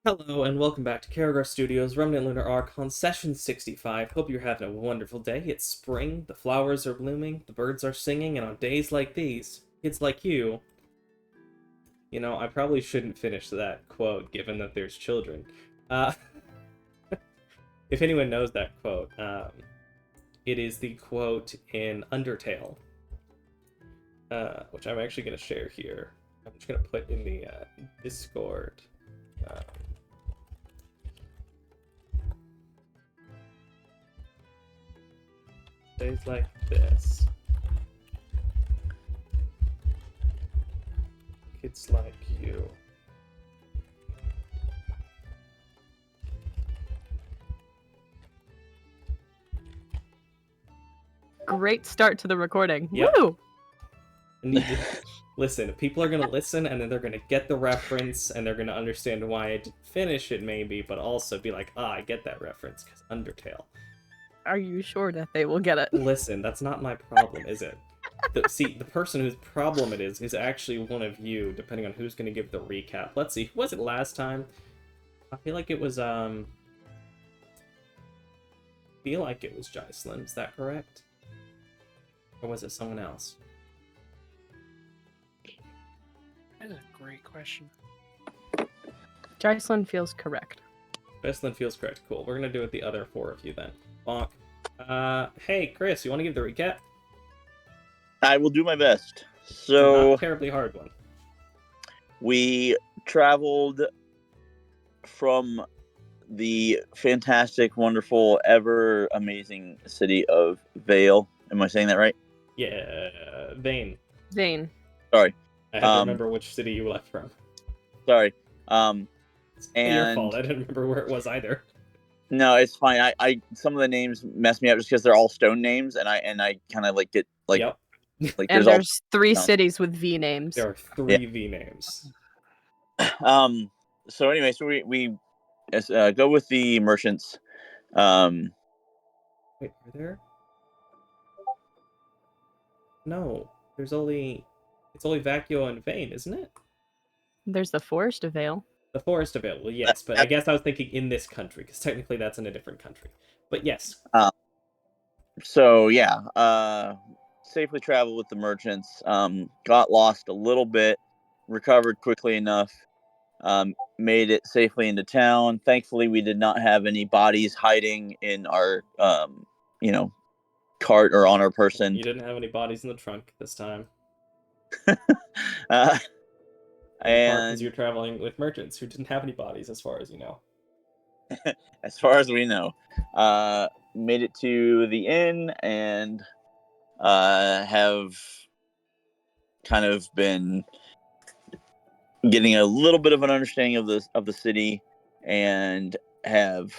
Hello and welcome back to Karagor Studios Remnant Lunar Archon Session 65. Hope you're having a wonderful day. It's spring, the flowers are blooming, the birds are singing, and on days like these, kids like I probably shouldn't finish that quote given that there's children. Uh, if anyone knows that quote, it is the quote in Undertale, which I'm actually going to share here. I'm just going to put in the Discord. Days like this. Kids like you. Great start to the recording. Yep. Woo! Listen, people are gonna listen and then they're gonna get the reference and they're gonna understand why I didn't finish it maybe, but also be like, I get that reference because Undertale. Are you sure that they will get it? Listen, that's not my problem, is it? The person whose problem it is actually one of you, depending on who's gonna give the recap. Let's see, who was it last time? I feel like it was Jocelyn, is that correct? Or was it someone else? That's a great question. Jocelyn feels correct. Jocelyn feels correct. Cool. We're gonna do it the other four of you then. Bonk. Hey, Chris, you want to give the recap? I will do my best. So, not a terribly hard one. We traveled from the fantastic, wonderful, ever amazing city of Vale. Am I saying that right? Yeah, Vane. Zane. Sorry. I had to remember which city you left from. Sorry. It's your fault. I didn't remember where it was either. No, it's fine. I some of the names mess me up just because they're all stone names, and I kind of like get like. Yep. Like and there's three cities with V names. There are three V names. So anyway, so we go with the merchants. Wait, are there? No, it's only Vacuo and Vane, isn't it? There's the Forest of Vale. The Forest of Vale, well, yes, but I guess I was thinking in this country, because technically that's in a different country. But yes. So yeah, safely traveled with the merchants. Got lost a little bit, recovered quickly enough. Made it safely into town. Thankfully, we did not have any bodies hiding in our, cart or on our person. You didn't have any bodies in the trunk this time. And you're traveling with merchants who didn't have any bodies, as far as you know. As far as we know, made it to the inn and have kind of been getting a little bit of an understanding of the city, and have.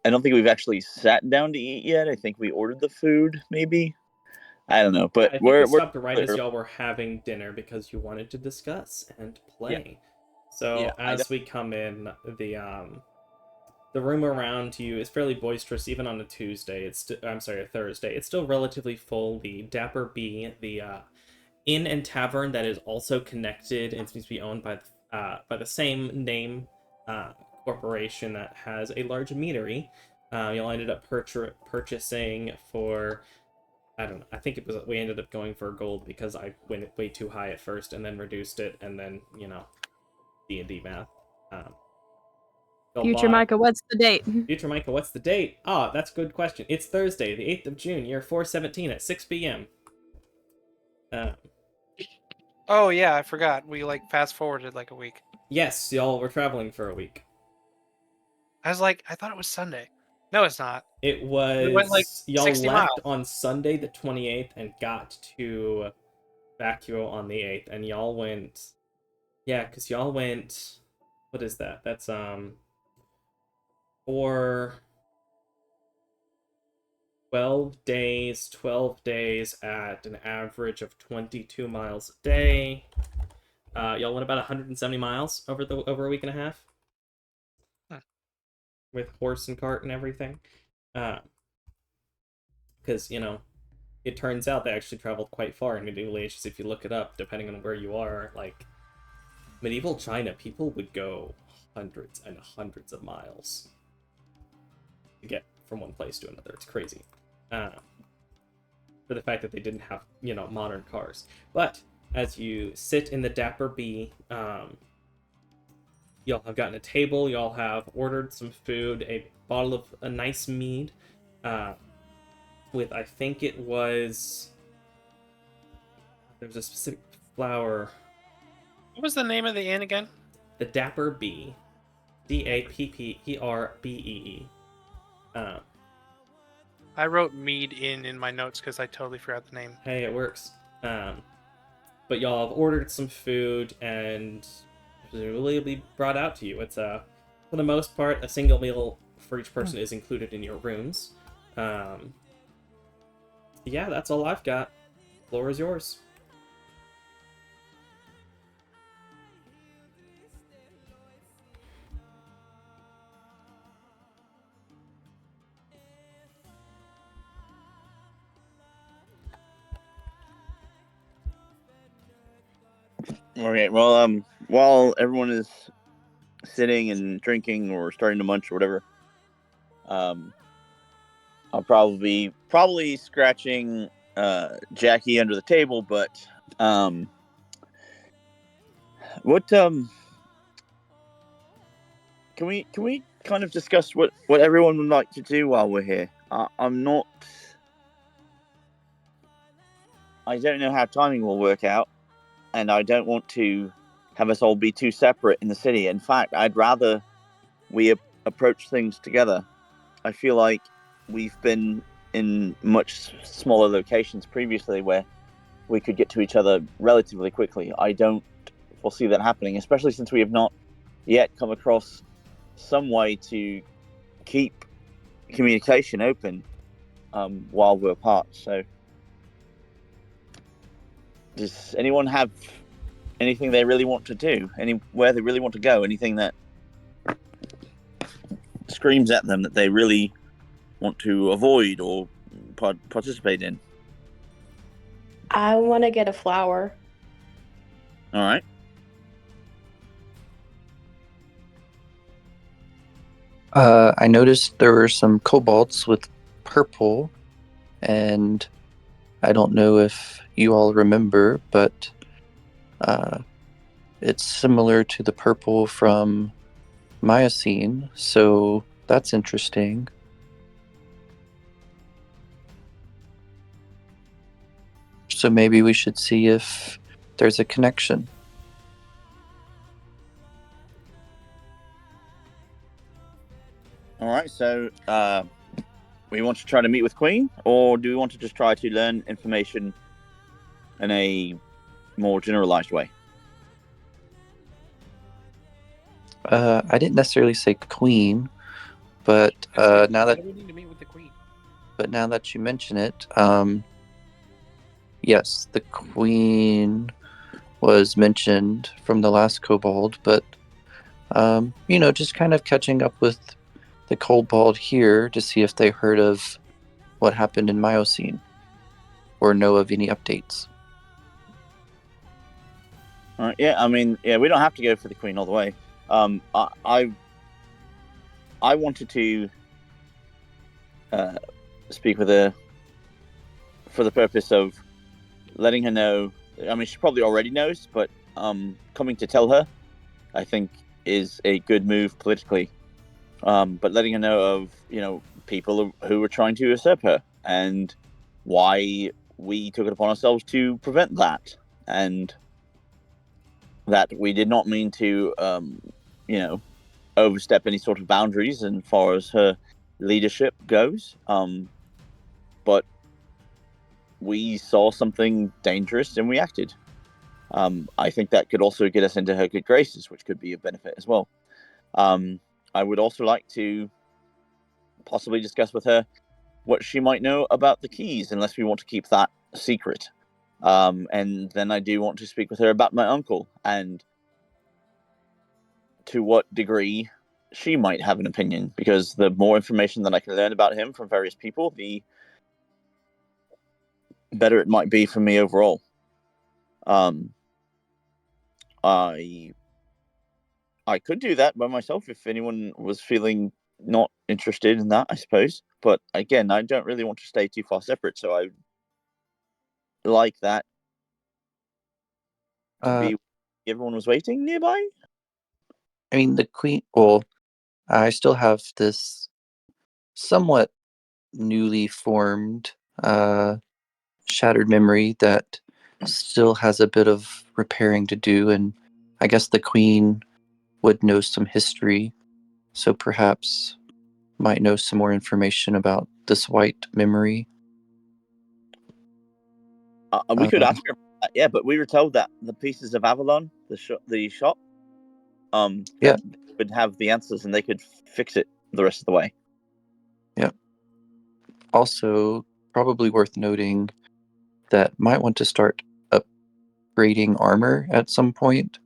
I don't think we've actually sat down to eat yet. I think we ordered the food, maybe. I don't know, but I think we stopped right as y'all were having dinner because you wanted to discuss and play. Yeah. So as we come in, the room around you is fairly boisterous, even on a Tuesday. A Thursday. It's still relatively full. The Dapper Bee, the inn and tavern that is also connected and seems to be owned by the same name corporation that has a large meadery. Y'all ended up purchasing for, I don't know, I think we ended up going for gold because I went way too high at first and then reduced it, and then, D&D math. Future Micah, what's the date? Future Micah, what's the date? That's a good question. It's Thursday, the 8th of June, year 417 at 6 p.m. Oh yeah, I forgot. We fast forwarded a week. Yes, y'all were traveling for a week. I thought it was Sunday. No, it's not. It was. We went y'all 60 left miles. on Sunday the 28th and got to Vacuo on the 8th, and y'all went. Yeah, because y'all went. What is that? That's for 12 days at an average of 22 miles a day. Y'all went about 170 miles over a week and a half. Huh. With horse and cart and everything. Because, it turns out they actually traveled quite far in medieval ages if you look it up, depending on where you are. Medieval China, people would go hundreds and hundreds of miles to get from one place to another. It's crazy. For the fact that they didn't have, modern cars. But as you sit in the Dapper Bee, y'all have gotten a table, y'all have ordered some food, a bottle of a nice mead, with, I think it was, there's a specific flower. What was the name of the inn again? The Dapper Bee. Dapperbee. I wrote mead in my notes because I totally forgot the name. Hey, it works. But y'all have ordered some food and presumably it'll be brought out to you. It's for the most part, a single meal for each person is included in your rooms. Yeah, that's all I've got. Floor is yours. Okay, well, while everyone is sitting and drinking or starting to munch or whatever, I'll probably scratching Jackie under the table, but what can we kind of discuss what everyone would like to do while we're here? I don't know how timing will work out, and I don't want to have us all be too separate in the city. In fact, I'd rather we approach things together. I feel like we've been in much smaller locations previously where we could get to each other relatively quickly. I don't foresee that happening, especially since we have not yet come across some way to keep communication open while we're apart. So, does anyone have anything they really want to do? Anywhere they really want to go? Anything that screams at them that they really want to avoid or participate in? I want to get a flower. All right. I noticed there were some kobolds with purple, and I don't know if you all remember, but it's similar to the purple from Miocene, so that's interesting. So maybe we should see if there's a connection. All right, so we want to try to meet with Queen, or do we want to just try to learn information in a more generalized way? I didn't necessarily say Queen, but now that we need to meet with the Queen. But now that you mention it, yes, the Queen was mentioned from the last kobold, but just kind of catching up with the kobold here to see if they heard of what happened in Miocene or know of any updates. All right, yeah, I mean, yeah, we don't have to go for the Queen all the way. I wanted to speak with her for the purpose of letting her know. I mean, she probably already knows, but coming to tell her, I think, is a good move politically. But letting her know of, people who were trying to usurp her and why we took it upon ourselves to prevent that, and that we did not mean to, overstep any sort of boundaries as far as her leadership goes. But we saw something dangerous and we acted. I think that could also get us into her good graces, which could be a benefit as well. I would also like to possibly discuss with her what she might know about the keys, unless we want to keep that secret. And then I do want to speak with her about my uncle and to what degree she might have an opinion, because the more information that I can learn about him from various people, the better it might be for me overall. I I could do that by myself if anyone was feeling not interested in that, I suppose. But again, I don't really want to stay too far separate, so I like that to be. Everyone was waiting nearby. I mean, the queen. Well, I still have this somewhat newly formed shattered memory that still has a bit of repairing to do, and I guess the queen would know some history, so perhaps might know some more information about this white memory. We could ask her about that, yeah, but we were told that the pieces of Avalon, the shop, Yeah. would have the answers and they could fix it the rest of the way. Yeah. Also, probably worth noting that might want to start upgrading armor at some point.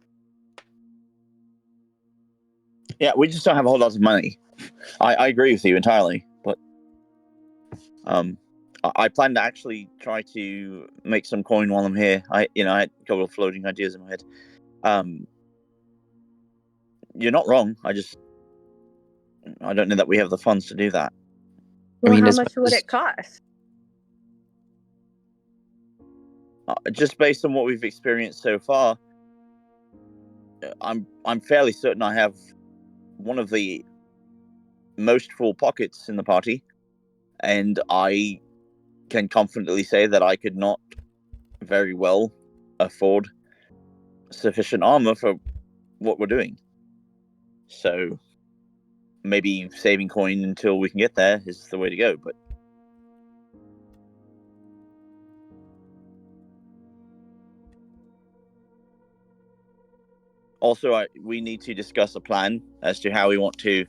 Yeah, we just don't have a whole lot of money. I agree with you entirely, but I plan to actually try to make some coin while I'm here. I had a couple of floating ideas in my head. You're not wrong. I don't know that we have the funds to do that. Well, mean, how as much much would as- it cost? Just based on what we've experienced so far, I'm fairly certain I have one of the most full pockets in the party, and I can confidently say that I could not very well afford sufficient armor for what we're doing. So maybe saving coin until we can get there is the way to go. But also, we need to discuss a plan as to how we want to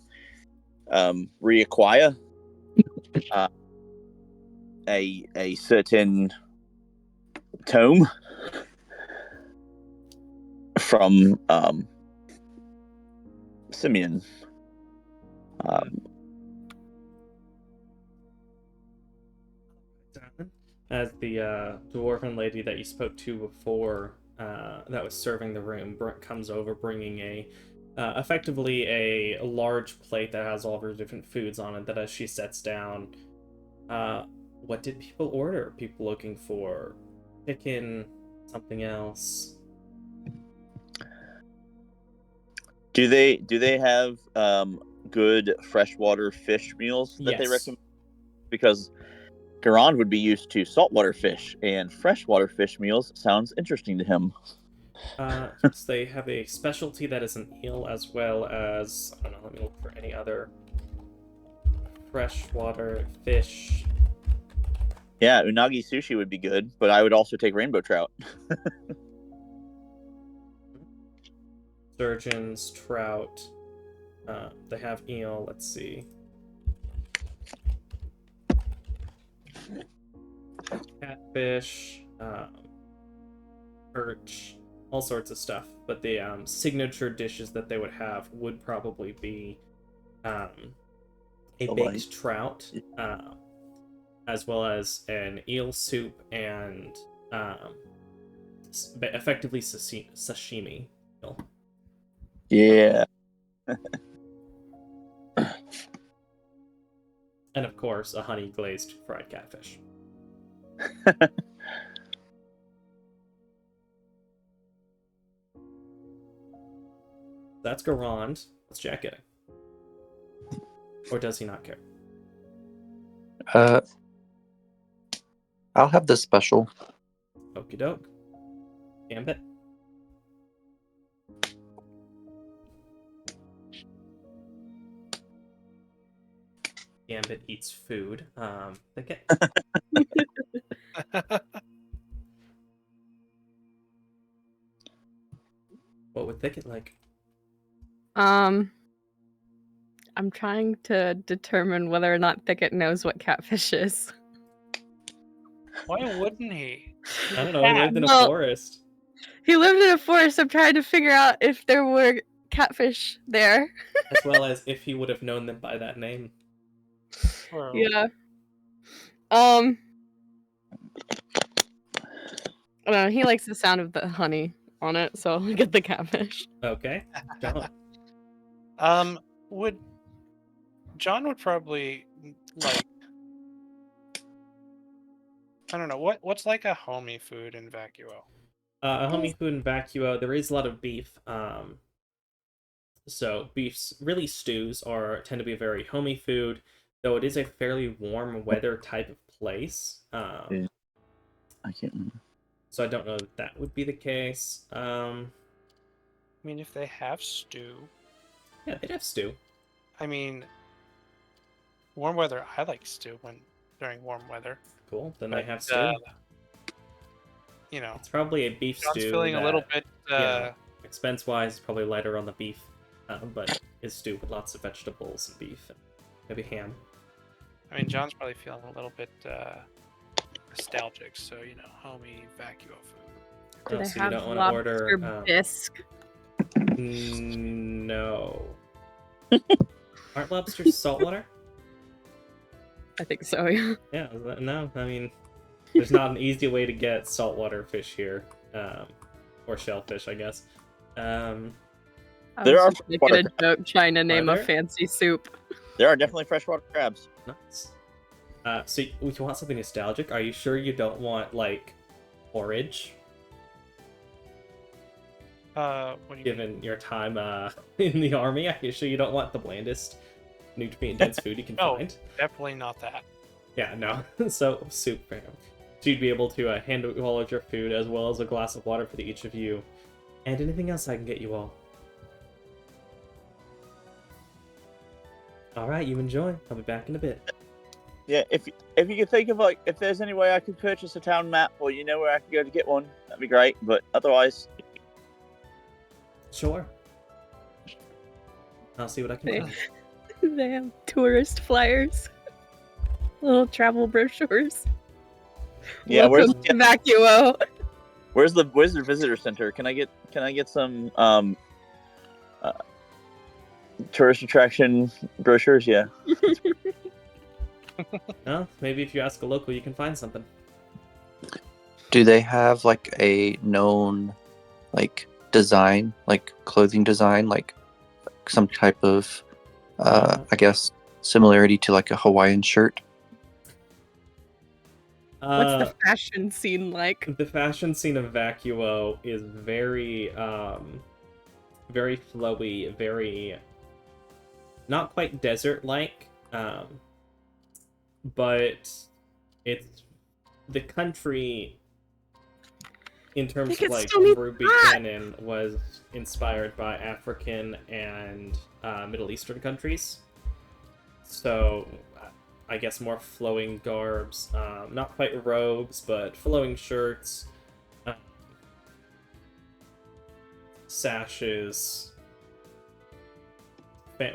reacquire a certain tome from Simeon. As the dwarven lady that you spoke to before, that was serving the room, comes over bringing effectively a large plate that has all of her different foods on it. That as she sets down, what did people order? People looking for chicken, something else. Do they have good freshwater fish meals that they recommend? Because Garand would be used to saltwater fish, and freshwater fish meals sounds interesting to him. Yes, they have a specialty that is an eel, as well as, I don't know, let me look for any other freshwater fish. Yeah, unagi sushi would be good, but I would also take rainbow trout. Sturgeons, trout. They have eel, let's see. Catfish, perch, all sorts of stuff. But the signature dishes that they would have would probably be a baked trout, as well as an eel soup and effectively sashimi. Yeah. And of course, a honey glazed fried catfish. That's Garand. What's Jack getting? Or does he not care? I'll have the special. Okie doke. Gambit. Gambit eats food. Thicket. What would Thicket like? I'm trying to determine whether or not Thicket knows what catfish is. Why wouldn't he? I don't know. He lived in a forest. He lived in a forest. I'm trying to figure out if there were catfish there. As well as if he would have known them by that name. Well, Yeah. I don't know. He likes the sound of the honey on it, so I'll get the catfish. Okay. John. Would John would probably like, I don't know, what's like a homey food in Vacuo? A homey food in Vacuo, there is a lot of beef. So beefs, really stews tend to be a very homey food, though it is a fairly warm weather type of place. Yeah. I can't remember. So I don't know if that would be the case. I mean, if they have stew, Yeah, they'd have stew. I mean, warm weather, I like stew during warm weather. Cool. Then But, they have stew. You know, It's probably a beef John's stew. feeling a little bit. Expense-wise, probably lighter on the beef, but is stew with lots of vegetables and beef and maybe ham. I mean, John's probably feeling a little bit nostalgic, so homey Vacuo food. Do they So you have don't want to order lobster bisque? No. Aren't lobsters saltwater? I think so. Yeah. Yeah, no. I mean, there's not an easy way to get saltwater fish here, or shellfish, I guess. I There was are just making a joke trying to name a there? fancy soup. There are definitely freshwater crabs. Nice. So you want something nostalgic? Are you sure you don't want like porridge? What do you mean? Given your time in the army, are you sure you don't want the blandest nutrient-dense food you can No. find? Definitely not that. Yeah, no. So soup for him. So you'd be able to handle all of your food as well as a glass of water for each of you, and anything else I can get you all. All right, you enjoy. I'll be back in a bit. Yeah, if you could think of if there's any way I could purchase a town map, or where I could go to get one, that'd be great. But otherwise, Sure. I'll see what I can find. They have tourist flyers, little travel brochures. yeah. Welcome to Vacuo. Where's the visitor center? Can I get some tourist attraction brochures? Yeah. Well, maybe if you ask a local, you can find something. Do they have like a known design, like clothing design, like some type of I guess similarity to like a Hawaiian shirt? What's the fashion scene like? The fashion scene of Vacuo is very, very flowy, very not quite desert-like, but it's the country in terms of like Ruby canon was inspired by African and Middle Eastern countries. So I guess more flowing garbs, not quite robes, but flowing shirts, sashes,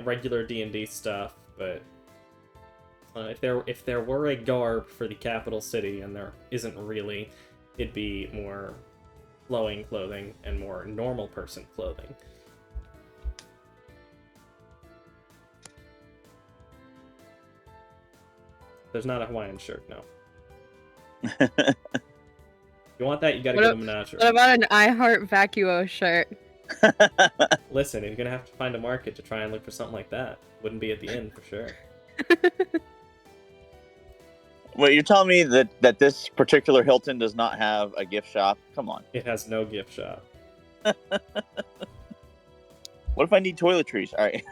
regular D&D stuff. But if there were a garb for the capital city, and there isn't really, it'd be more flowing clothing and more normal person clothing. There's not a Hawaiian shirt, no. If you want that, you gotta give them a natural. What about an I Heart Vacuo shirt? Listen, you're gonna have to find a market to try and look for something like that. Wouldn't be at the inn for sure. Well, you're telling me that this particular Hilton does not have a gift shop? Come on. It has no gift shop. What if I need toiletries? All right.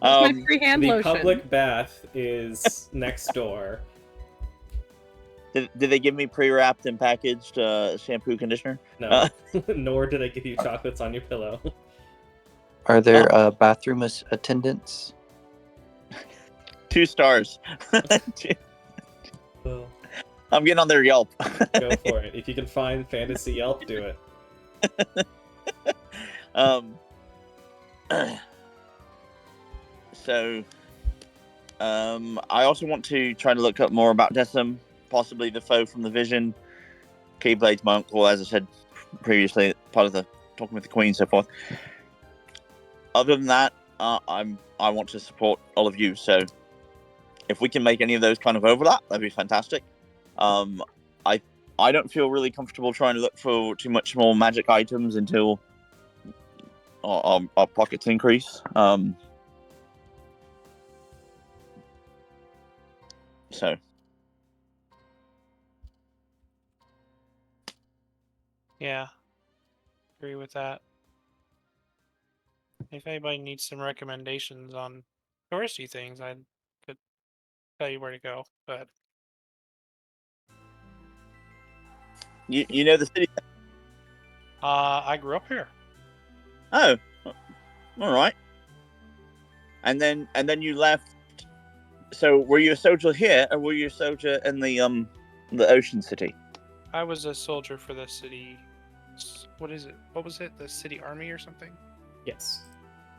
My free hand the lotion. public bath is next door. Did they give me pre-wrapped and packaged shampoo conditioner? No, nor did I give you chocolates on your pillow. Are there bathroom attendants? 2 stars. Well, I'm getting on their Yelp. go for it. If you can find fantasy Yelp, do it. So, I also want to try to look up more about Decim, possibly the foe from the Vision, Keyblade's my uncle, as I said previously, part of the talking with the Queen, so forth. Other than that, I want to support all of you. So, if we can make any of those kind of overlap, that'd be fantastic. I don't feel really comfortable trying to look for too much more magic items until our pockets increase. So Yeah, agree with that. If anybody needs some recommendations on touristy things, I could tell you where to go. But you know the city. I grew up here. Oh, all right. And then you left. So were you a soldier here, or were you a soldier in the Ocean City? I was a soldier for the city. What is it? What was it? The city army or something? Yes.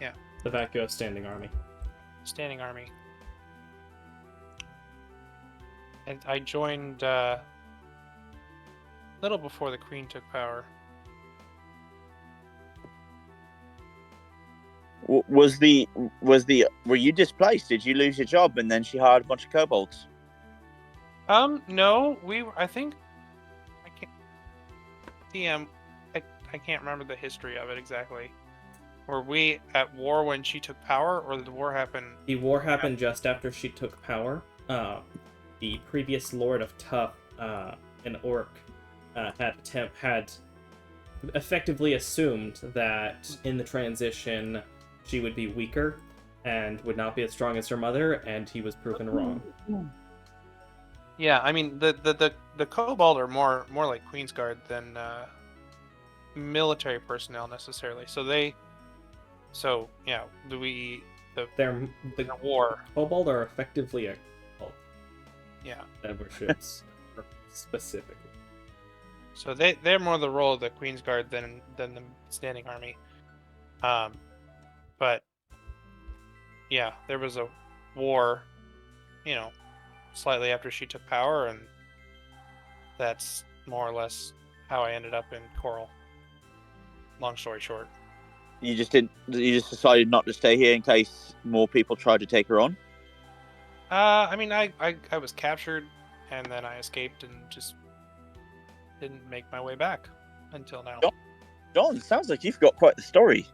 Yeah. The Vacuo Standing Army. Standing army. And I joined a little before the Queen took power. Were you displaced? Did you lose your job and then she hired a bunch of kobolds? No, I think I can't. DM, I can't remember the history of it exactly. Were we at war when she took power, or did the war happen? The war happened just after she took power. The previous Lord of Tough, an orc, had effectively assumed that in the transition she would be weaker and would not be as strong as her mother, and he was proven wrong. Yeah, I mean the kobold are more like Queensguard than military personnel necessarily. So yeah, The war. kobold are effectively a cult. Yeah. Memberships specifically. So they're more the role of the Queensguard than the standing army. But yeah, there was a war, slightly after she took power, and that's more or less how I ended up in Coral. Long story short. You just didn't. You just decided not to stay here in case more people tried to take her on. I mean, I was captured, and then I escaped and just didn't make my way back until now. John, it sounds like you've got quite the story.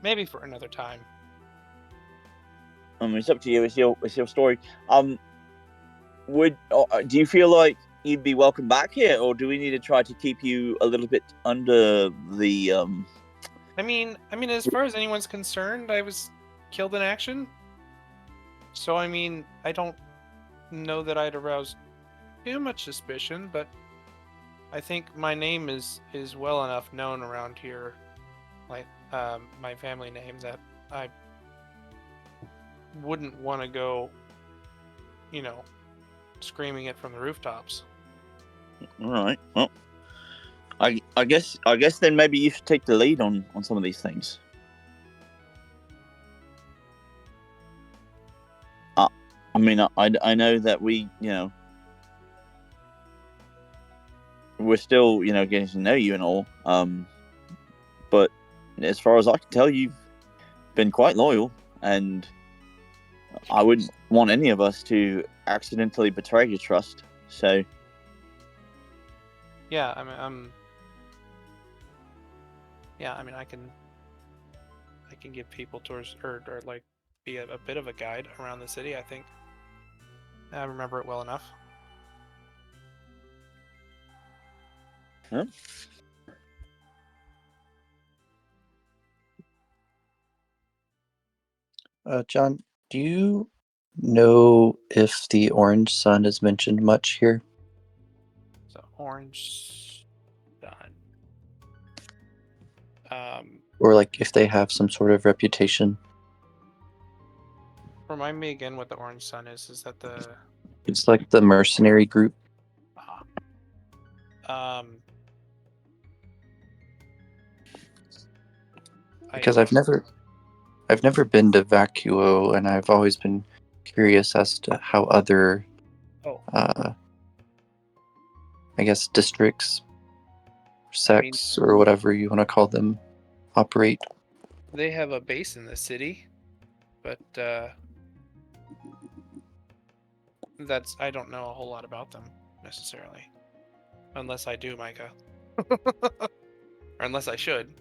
Maybe for another time. It's up to you. It's your story. Do you feel like you'd be welcome back here, or do we need to try to keep you a little bit under the I mean, as far as anyone's concerned, I was killed in action. So I mean, I don't know that I'd arouse too much suspicion, but I think my name is well enough known around here, like my family name, that I wouldn't want to go, screaming it from the rooftops. All right. Well, I guess then maybe you should take the lead on some of these things. I mean, I know that we're still getting to know you and all. But as far as I can tell, you've been quite loyal, and I wouldn't want any of us to accidentally betray your trust. So yeah, I mean, I can give people tours or like be a bit of a guide around the city. I think I remember it well enough. Huh? John, do you know if the orange sun is mentioned much here? So orange sun. Or like if they have some sort of reputation? Remind me again what the orange sun is. Is that the? It's like the mercenary group. Because I've never been to Vacuo, and I've always been curious as to how other, I guess, districts, sects, or whatever you want to call them, operate. They have a base in the city, but I don't know a whole lot about them necessarily, unless I do, Micah. Or unless I should.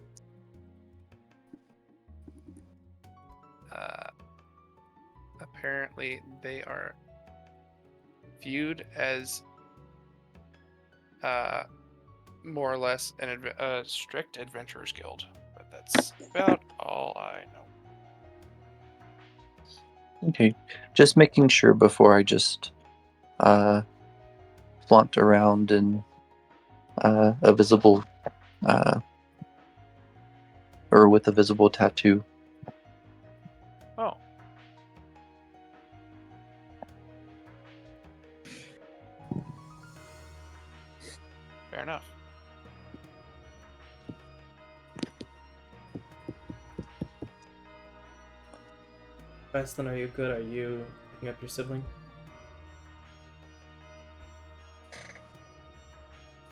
Apparently, they are viewed as more or less a strict adventurers guild. But that's about all I know. Okay, just making sure before I just flaunt around in a visible or with a visible tattoo. Oh. Fair enough. Weston, are you good? Are you picking up your sibling?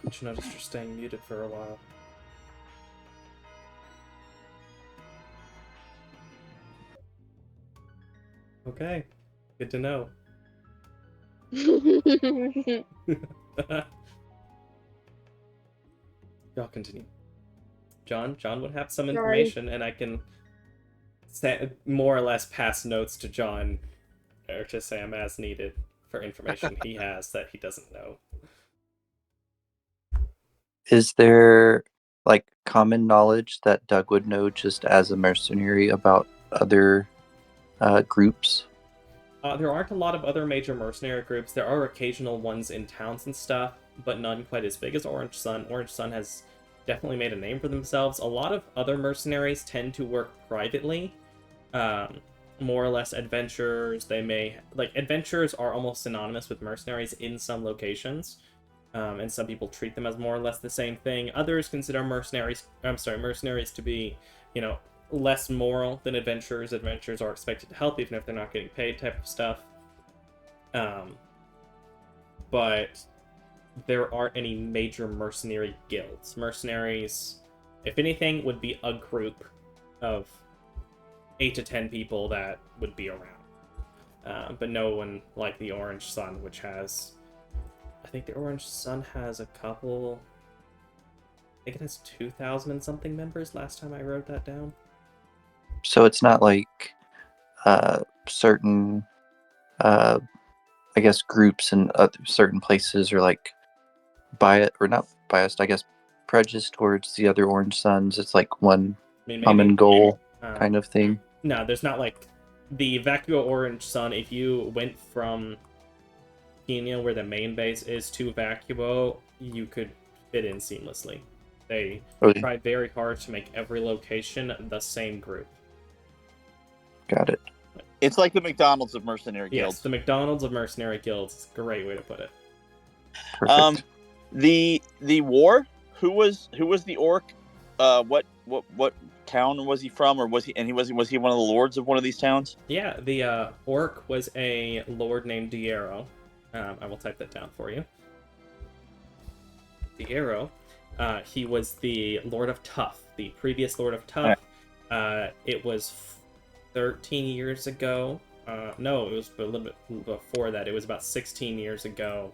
But you noticed you're staying muted for a while. Okay, good to know. Y'all continue. John would have some information, and I can more or less pass notes to John, or to Sam as needed for information he has that he doesn't know. Is there like common knowledge that Doug would know just as a mercenary about other groups? There aren't a lot of other major mercenary groups. There are occasional ones in towns and stuff, but none quite as big as Orange Sun. Orange Sun has definitely made a name for themselves. A lot of other mercenaries tend to work privately. More or less adventurers. Adventurers are almost synonymous with mercenaries in some locations. And some people treat them as more or less the same thing. Others consider mercenaries to be, less moral than adventurers. Adventurers are expected to help even if they're not getting paid type of stuff. But there aren't any major mercenary guilds. Mercenaries, if anything, would be a group of 8 to 10 people that would be around. But no one like the Orange Sun, which has... I think the Orange Sun has a couple... I think it has 2,000 and something members last time I wrote that down. So it's not like certain, I guess, groups in certain places are like not biased, I guess, prejudiced towards the other Orange Suns. It's like one common goal kind of thing. No, there's not like the Vacuo Orange Sun. If you went from Kenya, where the main base is, to Vacuo, you could fit in seamlessly. They try very hard to make every location the same group. Got it. It's like the McDonald's of mercenary guilds. Yes, the McDonald's of mercenary guilds. It's a great way to put it. Perfect. The war. Who was the orc? What town was he from, or was he one of the lords of one of these towns? Yeah, the orc was a lord named Diero. I will type that down for you. Diero. He was the Lord of Tuff, the previous Lord of Tuff. It was 13 years ago. No, it was a little bit before that. It was about 16 years ago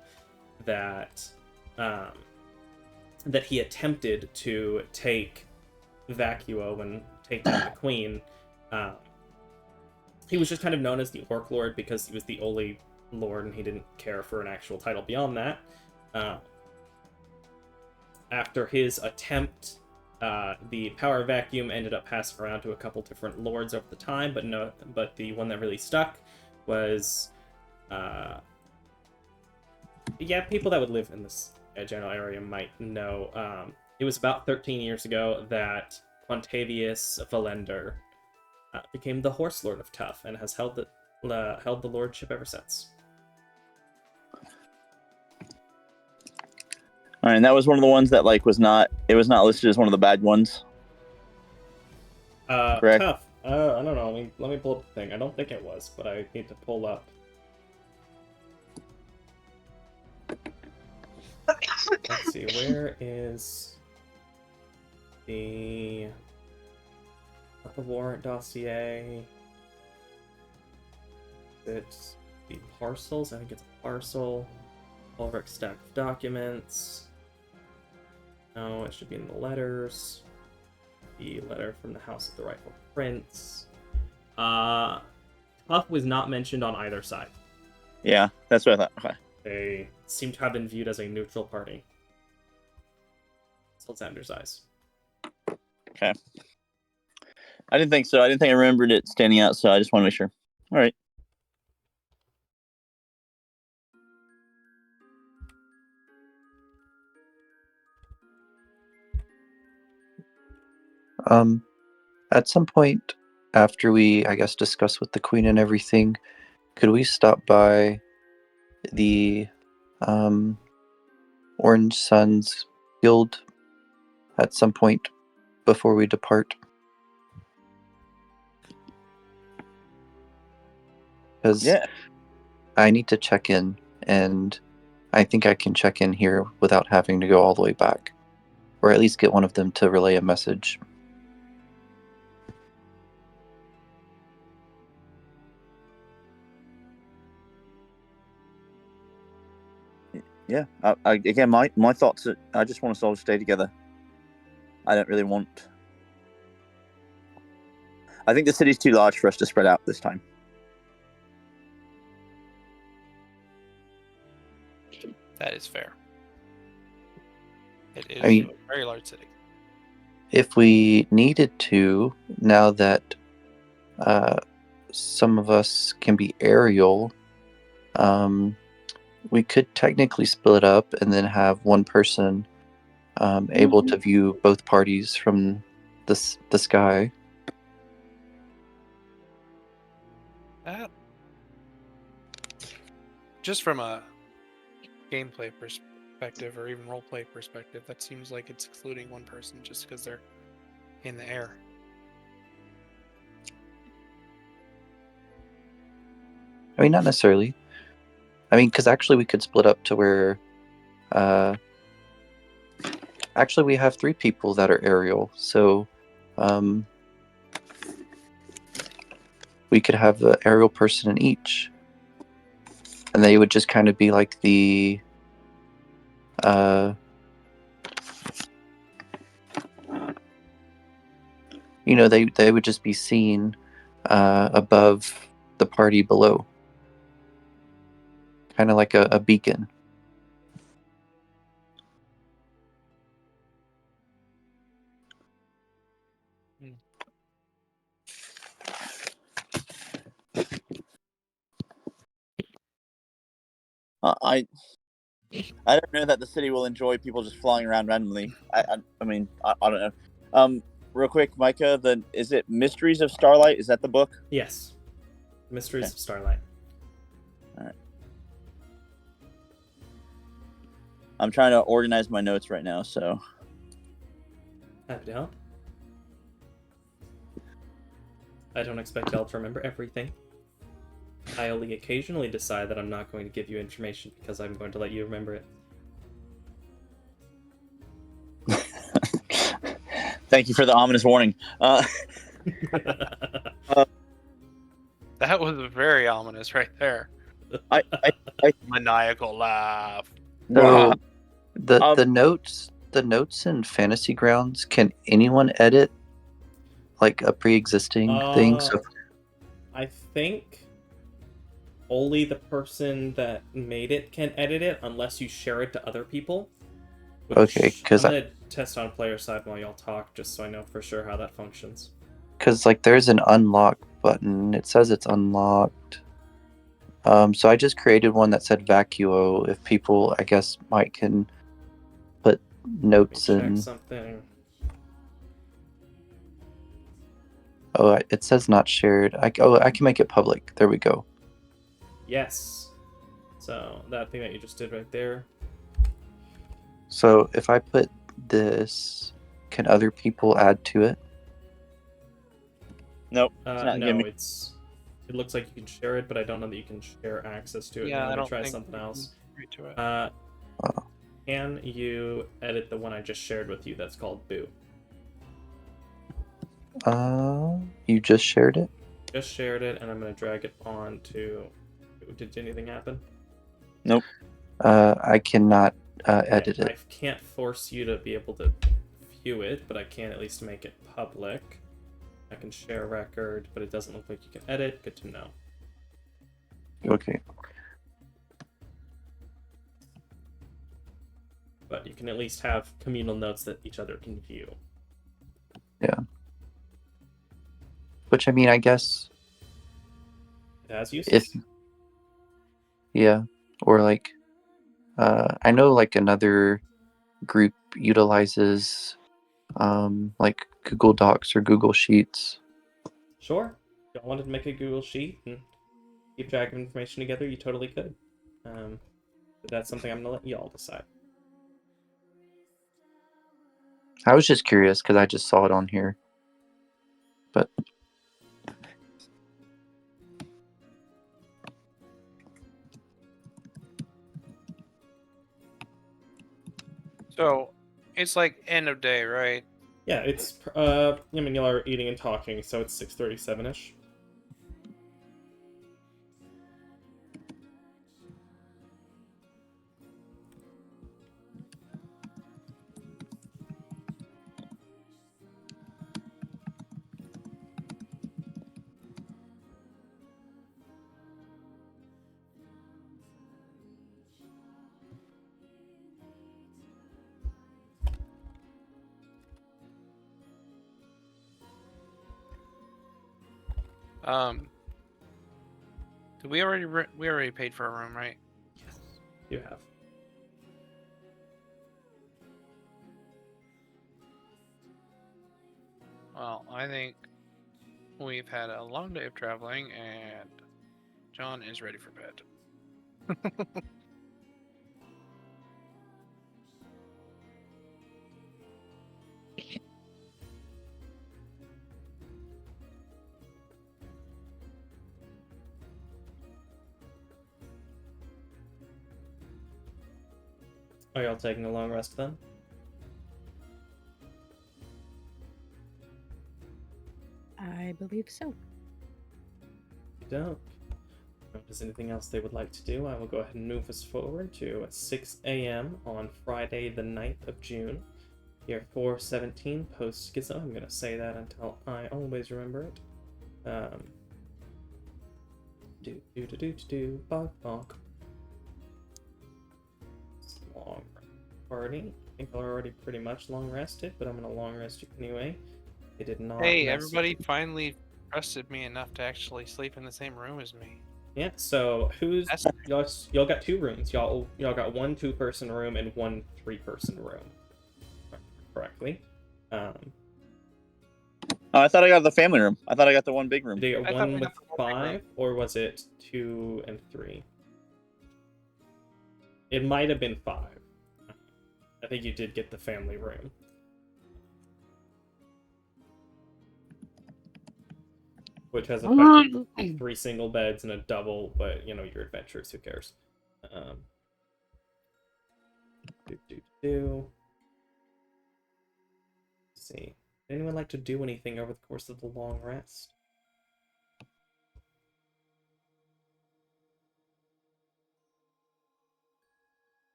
that that he attempted to take Vacuo and take down the Queen. He was just kind of known as the Orc Lord because he was the only lord and he didn't care for an actual title beyond that. After his attempt, the power vacuum ended up passing around to a couple different lords over the time, but the one that really stuck was, people that would live in this general area might know. It was about 13 years ago that Quantavius Valender became the Horse Lord of Tuff and has held the lordship ever since. All right, and that was one of the ones that was not listed as one of the bad ones. Correct. Tough. I don't know. Let me pull up the thing. I don't think it was, but I need to pull up. Let's see. Where is the warrant dossier? It's the parcels. I think it's a parcel. Ulrich stack of documents. No, it should be in the letters. The letter from the House of the Rightful Prince. Puff was not mentioned on either side. Yeah, that's what I thought. Okay. They seem to have been viewed as a neutral party. So Xander's eyes. Okay. I didn't think so. I didn't think I remembered it standing out, so I just want to make sure. All right. At some point after we, I guess, discuss with the queen and everything, could we stop by the Orange Suns Guild at some point before we depart? Because I need to check in, and I think I can check in here without having to go all the way back, or at least get one of them to relay a message. Yeah. Again, my thoughts are, I just want us all to stay together. I don't really want... I think the city's too large for us to spread out this time. That is fair. It is a very large city. If we needed to, now that some of us can be aerial, we could technically split up and then have one person able to view both parties from the sky. Just from a gameplay perspective or even roleplay perspective, that seems like it's excluding one person just because they're in the air. I mean, not necessarily. I mean, because actually we could split up to where... actually, we have 3 people that are aerial, so we could have an aerial person in each. And they would just kind of be like the... you know, they would just be seen above the party below. Kind of like a beacon. I don't know that the city will enjoy people just flying around randomly. I mean, I don't know. Real quick, Micah, is it Mysteries of Starlight? Is that the book? Yes. Mysteries of Starlight. All right. I'm trying to organize my notes right now, so... Happy to help. I don't expect y'all to remember everything. I only occasionally decide that I'm not going to give you information because I'm going to let you remember it. Thank you for the ominous warning. That was very ominous right there. I Maniacal laugh. So the notes in Fantasy Grounds, can anyone edit like a pre-existing thing? So I think only the person that made it can edit it unless you share it to other people. Okay, because I'm gonna test on player side while y'all talk, just so I know for sure how that functions. Because like there's an unlock button. It says it's unlocked. So I just created one that said vacuo. If people, I guess, Mike can put notes in. Check something. Oh, it says not shared. I can make it public. There we go. Yes. So that thing that you just did right there. So if I put this, can other people add to it? Nope. No, it looks like you can share it, but I don't know that you can share access to it. Yeah, Let I me don't try think something you else. can read to it. Can you edit the one I just shared with you that's called Boo? You just shared it? Just shared it, and I'm going to drag it on to... Did anything happen? Nope. I cannot edit I it. can't force you to be able to view it, but I can at least make it public. I can share record, but it doesn't look like you can edit. Good to know. Okay. But you can at least have communal notes that each other can view. Yeah. Which, I mean, I guess It has uses. if yeah, or like I know like another group utilizes like Google Docs or Google Sheets. Sure. If y'all wanted to make a Google Sheet and keep track of information together, you totally could. But that's something I'm gonna let y'all decide. I was just curious because I just saw it on here. But So it's like end of day, right? Yeah, it's I mean y'all are eating and talking, so it's 6:37ish. Did we already paid for a room, right? Yes, you have. Well, I think we've had a long day of traveling, and John is ready for bed. Are y'all taking a long rest then? I believe so. Don't. If there's anything else they would like to do, I will go ahead and move us forward to 6 a.m. on Friday, the 9th of June. Year 417 post Schizo. I'm going to say that until I always remember it. Bonk, bonk. Long party. I think they're already pretty much long rested, but I'm going to long rest you anyway. They did not. Hey, everybody finally trusted me enough to actually sleep in the same room as me. Yeah, so y'all got 2 rooms. Y'all got 1 2-person room and 1 3-person room. Correctly. Oh, I thought I got the family room. I thought I got the one big room. Did you get I thought one we with got the one big 5, or was it 2 and 3? It might have been 5. I think you did get the family room. Which has effectively 3 single beds and a double, but you know, you're adventurous, who cares? Let's see. Would anyone like to do anything over the course of the long rest?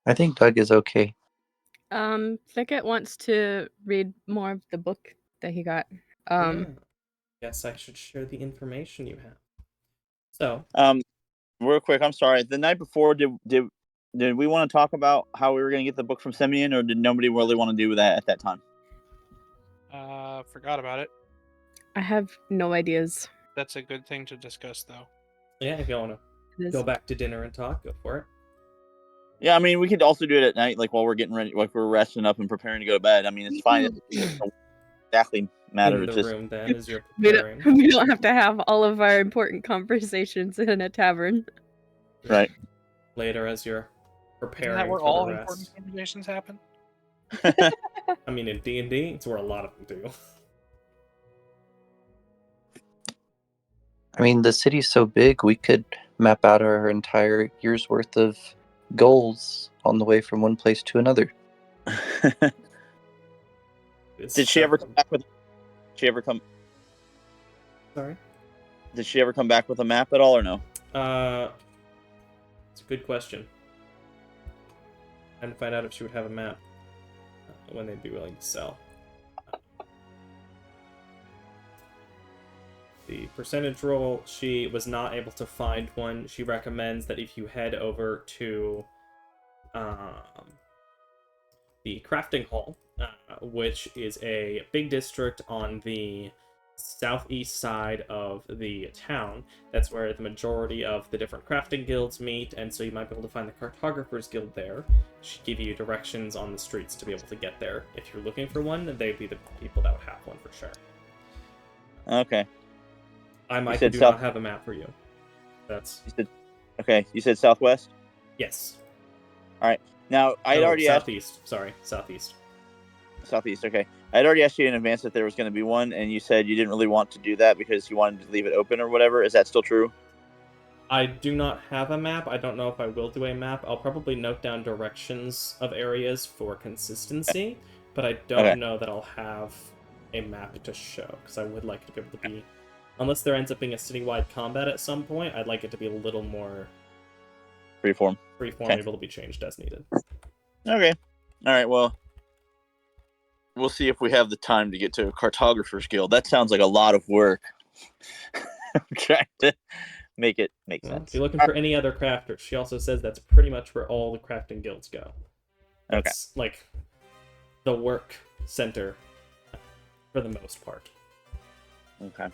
I think Doug is okay. Thicket wants to read more of the book that he got. Yeah. Guess I should share the information you have. So, Real quick, I'm sorry. The night before, did we want to talk about how we were going to get the book from Simeon, or did nobody really want to do that at that time? Forgot about it. I have no ideas. That's a good thing to discuss, though. yeah, if you want to go back to dinner and talk, go for it. Yeah, I mean, we could also do it at night, like while we're getting ready, like we're resting up and preparing to go to bed. I mean, it's fine. It doesn't exactly matter. In It's the just room, then, as you're We preparing. we don't have to have all of our important conversations in a tavern. right. Later, as you're Isn't preparing that where for all the important rest. conversations happen? I mean, in D&D, it's where a lot of them do. I mean, the city's so big, we could map out our entire year's worth of goals on the way from one place to another. Did she ever come back with? Sorry. Did she ever come back with a map at all, or no? It's a good question. and find out if she would have a map when they'd be willing to sell. The percentage roll, she was not able to find one. She recommends that if you head over to the crafting hall, which is a big district on the southeast side of the town. That's where the majority of the different crafting guilds meet, and so you might be able to find the Cartographers Guild there. She'd give you directions on the streets to be able to get there. If you're looking for one, they'd be the people that would have one for sure. Okay. I might do not have a map for you. That's... Okay, you said southwest? Yes. Alright. Now, I'd already southeast. Sorry, southeast. Southeast, okay. I'd already asked you in advance if there was going to be one, and you said you didn't really want to do that because you wanted to leave it open or whatever. Is that still true? I do not have a map. I don't know if I will do a map. I'll probably note down directions of areas for consistency, but I don't know that I'll have a map to show, because I would like to be able to be... Unless there ends up being a citywide combat at some point, I'd like it to be a little more... Freeform, able to be changed as needed. Okay. Alright, well... We'll see if we have the time to get to a Cartographer's Guild. That sounds like a lot of work. I'm trying to make it make sense. If you're looking for any other crafters, she also says that's pretty much where all the crafting guilds go. That's like the work center for the most part. Okay.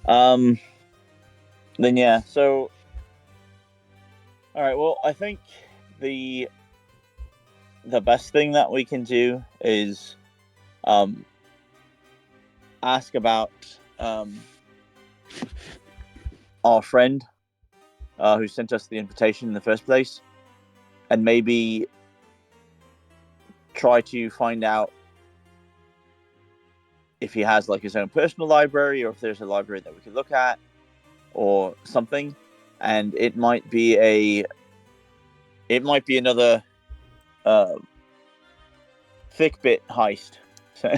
Then yeah, so alright, well I think the best thing that we can do is ask about our friend who sent us the invitation in the first place, and maybe try to find out if he has like his own personal library, or if there's a library that we could look at or something. And it might be another thick bit heist. So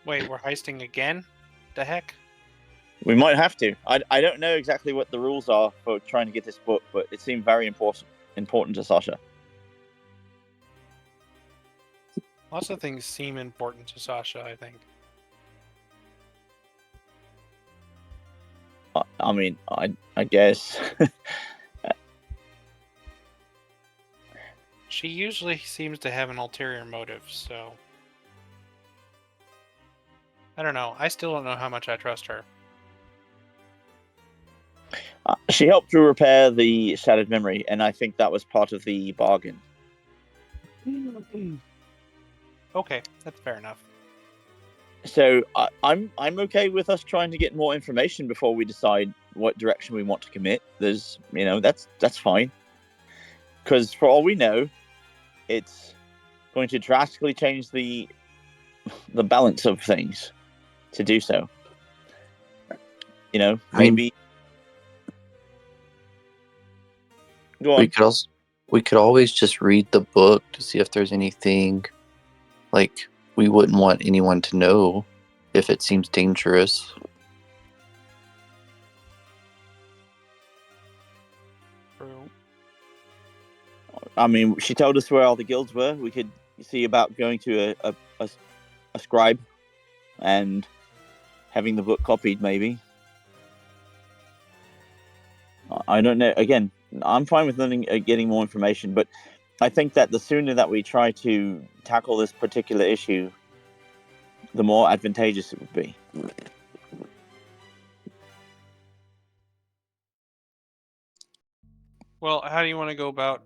Wait, we're heisting again? The heck? we might have to. I don't know exactly what the rules are for trying to get this book, but it seemed very important to Sasha. Lots of things seem important to Sasha, I think. I mean, I guess. She usually seems to have an ulterior motive, so... I don't know. I still don't know how much I trust her. She helped to repair the shattered memory, and I think that was part of the bargain. Okay, that's fair enough. So I'm okay with us trying to get more information before we decide what direction we want to commit. There's, that's fine. Because for all we know, it's going to drastically change the balance of things to do so. Maybe go on. We could always just read the book to see if there's anything like we wouldn't want anyone to know if it seems dangerous. True. I mean, she told us where all the guilds were. We could see about going to a scribe and having the book copied, maybe. I don't know. Again, I'm fine with getting more information, but I think that the sooner that we try to tackle this particular issue, the more advantageous it would be. Well, how do you want to go about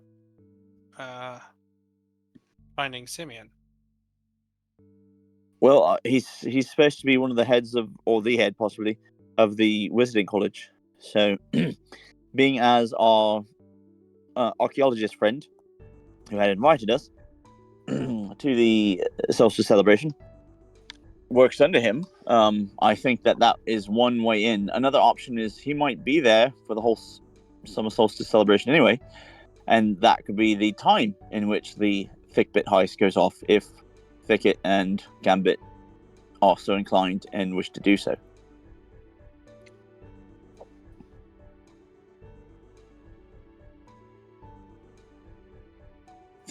finding Simeon? Well, he's supposed to be one of the heads of, or the head possibly, of the Wizarding College. So, being as our archaeologist friend who had invited us to the solstice celebration works under him, I think that is one way in. Another option is he might be there for the whole summer solstice celebration anyway, and that could be the time in which the Thickbit heist goes off if Thicket and Gambit are so inclined and wish to do so.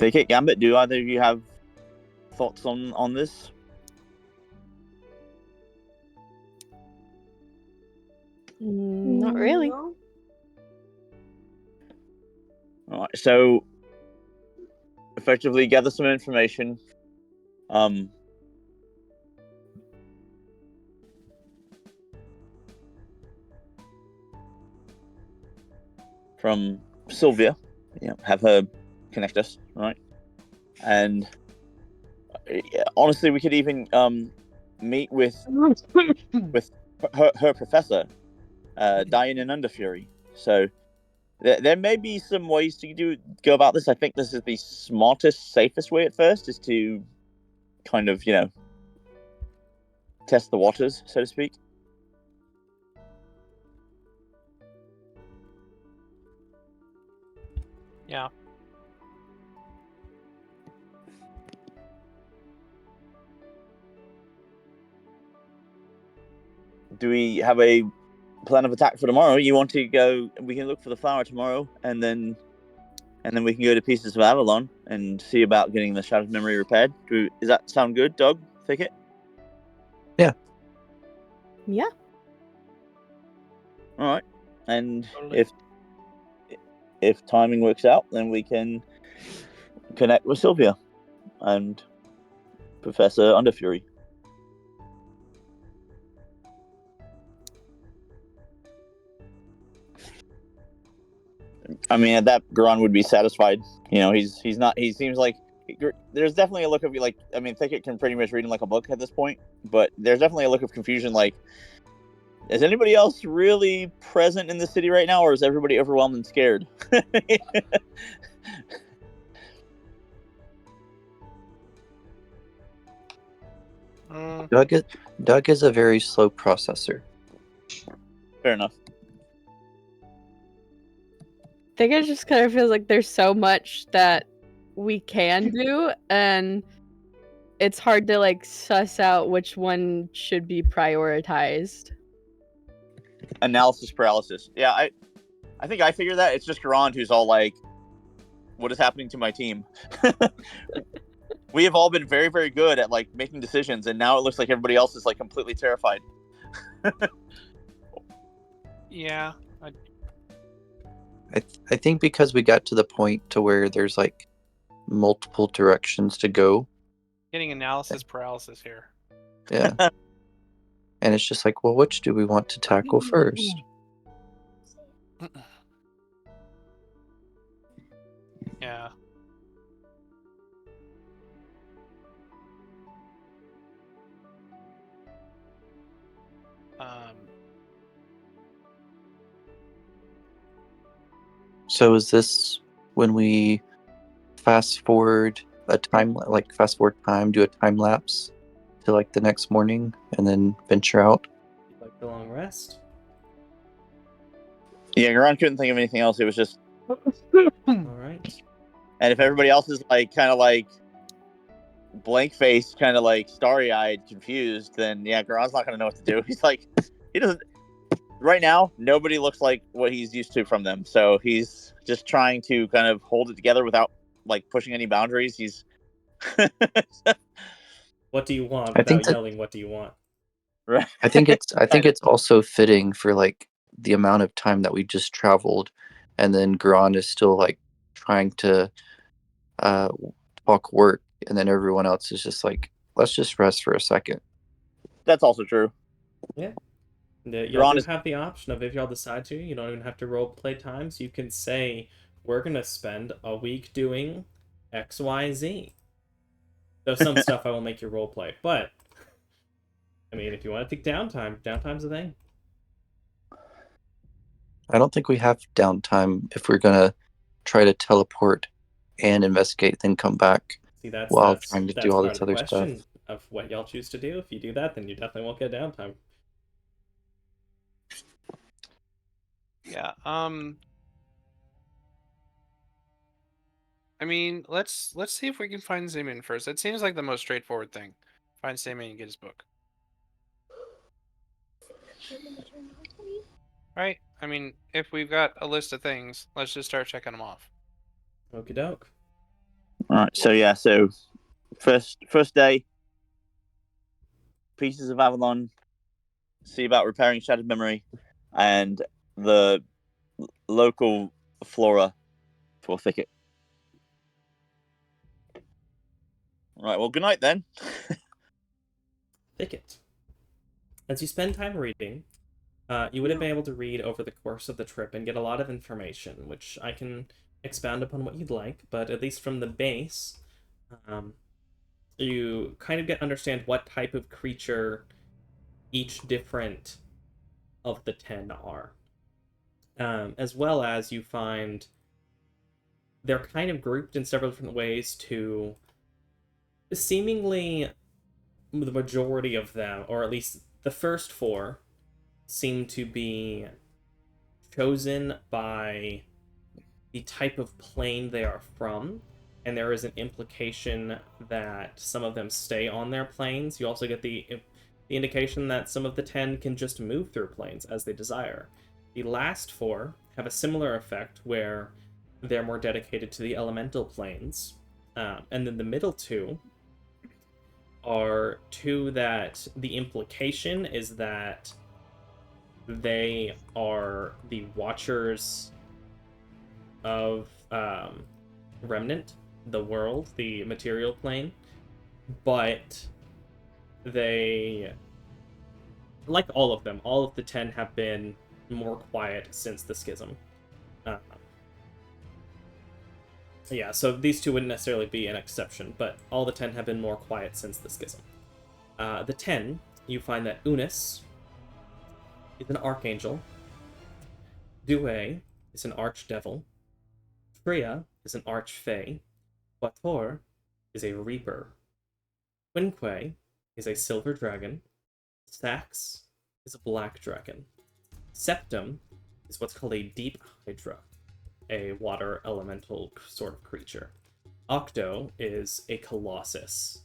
Thicket, Gambit, do either of you have thoughts on this? Not really. No. All right, so effectively gather some information. From Sylvia, have her connect us, right? And honestly, we could even meet with her professor, Diane and Underfury. So there may be some ways to go about this. I think this is the smartest, safest way at first, is to kind of test the waters, so to speak. Yeah. Do we have a plan of attack for tomorrow? You want to go? We can look for the flower tomorrow, and then we can go to Pieces of Avalon and see about getting the Shattered Memory repaired. Does that sound good, Doug? Thicket? Yeah. All right. And Totally. if timing works out, then we can connect with Sylvia and Professor Underfury. I mean, at that, Garan would be satisfied. He's not. He seems like there's definitely a look of like. I mean, Thicket can pretty much read him like a book at this point, but there's definitely a look of confusion. Like, is anybody else really present in the city right now, or is everybody overwhelmed and scared? Doug is a very slow processor. Fair enough. I think it just kind of feels like there's so much that we can do, and it's hard to like suss out which one should be prioritized. Analysis paralysis. Yeah, I think I figured that. It's just Garan who's all like, what is happening to my team? We have all been very, very good at like making decisions, and now it looks like everybody else is like completely terrified. Yeah. I think because we got to the point to where there's like multiple directions to go. Getting analysis paralysis here. Yeah. And it's just like, well, which do we want to tackle first? Yeah. So is this when we fast forward time, do a time lapse to like the next morning and then venture out? You'd like the long rest? Yeah, Garan couldn't think of anything else. It was just All right. And if everybody else is like kind of like blank faced, kind of like starry eyed, confused, then yeah, Garan's not gonna know what to do. He's like, he doesn't. Right now, nobody looks like what he's used to from them. So he's just trying to kind of hold it together without like pushing any boundaries. He's. What do you want? I think Without that- yelling, what do you want? Right. I think it's also fitting for like the amount of time that we just traveled, and then Garan is still like trying to talk work, and then everyone else is just like, let's just rest for a second. That's also true. Yeah. Y'all Garan do is. have the option of, if y'all decide to, you don't even have to role play times. You can say, we're gonna spend a week doing XYZ. Though some stuff I will make you role play, but I mean, if you want to take downtime, downtime's a thing. I don't think we have downtime if we're gonna try to teleport and investigate, then come back See, while trying to do all part this of the other stuff. question of what y'all choose to do. If you do that, then you definitely won't get downtime. Yeah. I mean, let's see if we can find Zeman first. It seems like the most straightforward thing. Find Zeman and get his book. Right? I mean, if we've got a list of things, let's just start checking them off. Okie doke. All right. So yeah. So first day, pieces of Avalon. See about repairing shattered memory, and the local flora for thicket. Right. Well, good night then. Thicket. As you spend time reading, you would have been able to read over the course of the trip and get a lot of information, which I can expound upon what you'd like, but at least from the base, you kind of understand what type of creature each different of the 10 are. As well as you find they're kind of grouped in several different ways to seemingly the majority of them, or at least the first 4, seem to be chosen by the type of plane they are from, and there is an implication that some of them stay on their planes. You also get the indication that some of the 10 can just move through planes as they desire. The last 4 have a similar effect where they're more dedicated to the elemental planes. And then the middle 2 are 2 that the implication is that they are the watchers of Remnant, the world, the material plane, but they, like all of them, all of the 10 have been more quiet since the schism. Yeah, so these 2 wouldn't necessarily be an exception, but all the 10 have been more quiet since the schism. The 10, you find that Unis is an archangel, Due is an archdevil, Freya is an archfey, Quator is a reaper, Quinque is a silver dragon, Sax is a black dragon, Septum is what's called a deep hydra, a water elemental sort of creature. Octo is a colossus,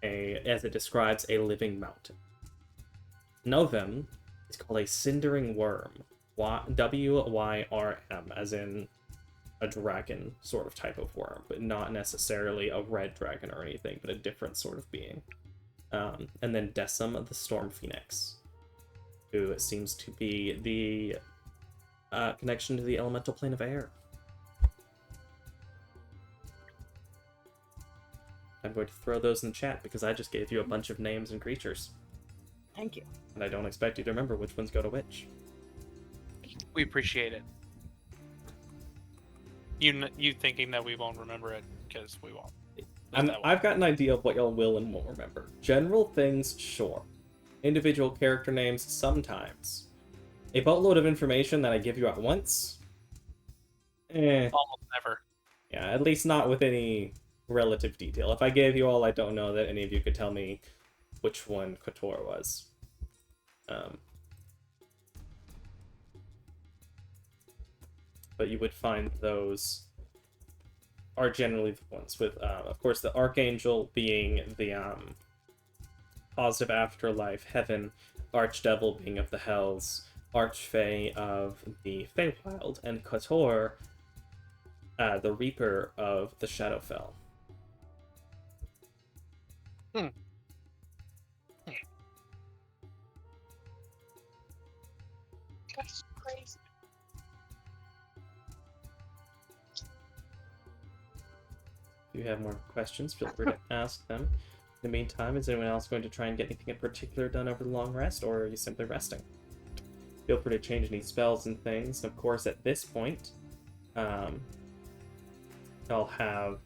as it describes, a living mountain. Novem is called a cindering worm, W-Y-R-M, as in a dragon sort of type of worm, but not necessarily a red dragon or anything, but a different sort of being. And then Decim, the storm phoenix, who seems to be the connection to the elemental plane of air. I'm going to throw those in the chat because I just gave you a bunch of names and creatures. Thank you. And I don't expect you to remember which ones go to which. We appreciate it. You thinking that we won't remember it, because we won't. I've got an idea of what y'all will and won't remember. General things, sure. Individual character names, sometimes. A boatload of information that I give you at once? Almost never. Yeah, at least not with any relative detail. If I gave you all, I don't know that any of you could tell me which one Kotor was. But you would find those are generally the ones with, of course, the Archangel being the positive afterlife, heaven, Archdevil being of the Hells, Archfey of the Feywild, and Kotor, the Reaper of the Shadowfell. That's crazy. If you have more questions, feel free to ask them. In the meantime, is anyone else going to try and get anything in particular done over the long rest, or are you simply resting? Feel free to change any spells and things. And of course, at this point, y'all have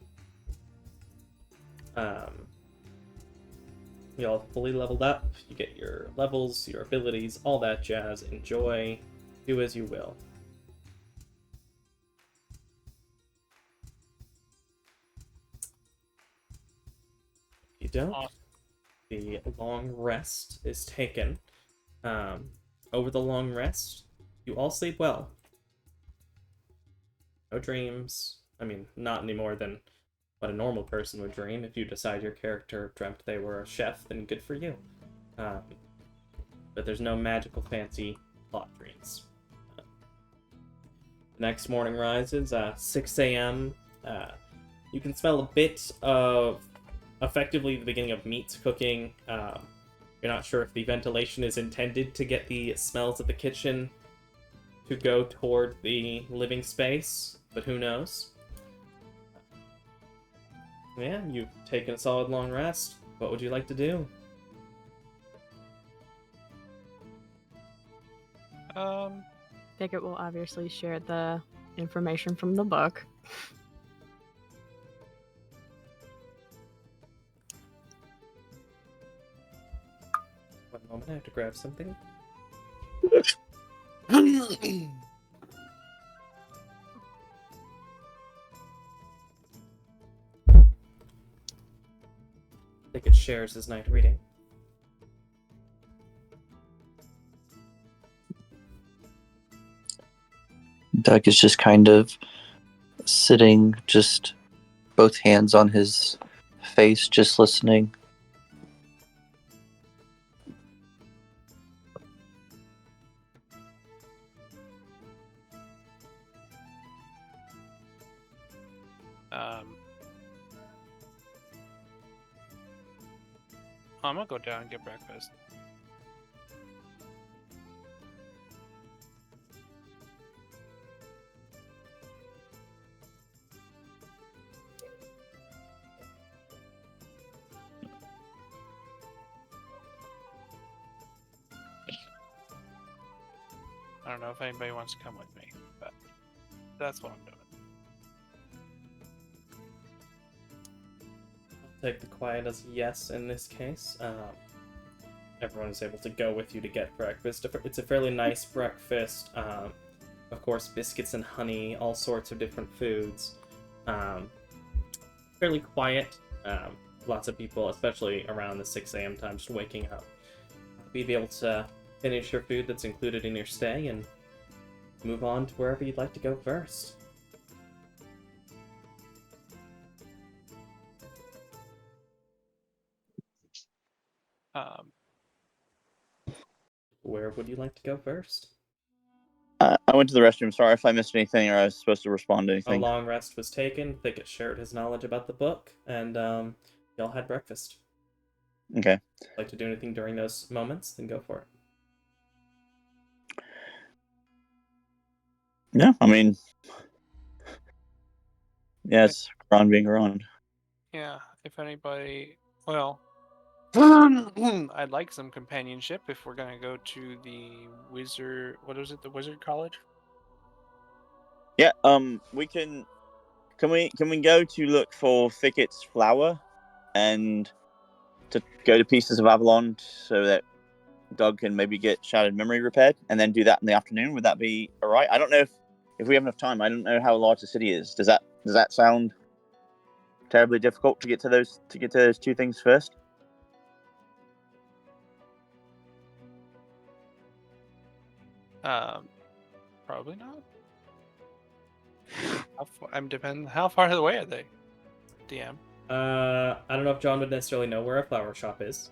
y'all fully leveled up. You get your levels, your abilities, all that jazz. Enjoy. Do as you will. If you don't, the long rest is taken. Over the long rest, you all sleep well. No dreams. I mean, not any more than what a normal person would dream. If you decide your character dreamt they were a chef, then good for you. But there's no magical fancy plot dreams. The next morning rises, 6 a.m. You can smell a bit of, effectively, the beginning of meats cooking. You're not sure if the ventilation is intended to get the smells of the kitchen to go toward the living space, but who knows? Yeah, you've taken a solid long rest. What would you like to do? Thicket will obviously share the information from the book. One moment, I have to grab something. Thicket shares his night reading. Doug is just kind of sitting, just both hands on his face, just listening. I'm gonna go down and get breakfast. I don't know if anybody wants to come with me, but that's what I'm doing. Take the quiet as a yes in this case. Everyone is able to go with you to get breakfast. It's a fairly nice breakfast. Of course, biscuits and honey, all sorts of different foods. Fairly quiet. Lots of people, especially around the 6 a.m. time, just waking up. You'd be able to finish your food that's included in your stay and move on to wherever you'd like to go first. Where would you like to go first? I went to the restroom. Sorry if I missed anything or I was supposed to respond to anything. A long rest was taken. Thicket shared his knowledge about the book, and y'all had breakfast. Okay. If you'd like to do anything during those moments, then go for it. No, I mean, yes, Ron being around. Yeah, if anybody, well, I'd like some companionship if we're gonna go to the wizard. What is it? The Wizard College? Yeah. We can. Can we go to look for Thicket's flower, and to go to Pieces of Avalon so that Doug can maybe get Shattered Memory repaired, and then do that in the afternoon? Would that be all right? I don't know if we have enough time. I don't know how large the city is. Does that sound terribly difficult to get to those two things first? Probably not. How far away are they? DM. I don't know if John would necessarily know where a flower shop is.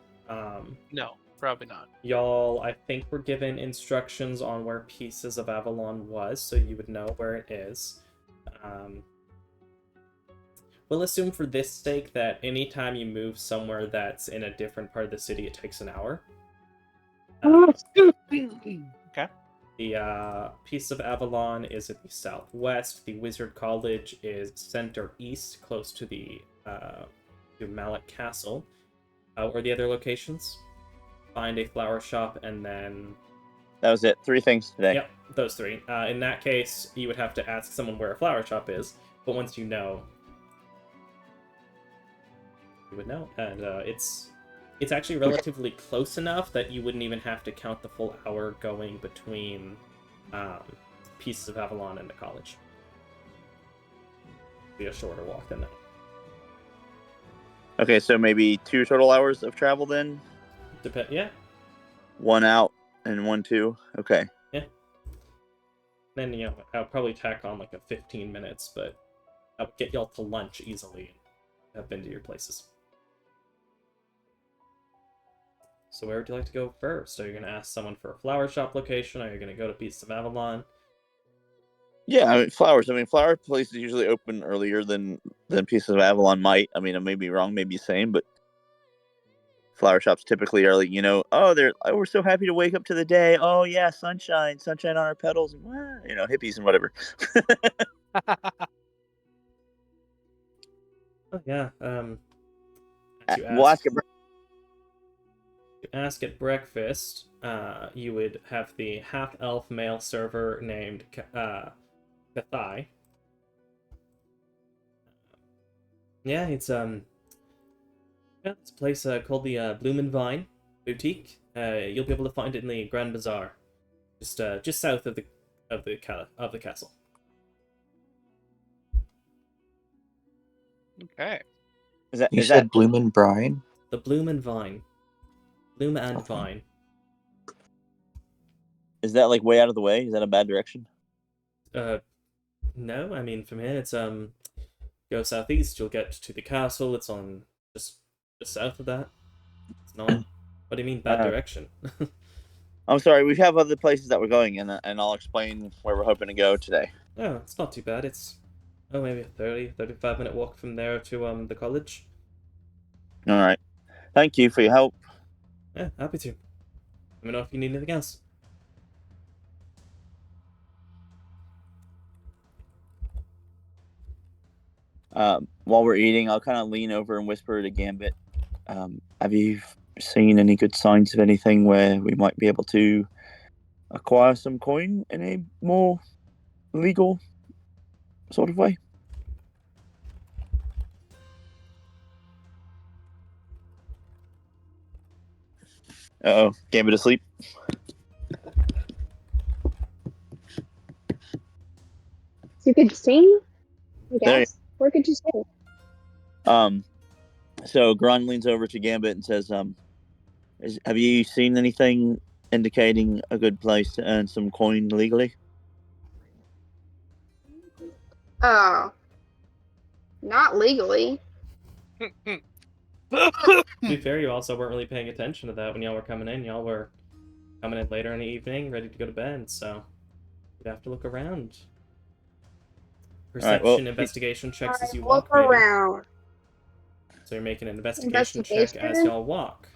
No, probably not. Y'all, I think, were given instructions on where Pieces of Avalon was, so you would know where it is. We'll assume for this sake that anytime you move somewhere that's in a different part of the city, it takes an hour. Okay. The Piece of Avalon is in the southwest. The Wizard College is center east, close to the to Mallet Castle. Or the other locations. Find a flower shop, and then... That was it. 3 things today. Yep, those 3. In that case, you would have to ask someone where a flower shop is, but once you know, you would know. And it's actually relatively close enough that you wouldn't even have to count the full hour going between Pieces of Avalon and the college. It'd be a shorter walk than that. Okay, so maybe 2 total hours of travel then? Yeah. 1 out and 1 2. Okay. Yeah. Then, I'll probably tack on like a 15 minutes, but I'll get y'all to lunch easily and have been to your places. So where would you like to go first? Are you going to ask someone for a flower shop location? Are you going to go to Pieces of Avalon? Yeah, flowers. Flower places usually open earlier than than Pieces of Avalon might. I mean, I may be wrong, maybe same, but flower shops typically are like, we're so happy to wake up to the day. Oh yeah, sunshine on our petals, and hippies and whatever. Oh yeah. As you We'll ask at breakfast, you would have the half-elf male server named Kathai. Yeah, it's a place called the Bloom and Vine Boutique. You'll be able to find it in the Grand Bazaar, just south of the castle. Okay. You said Bloom and Brine? The Bloom and Vine. Bloom and Vine. Is that like way out of the way? Is that a bad direction? No. I mean, from here it's go southeast. You'll get to the castle. It's on just south of that. It's not. What do you mean bad direction? I'm sorry. We have other places that we're going, and I'll explain where we're hoping to go today. Oh, it's not too bad. It's maybe a 35-minute walk from there to the college. All right. Thank you for your help. Yeah, happy to. Let me know if you need anything else. While we're eating, I'll kind of lean over and whisper to Gambit. Have you seen any good signs of anything where we might be able to acquire some coin in a more legal sort of way? Uh-oh, Gambit asleep. You could sing, I guess. Where could you sing? So Grun leans over to Gambit and says, have you seen anything indicating a good place to earn some coin legally? Oh. Not legally. To be fair, you also weren't really paying attention to that when y'all were coming in. Y'all were coming in later in the evening, ready to go to bed, so you'd have to look around. Perception, investigation checks as you walk. Look around. So you're making an investigation check as y'all walk.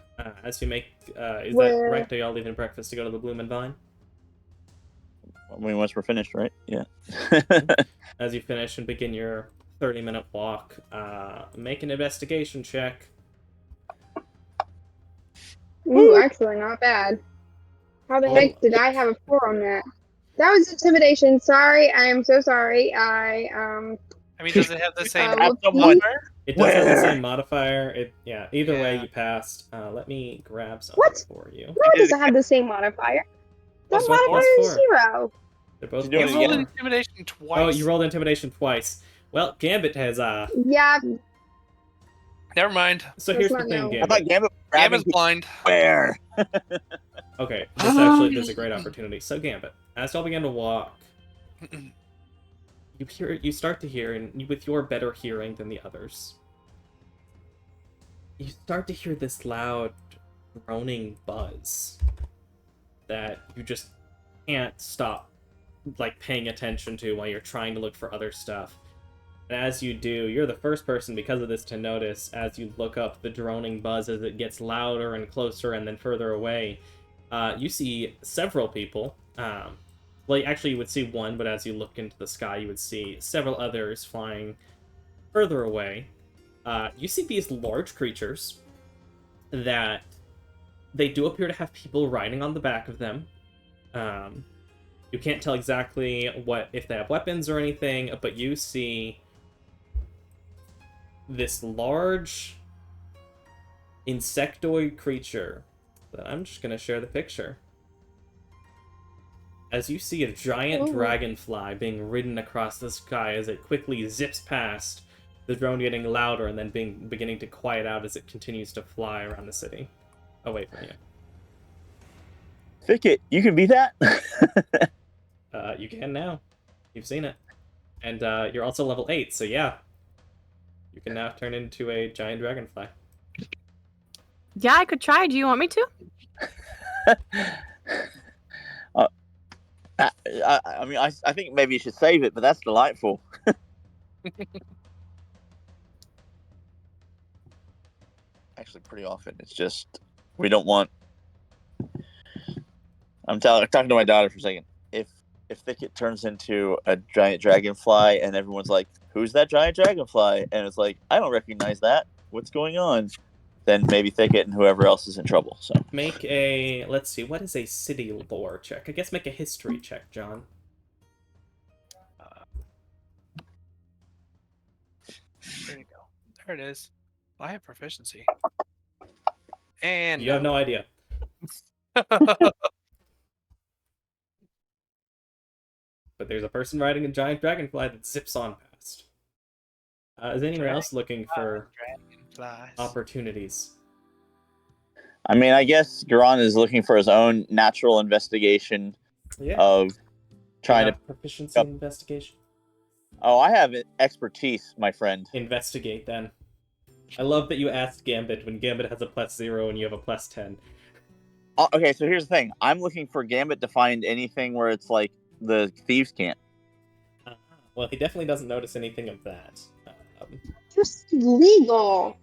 As you make, is that correct? Are y'all leaving breakfast to go to the Bloom and Vine? I mean, once we're finished, right? Yeah. As you finish and begin your 30-minute walk, make an investigation check. Ooh, actually, not bad. How the heck did I have a 4 on that? That was intimidation. Sorry, I am so sorry. I mean, does it have the same modifier? It does have the same modifier. Either way, you passed. Let me grab something for you. No, it doesn't have the same modifier. That modifier is 0. They're both you rolled intimidation twice. Oh, you rolled intimidation twice. Well, Gambit has Yeah. Never mind. So here's the thing, Gambit. I thought Gambit's blind. Where? Okay, there's a great opportunity. So Gambit, as y'all begin to walk, you start to hear, and with your better hearing than the others, you start to hear this loud droning buzz that you just can't stop paying attention to while you're trying to look for other stuff. And as you do, you're the first person because of this to notice as you look up the droning buzz as it gets louder and closer and then further away. You see several people. Actually, you would see one, but as you look into the sky, you would see several others flying further away. You see these large creatures that they do appear to have people riding on the back of them. You can't tell exactly if they have weapons or anything, but you see this large insectoid creature that I'm just going to share the picture. As you see a giant dragonfly being ridden across the sky as it quickly zips past, the drone getting louder and then beginning to quiet out as it continues to fly around the city, away from you. Ficket, you can be that? You can now. You've seen it. And you're also level 8, so yeah. You can now turn into a giant dragonfly. Yeah, I could try. Do you want me to? I think maybe you should save it, but that's delightful. actually pretty often. It's just we don't want. I'm talking to my daughter for a second. If Thicket turns into a giant dragonfly and everyone's like, "Who's that giant dragonfly?" and it's like, "I don't recognize that. What's going on?" Then maybe Thicket and whoever else is in trouble. So make a, let's see, what is a city lore check? I guess make a history check, John. There you go. There it is. I have proficiency. And You have no idea. But there's a person riding a giant dragonfly that zips on past. Is anyone else looking for opportunities? I mean, I guess Garon is looking for his own natural investigation of trying to proficiency in investigation. Oh, I have expertise, my friend. Investigate then. I love that you asked Gambit when Gambit has a +0 and you have a +10. Okay, so here's the thing. I'm looking for Gambit to find anything where it's like the thieves can't. Well, he definitely doesn't notice anything of that. Just legal.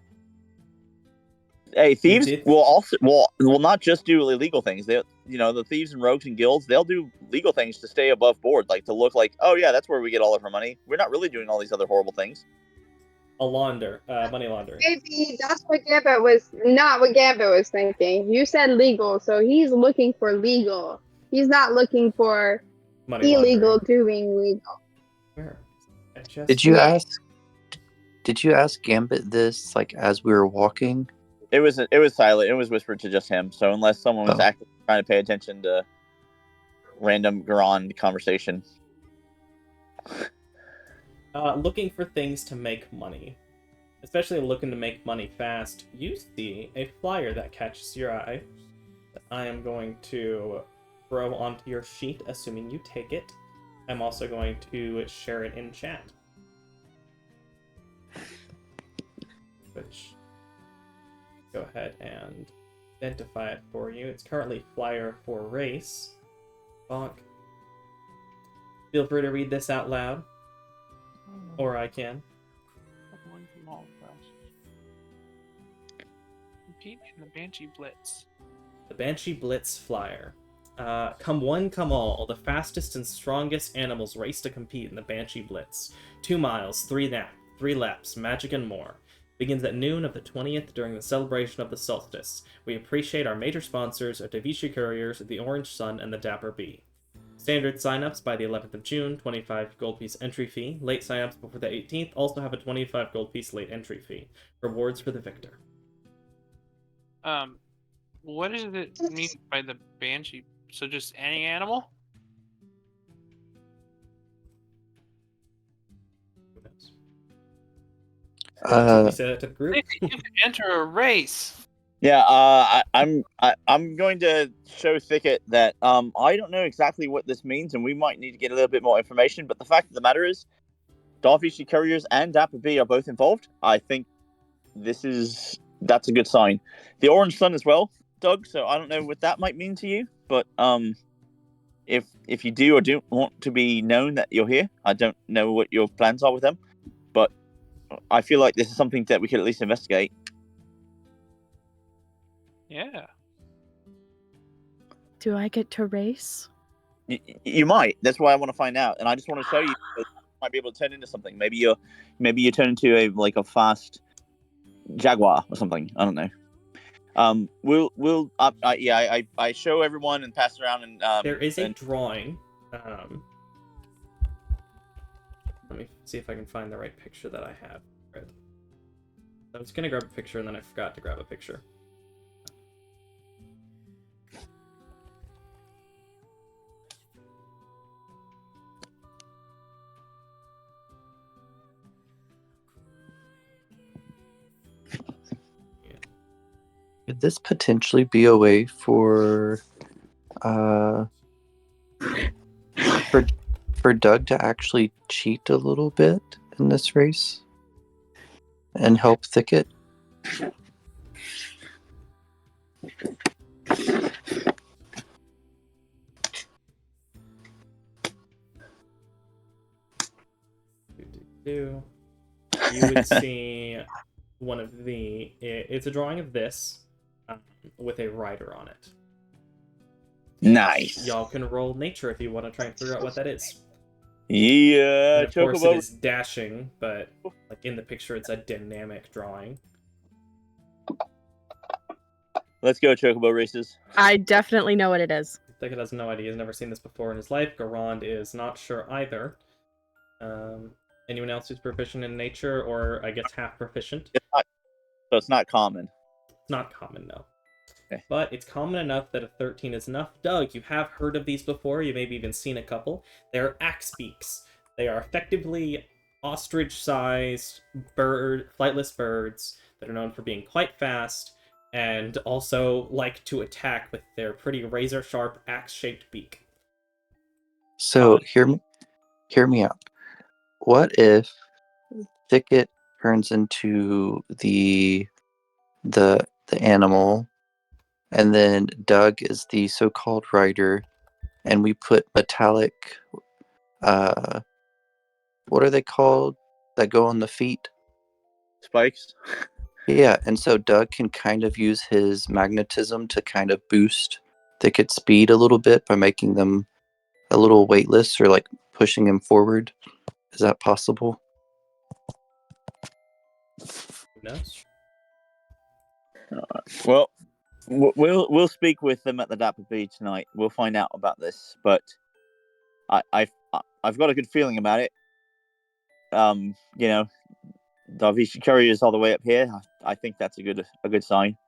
Hey, thieves will not just do illegal things. They, the thieves and rogues and guilds, they'll do legal things to stay above board, like to look like, oh yeah, that's where we get all of our money. We're not really doing all these other horrible things. Money laundering. Maybe that's what Gambit was not what Gambit was thinking. You said legal, so he's looking for legal. He's not looking for money illegal laundering. doing legal. Where? Did you ask Gambit this like as we were walking? It was silent. It was whispered to just him. So unless someone was actively trying to pay attention to random Garon conversation. Looking for things to make money. Especially looking to make money fast. You see a flyer that catches your eye that I am going to throw onto your sheet, assuming you take it. I'm also going to share it in chat. Which, go ahead and identify it for you. It's currently flyer for race. Bonk. Feel free to read this out loud. Or I can. Compete in the Banshee Blitz. The Banshee Blitz flyer. Come one, come all. The fastest and strongest animals race to compete in the Banshee Blitz. 2 miles, 3 laps, magic and more. Begins at noon of the 20th during the celebration of the solstice. We appreciate our major sponsors, Davichi Couriers, the Orange Sun, and the Dapper Bee. Standard signups by the 11th of June, 25 gold piece entry fee. Late signups before the 18th also have a 25 gold piece late entry fee. Rewards for the victor. What does it mean by the Banshee? So just any animal? You say that to the group? You can enter a race. Yeah, I'm going to show Thicket that I don't know exactly what this means, and we might need to get a little bit more information. But the fact of the matter is, Davichi Couriers and Dapper B are both involved. I think that's a good sign. The Orange Sun as well, Doug. So I don't know what that might mean to you, but if you do or don't want to be known that you're here, I don't know what your plans are with them, but I feel like this is something that we could at least investigate. Yeah. Do I get to race? You might. That's why I want to find out, and I just want to show you. You might be able to turn into something. Maybe you turn into a fast jaguar or something. I don't know. I show everyone and pass it around, and there is a drawing. Let me see if I can find the right picture that I have. I was gonna grab a picture and then I forgot to grab a picture. Could this potentially be a way for Doug to actually cheat a little bit in this race and help Thicket? You would see one of the... It's a drawing of this with a rider on it. Nice. Y'all can roll nature if you want to try and figure out what that is. Yeah, And of course it Chocobo. is dashing, but like in the picture it's a dynamic drawing. Let's go, Chocobo races. I definitely know what it is. Thicket has no idea. He's never seen this before in his life. Garand is not sure either. Anyone else who's proficient in nature, or I guess half proficient? So it's not common. It's not common, no. Okay. But it's common enough that a 13 is enough. Doug, you have heard of these before. You maybe even seen a couple. They're axe beaks. They are effectively ostrich-sized flightless birds that are known for being quite fast and also like to attack with their pretty razor-sharp axe-shaped beak. So hear me out. What if Thicket turns into the animal, and then Doug is the so-called rider, and we put metallic, what are they called that go on the feet? Spikes. Yeah, and so Doug can kind of use his magnetism to kind of boost Thicket's speed a little bit by making them a little weightless or like pushing him forward. Is that possible? Who knows? Well, we'll speak with them at the Dapper Bee tonight. We'll find out about this, but I've got a good feeling about it. You know, Darvish Curry is all the way up here. I think that's a good sign.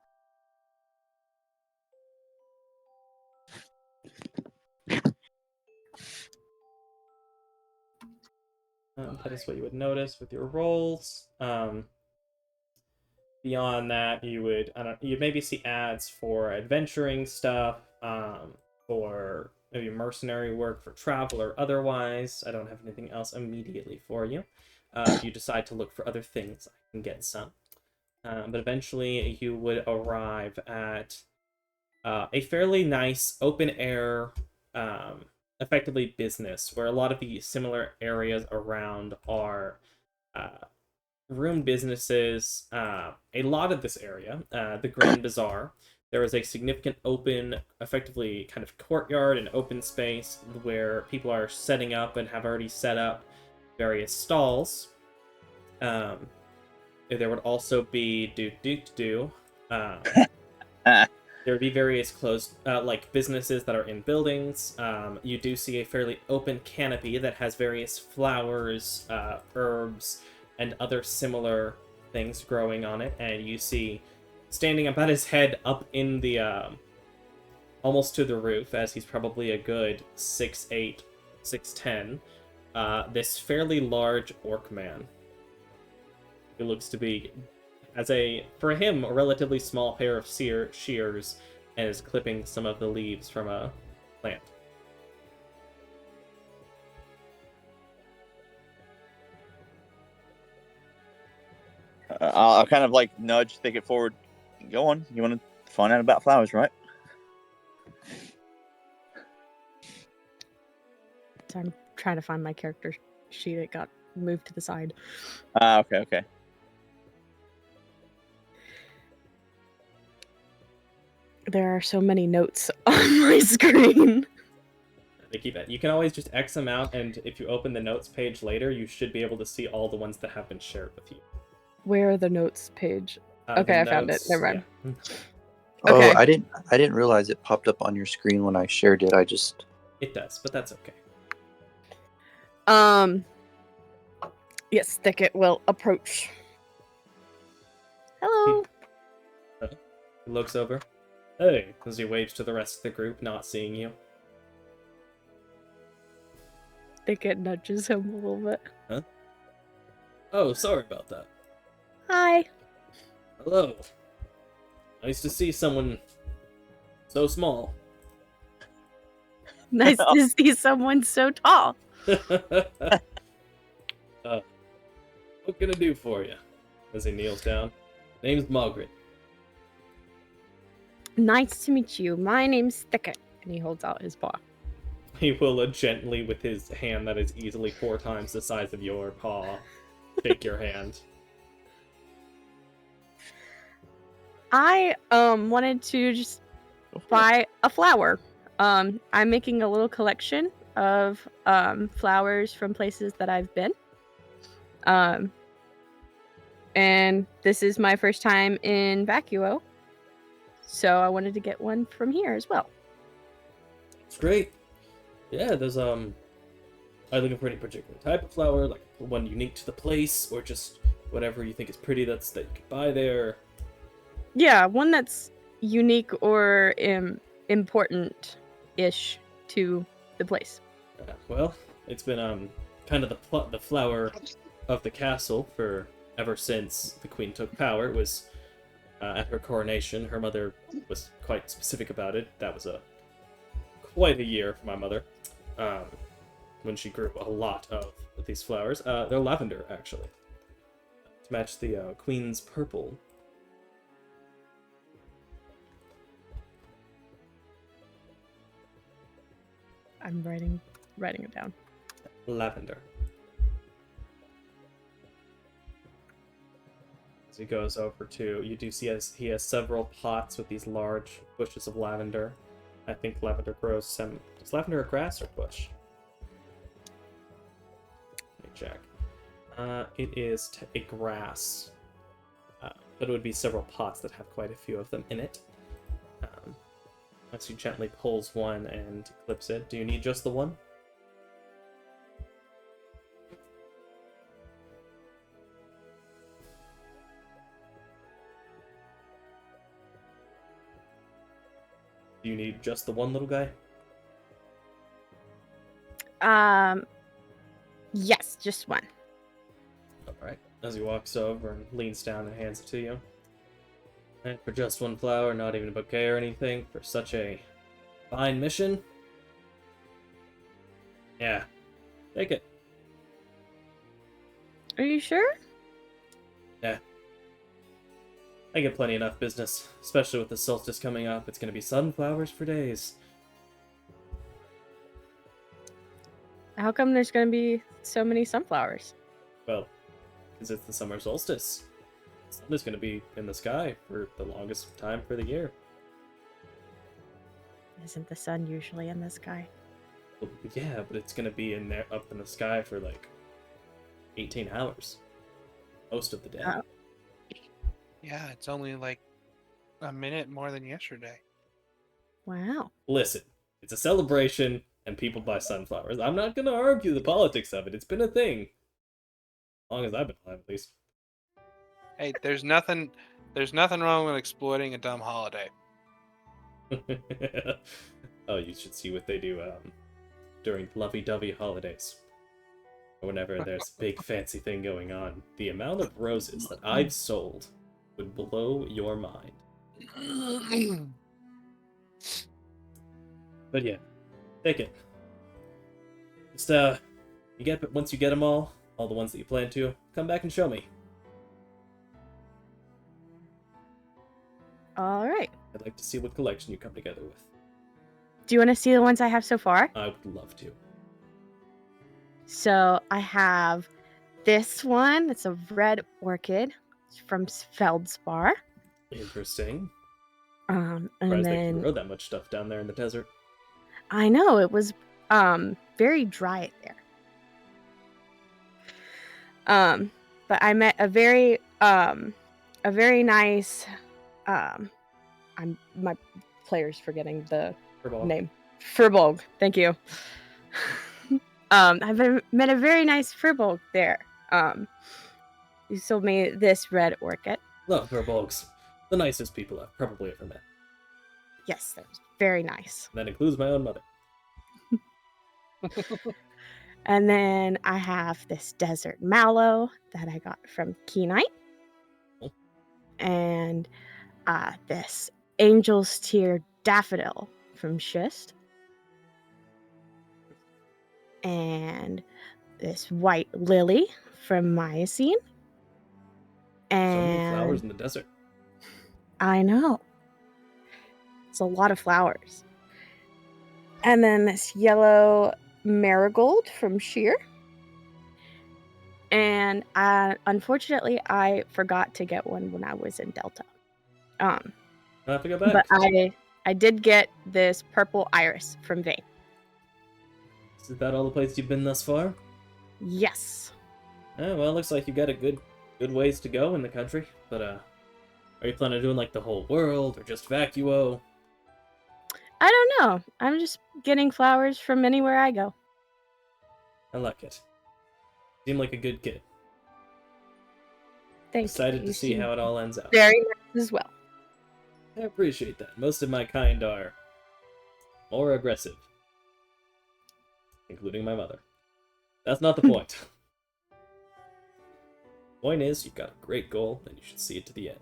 That is what you would notice with your rolls. Beyond that, you'd maybe see ads for adventuring stuff, for maybe mercenary work for travel or otherwise. I don't have anything else immediately for you. If you decide to look for other things, I can get some. But eventually, you would arrive at a fairly nice open air, effectively business, where a lot of the similar areas around are room businesses. A lot of this area, the Grand Bazaar, there is a significant open, effectively kind of courtyard and open space where people are setting up and have already set up various stalls. There would also be there would be various closed, like businesses that are in buildings. You do see a fairly open canopy that has various flowers, herbs, and other similar things growing on it. And you see, standing about his head up in the, almost to the roof, as he's probably a good 6'8", 6'10", this fairly large orc man. Who looks to be, for him, a relatively small pair of shears, and is clipping some of the leaves from a plant. I'll kind of like nudge Thicket forward. Go on. You want to find out about flowers, right? So I'm trying to find my character sheet. It got moved to the side. Okay. There are so many notes on my screen. They keep it. You can always just X them out, and if you open the notes page later, you should be able to see all the ones that have been shared with you. Where are the notes page? Okay, I found it. Never mind. Yeah. Okay. Oh, I didn't realize it popped up on your screen when I shared it. It does, but that's okay. Yes, Thicket will approach. Hello. He looks over. Hey, as he waves to the rest of the group, not seeing you. Thicket nudges him a little bit. Huh? Oh, sorry about that. Hi. Hello. Nice to see someone so small. Nice to see someone so tall. What can I do for you? As he kneels down. Name's Margaret. Nice to meet you. My name's Thicket. And he holds out his paw. He will gently, with his hand that is easily 4 times the size of your paw, shake your hand. I wanted to just buy a flower. I'm making a little collection of flowers from places that I've been. And this is my first time in Vacuo, so I wanted to get one from here as well. It's great. Yeah, there's are you looking for any particular type of flower, like one unique to the place, or just whatever you think is pretty that you could buy there? Yeah, one that's unique or important-ish to the place. Well, it's been kind of the flower of the castle for ever since the queen took power. It was at her coronation. Her mother was quite specific about it. That was quite a year for my mother. When she grew a lot of these flowers. They're lavender, actually, to match the queen's purple. I'm writing it down. Lavender. As he goes over to, you do see he has several pots with these large bushes of lavender. I think lavender grows some. Is lavender a grass or bush? Let me check. It is a grass, but it would be several pots that have quite a few of them in it. As he gently pulls one and clips it. Do you need just the one? Do you need just the one, little guy? Yes, just one. Alright. As he walks over and leans down and hands it to you. And for just one flower, not even a bouquet or anything, for such a fine mission? Yeah. Take it. Are you sure? Yeah. I get plenty enough business, especially with the solstice coming up. It's gonna be sunflowers for days. How come there's gonna be so many sunflowers? Well, because it's the summer solstice. The sun is gonna be in the sky for the longest time for the year. Isn't the sun usually in the sky? Well, yeah, but it's gonna be in there, up in the sky for like 18 hours. Most of the day. Oh. Yeah, it's only like a minute more than yesterday. Wow. Listen, it's a celebration, and people buy sunflowers. I'm not gonna argue the politics of it. It's been a thing. As long as I've been alive, at least. Hey, there's nothing wrong with exploiting a dumb holiday. Oh, you should see what they do during lovey-dovey holidays. Whenever there's a big fancy thing going on. The amount of roses that I've sold would blow your mind. But yeah, take it. Just once you get them all the ones that you plan to, come back and show me. All right. I'd like to see what collection you come together with. Do you want to see the ones I have so far? I would love to. So I have this one. It's a red orchid from Feldspar. Interesting. And Surprised they then can grow that much stuff down there in the desert. I know it was very dry there. But I met a very nice my player's forgetting the Furball. name. Furbolg. Thank you. I've met a very nice Furbolg there. You sold me this red orchid. Love Furbolgs. The nicest people I've probably ever met. Yes, that was very nice. That includes my own mother. And then I have this desert mallow that I got from Keenite. Cool. And this angel's tear daffodil from Schist. And this white lily from Miocene. And So many flowers in the desert. I know. It's a lot of flowers. And then this yellow marigold from Sheer. And unfortunately, I forgot to get one when I was in Delta. Um, I have to go back. but I did get this purple iris from Vane. Is that all the places you've been thus far? Yes. Oh, well, it looks like you've got a good ways to go in the country. But are you planning on doing like the whole world or just Vacuo? I don't know. I'm just getting flowers from anywhere I go. I like it. Seem like a good kid. Thank Excited you. to see how it all ends out. Very nice as well. I appreciate that. Most of my kind are more aggressive. Including my mother. That's not the point. Point is, you've got a great goal, and you should see it to the end.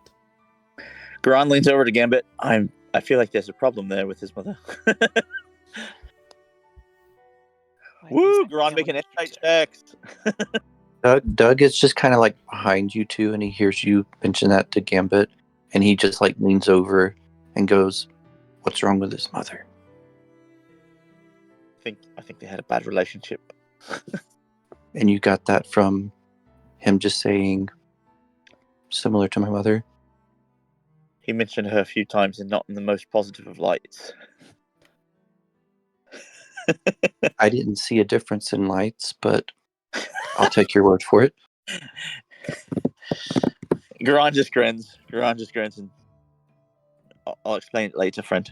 Garon leans over to Gambit. I feel like there's a problem there with his mother. Woo! Garon making insight checks. Doug is just kind of like behind you two, and he hears you mention that to Gambit, and he just like leans over and goes, "What's wrong with his mother?" I think they had a bad relationship. And you got that from him just saying, "Similar to my mother." He mentioned her a few times and not in the most positive of lights. I didn't see a difference in lights, but I'll take your word for it. Garon just grins. And I'll explain it later, friend.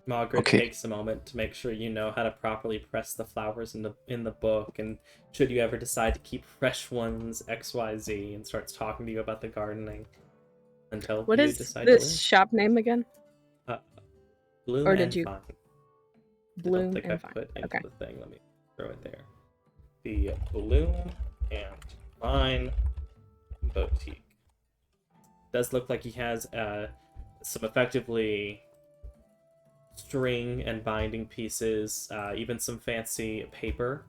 Margaret Okay. takes a moment to make sure you know how to properly press the flowers in the book, and should you ever decide to keep fresh ones, XYZ, and starts talking to you about the gardening until What you is decide to this leave. shop name again? Bloom Or and did you- Vine. I Bloom don't think and I Vine. put into Okay. the thing. Let me throw it there. The Bloom and Vine Boutique. Does look like he has some effectively string and binding pieces, even some fancy paper.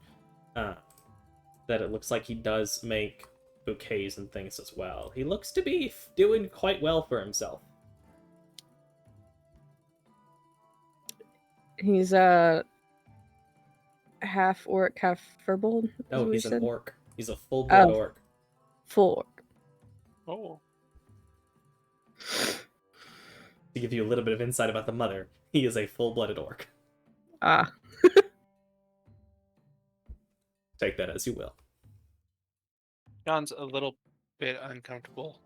That it looks like he does make bouquets and things as well. He looks to be doing quite well for himself. He's a half orc, half furbolg. No, he's an orc. He's a full-blood orc. Full orc. Oh. To give you a little bit of insight about the mother, he is a full-blooded orc. Ah. Take that as you will. John's a little bit uncomfortable.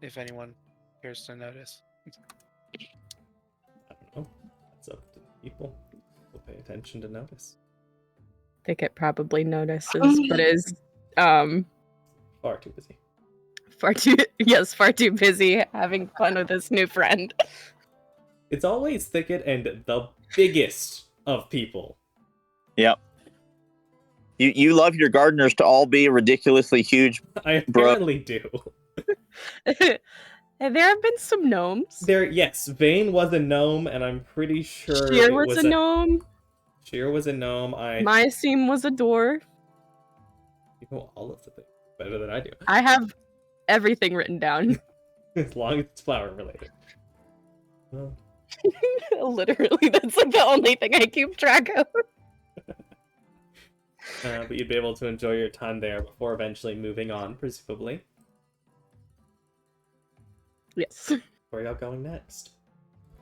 If anyone cares to notice. I don't know. It's up to people. We'll pay attention to notice. Thicket probably notices, but is Far too busy. far too busy having fun with his new friend. It's always Thicket and the biggest of people. Yep. You love your gardeners to all be ridiculously huge. I apparently do. And there have been some gnomes. Yes, Vane was a gnome, and I'm pretty sure Sheer it was a gnome. Sheer was a gnome. Myceme was a dwarf. You know all of the things better than I do. I have everything written down. As long as it's flower related. Well, Literally, that's like the only thing I keep track of. but you'd be able to enjoy your time there before eventually moving on, presumably. Yes. Where are y'all going next?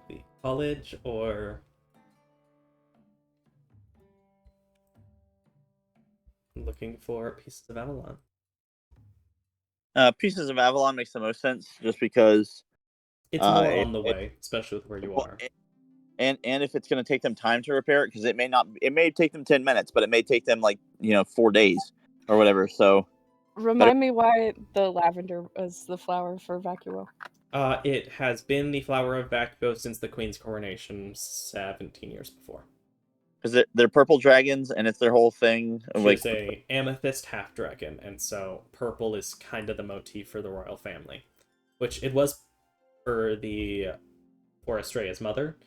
The college or looking for Pieces of Avalon? Pieces of Avalon makes the most sense, just because it's more on the way, especially with where you are. And if it's going to take them time to repair it, because it may take them 10 minutes, but it may take them 4 days or whatever. So remind me why the lavender was the flower for Vacuo. It has been the flower of Vacuo since the Queen's coronation 17 years before. Because they're purple dragons, and it's their whole thing. She's a amethyst half dragon, and so purple is kind of the motif for the royal family, which it was for Estrella's mother.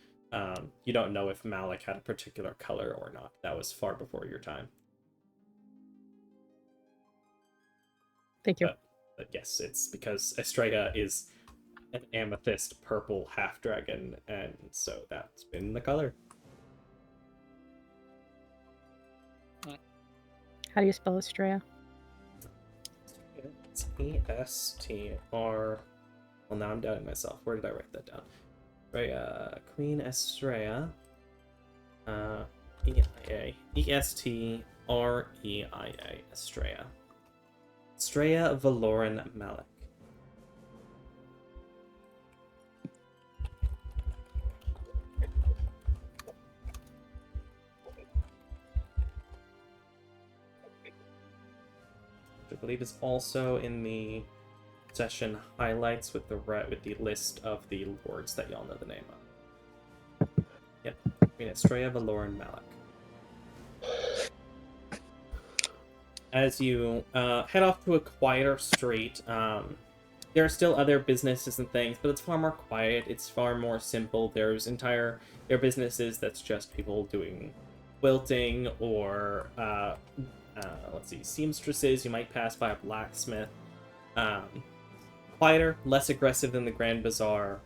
You don't know if Malik had a particular color or not. That was far before your time. Thank you. But yes, it's because Estrella is an amethyst purple half dragon, and so that's been the color. How do you spell Estrella? It's E-S-T-R... Well, now I'm doubting myself. Where did I write that down? Right, Queen Estrella. E-I-A. E-S-T-R-E-I-A. Estrella. Estrella Valoran Malik. I believe is also in the session highlights with the list of the lords that y'all know the name of. Yep, Queen Estrella Valoran Malik. As you head off to a quieter street, there are still other businesses and things, but it's far more quiet. It's far more simple. There are businesses that's just people doing quilting or let's see, seamstresses. You might pass by a blacksmith. Quieter, less aggressive than the Grand Bazaar.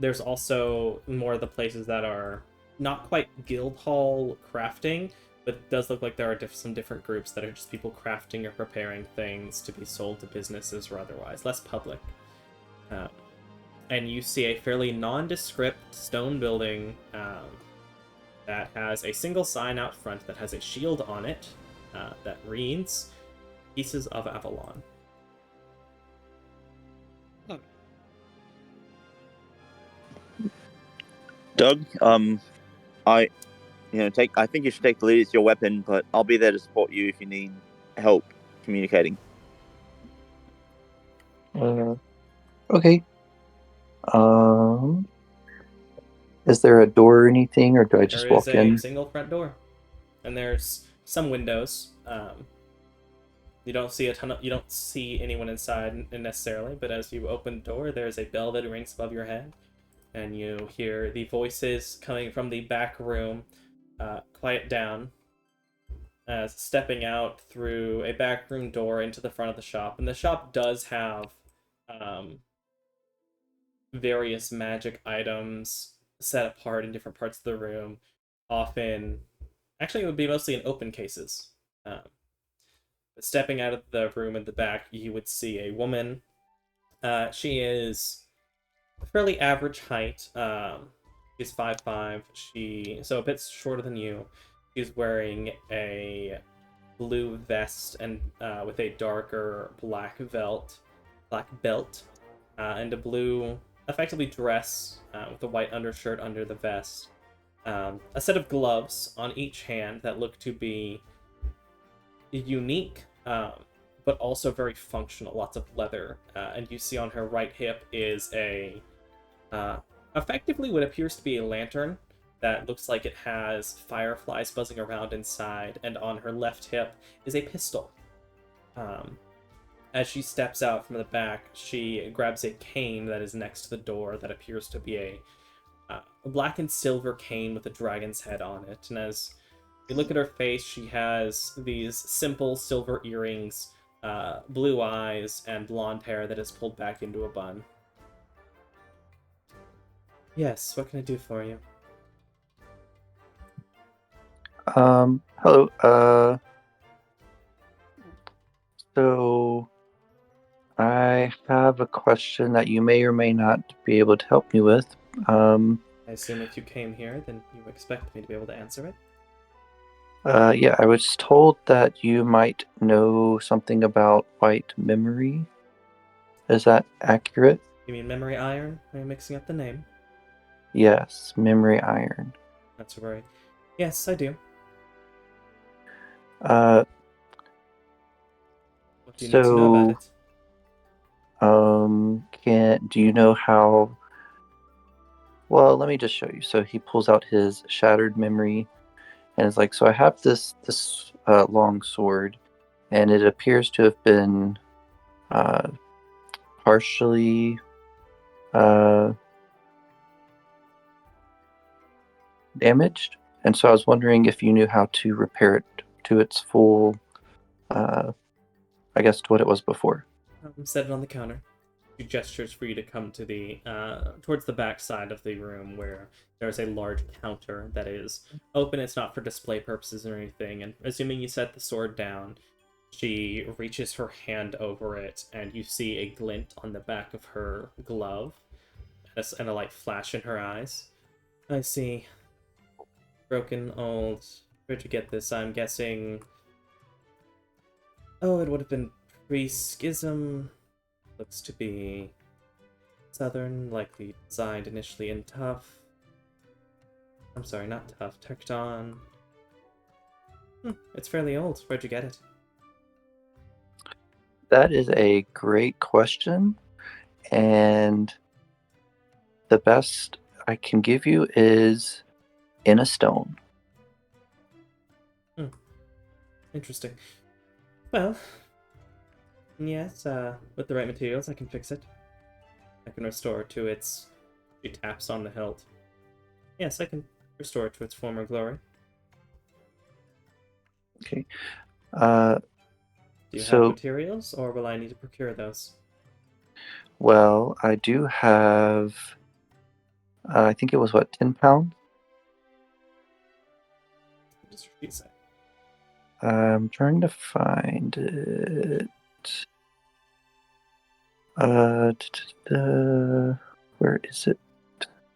There's also more of the places that are not quite guild hall crafting, but it does look like there are some different groups that are just people crafting or preparing things to be sold to businesses or otherwise. Less public. And you see a fairly nondescript stone building that has a single sign out front that has a shield on it that reads Pieces of Avalon. Doug, I think you should take the lead. It's your weapon, but I'll be there to support you if you need help communicating. Okay. Is there a door or anything, or do I just walk in? There is a single front door, and there's some windows. You don't see anyone inside necessarily, but as you open the door, there's a bell that rings above your head, and you hear the voices coming from the back room. Quiet down, as stepping out through a back room door into the front of the shop, and the shop does have various magic items set apart in different parts of the room. Often, actually, it would be mostly in open cases. But stepping out of the room in the back, you would see a woman. She is fairly average height. She's 5'5". So a bit shorter than you. She's wearing a blue vest and with a darker black belt, and a blue, effectively dress with a white undershirt under the vest. A set of gloves on each hand that look to be unique, but also very functional. Lots of leather, and you see on her right hip is a effectively what appears to be a lantern that looks like it has fireflies buzzing around inside, and on her left hip is a pistol. As she steps out from the back, she grabs a cane that is next to the door that appears to be a black and silver cane with a dragon's head on it. And as you look at her face, she has these simple silver earrings, blue eyes, and blonde hair that is pulled back into a bun. Yes, what can I do for you? Hello. So I have a question that you may or may not be able to help me with. I assume if you came here, then you expect me to be able to answer it? Yeah, I was told that you might know something about white memory. Is that accurate? You mean memory iron? Are you mixing up the name? Yes, memory iron. That's right. Yes, I do. What do you need to know about it? Do you know how? Well, let me just show you. So he pulls out his shattered memory, and is like, so I have this long sword, and it appears to have been partially damaged, and so I was wondering if you knew how to repair it to its full, I guess, to what it was before. Set it on the counter. She gestures for you to come to the towards the back side of the room where there's a large counter that is open. It's not for display purposes or anything. And assuming you set the sword down, She reaches her hand over it, and you see a glint on the back of her glove, and a light flash in her eyes. I see. Broken old. Where'd you get this? I'm guessing. Oh, it would have been pre-schism. Looks to be southern, likely designed initially in Tough. I'm sorry, not Tough. Tecton. It's fairly old. Where'd you get it? That is a great question, and the best I can give you is in a stone. Interesting. Well, yes, with the right materials, I can fix it. I can restore it to its... She taps on the hilt. Yes, I can restore it to its former glory. Okay. Do you So- have materials, or will I need to procure those? Well, I do have. I think it was 10 pounds. What does your sheet say? I'm trying to find it. Where is it?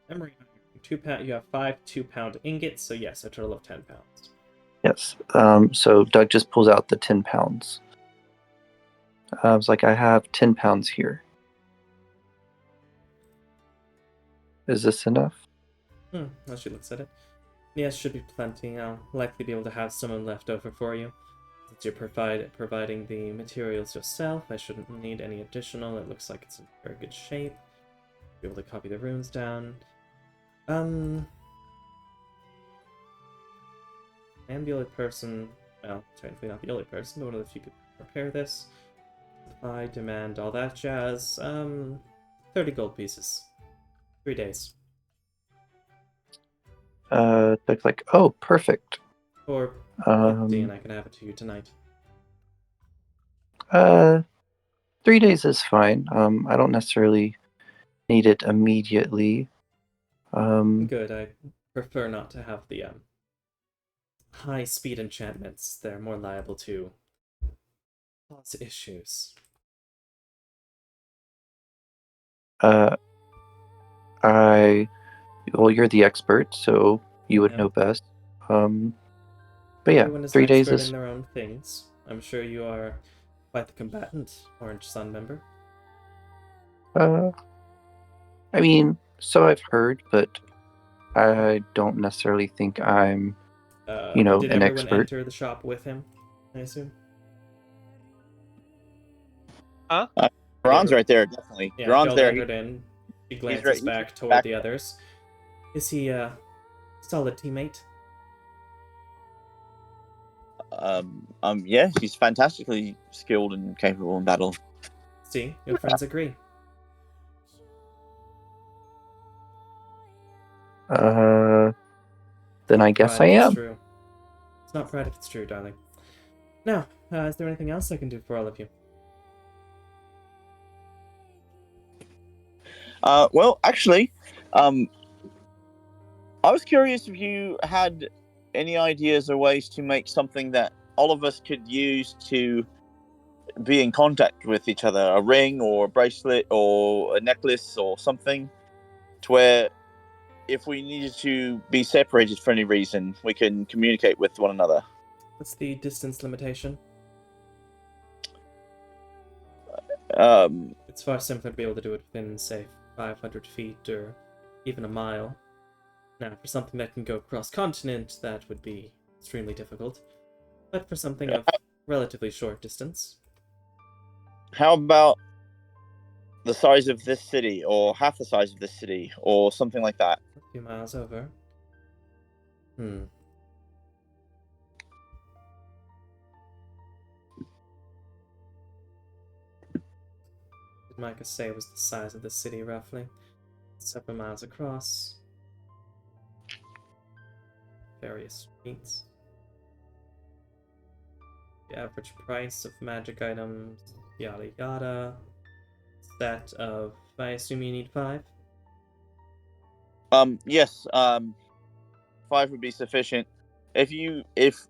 Memory. 2 pound. You have 5 2-pound ingots, so yes, a total of 10 pounds. Yes. So Doug just pulls out the 10 pounds. I was like, I have 10 pounds here. Is this enough? As she looks at it. Yes, should be plenty. I'll likely be able to have someone left over for you. Since you're providing the materials yourself, I shouldn't need any additional. It looks like it's in very good shape. Be able to copy the runes down. I am the only person, well, technically not the only person, but one of the few people who prepare this. Supply, demand, all that jazz. 30 gold pieces. 3 days. Doug's like, oh, perfect. Or 50, and I can have it to you tonight. 3 days is fine. I don't necessarily need it immediately. Good, I prefer not to have the high-speed enchantments. They're more liable to cause issues. Well, you're the expert, so you would Yeah. know best. But yeah, Everyone is 3 an days expert is. in their own things. I'm sure you are quite the combatant, Orange Sun member. I mean, so I've heard, but I don't necessarily think I'm, Did an everyone expert. enter the shop with him, I assume? Ron's right there, definitely. Yeah, Ron's Geld there. entered in. He glances right- he's back toward back the others. Is he a solid teammate? Yeah, he's fantastically skilled and capable in battle. See, your friends agree. Then I guess I Pride if it's am. true. It's not pride if it's true, darling. Now, is there anything else I can do for all of you? Well, actually, I was curious if you had any ideas or ways to make something that all of us could use to be in contact with each other, a ring or a bracelet or a necklace or something, to where if we needed to be separated for any reason, we can communicate with one another. What's the distance limitation? It's far simpler to be able to do it within, say, 500 feet or even a mile. Now, for something that can go cross-continent, that would be extremely difficult. But for something of relatively short distance... How about the size of this city, or half the size of this city, or something like that? A few miles over. Did Micah say it was the size of the city, roughly? Several miles across. Various streets. The average price of magic items, yada yada. Set of... I assume you need 5? Yes, 5 would be sufficient. If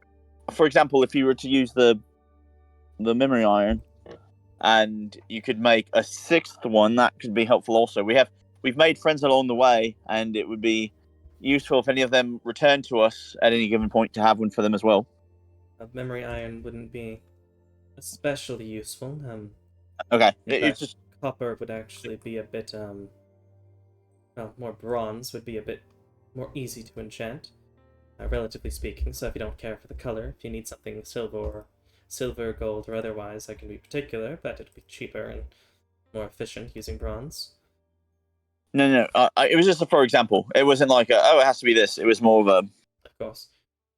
for example, if you were to use the the memory iron, and you could make a 6th one. That could be helpful also. We've made friends along the way, and it would be useful if any of them return to us at any given point to have one for them as well. A memory iron wouldn't be especially useful. Okay, In it's fact, just copper would actually be a bit well, more bronze would be a bit more easy to enchant, relatively speaking. So if you don't care for the color, if you need something silver, gold, or otherwise, I can be particular, but it'll be cheaper and more efficient using bronze. no. It was just a for example. It wasn't like it has to be this. It was more of a. Of course.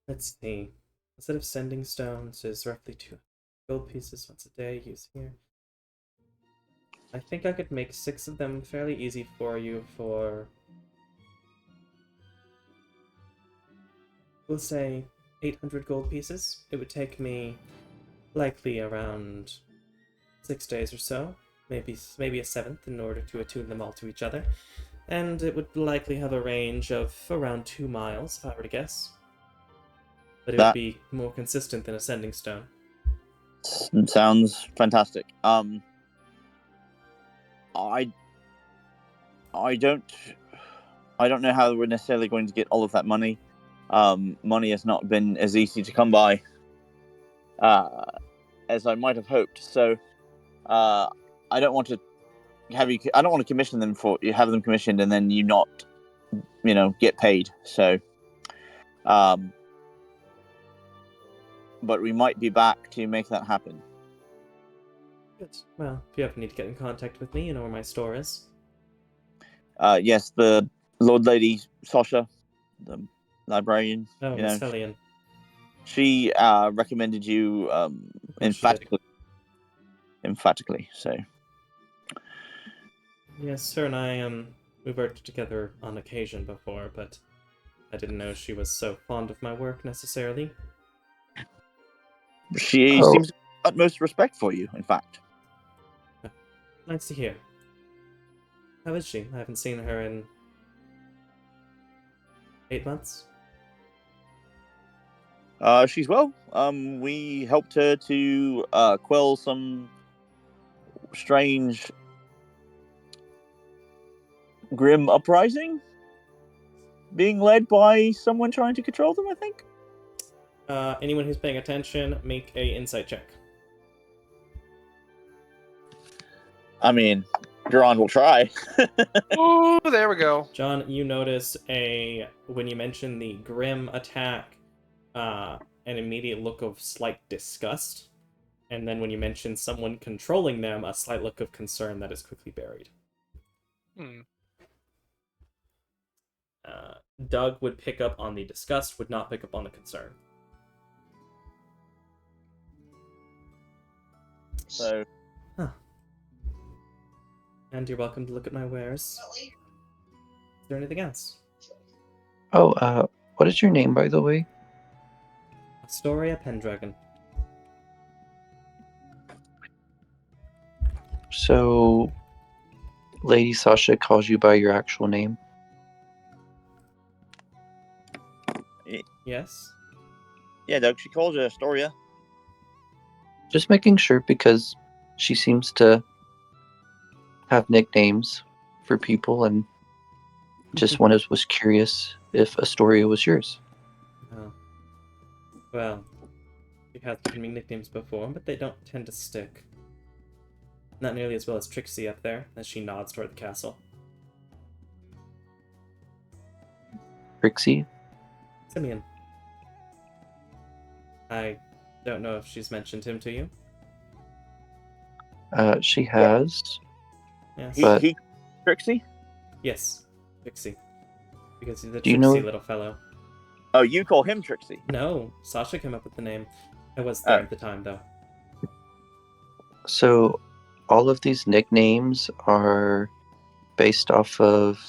Let's see. Instead of sending stones is roughly 2 gold pieces once a day. Use here. I think I could make 6 of them fairly easy for you for, we'll say, 800 gold pieces. It would take me likely around 6 days or so, maybe a 7th in order to attune them all to each other. And it would likely have a range of around 2 miles, if I were to guess. But it would be more consistent than a sending stone. Sounds fantastic. I don't know how we're necessarily going to get all of that money. Money has not been as easy to come by as I might have hoped. So I don't want to I don't want to commission them have them commissioned and then you not, get paid. So, but we might be back to make that happen. Good. Well, if you ever need to get in contact with me, you know where my store is. Yes, the Lord Lady Sasha, the librarian. Oh, Miss Hellion. She recommended you emphatically. So. Yes, her and I we worked together on occasion before, but I didn't know she was so fond of my work necessarily. She seems to have utmost respect for you, in fact. Nice to hear. How is she? I haven't seen her in 8 months. She's well. We helped her to quell some strange, grim uprising being led by someone trying to control them, I think. Anyone who's paying attention, make a insight check. I mean, Duran will try. Oh, there we go. John, you notice when you mention the grim attack, an immediate look of slight disgust, and then when you mention someone controlling them, a slight look of concern that is quickly buried. Doug would pick up on the disgust, would not pick up on the concern. So. Huh. And you're welcome to look at my wares. Is there anything else? Oh, what is your name, by the way? Astoria Pendragon. So, Lady Sasha calls you by your actual name? Yes? Yeah, Doug, she calls you Astoria. Just making sure, because she seems to have nicknames for people, and just was curious if Astoria was yours. Oh. Well, we have given me nicknames before, but they don't tend to stick. Not nearly as well as Trixie up there, as she nods toward the castle. Trixie? Simeon. I don't know if she's mentioned him to you. She has. Yes. He Trixie? Yes, Trixie. Because he's a Do you tricksy know... little fellow. Oh, you call him Trixie? No, Sasha came up with the name. I was there at the time, though. So, all of these nicknames are based off of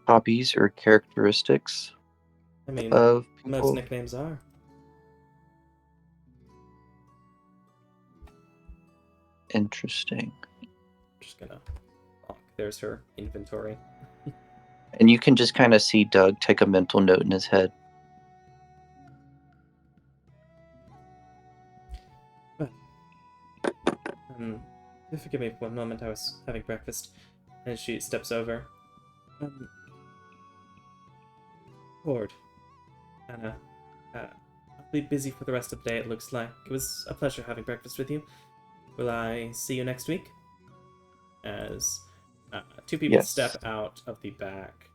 hobbies or characteristics I mean, of people. most nicknames are. Interesting. Just gonna... Oh, there's her inventory. And you can just kind of see Doug take a mental note in his head. Forgive me for one moment, I was having breakfast. And she steps over. Cord. Anna. I'll be busy for the rest of the day, it looks like. It was a pleasure having breakfast with you. Will I see you next week? As two people Yes. step out of the back.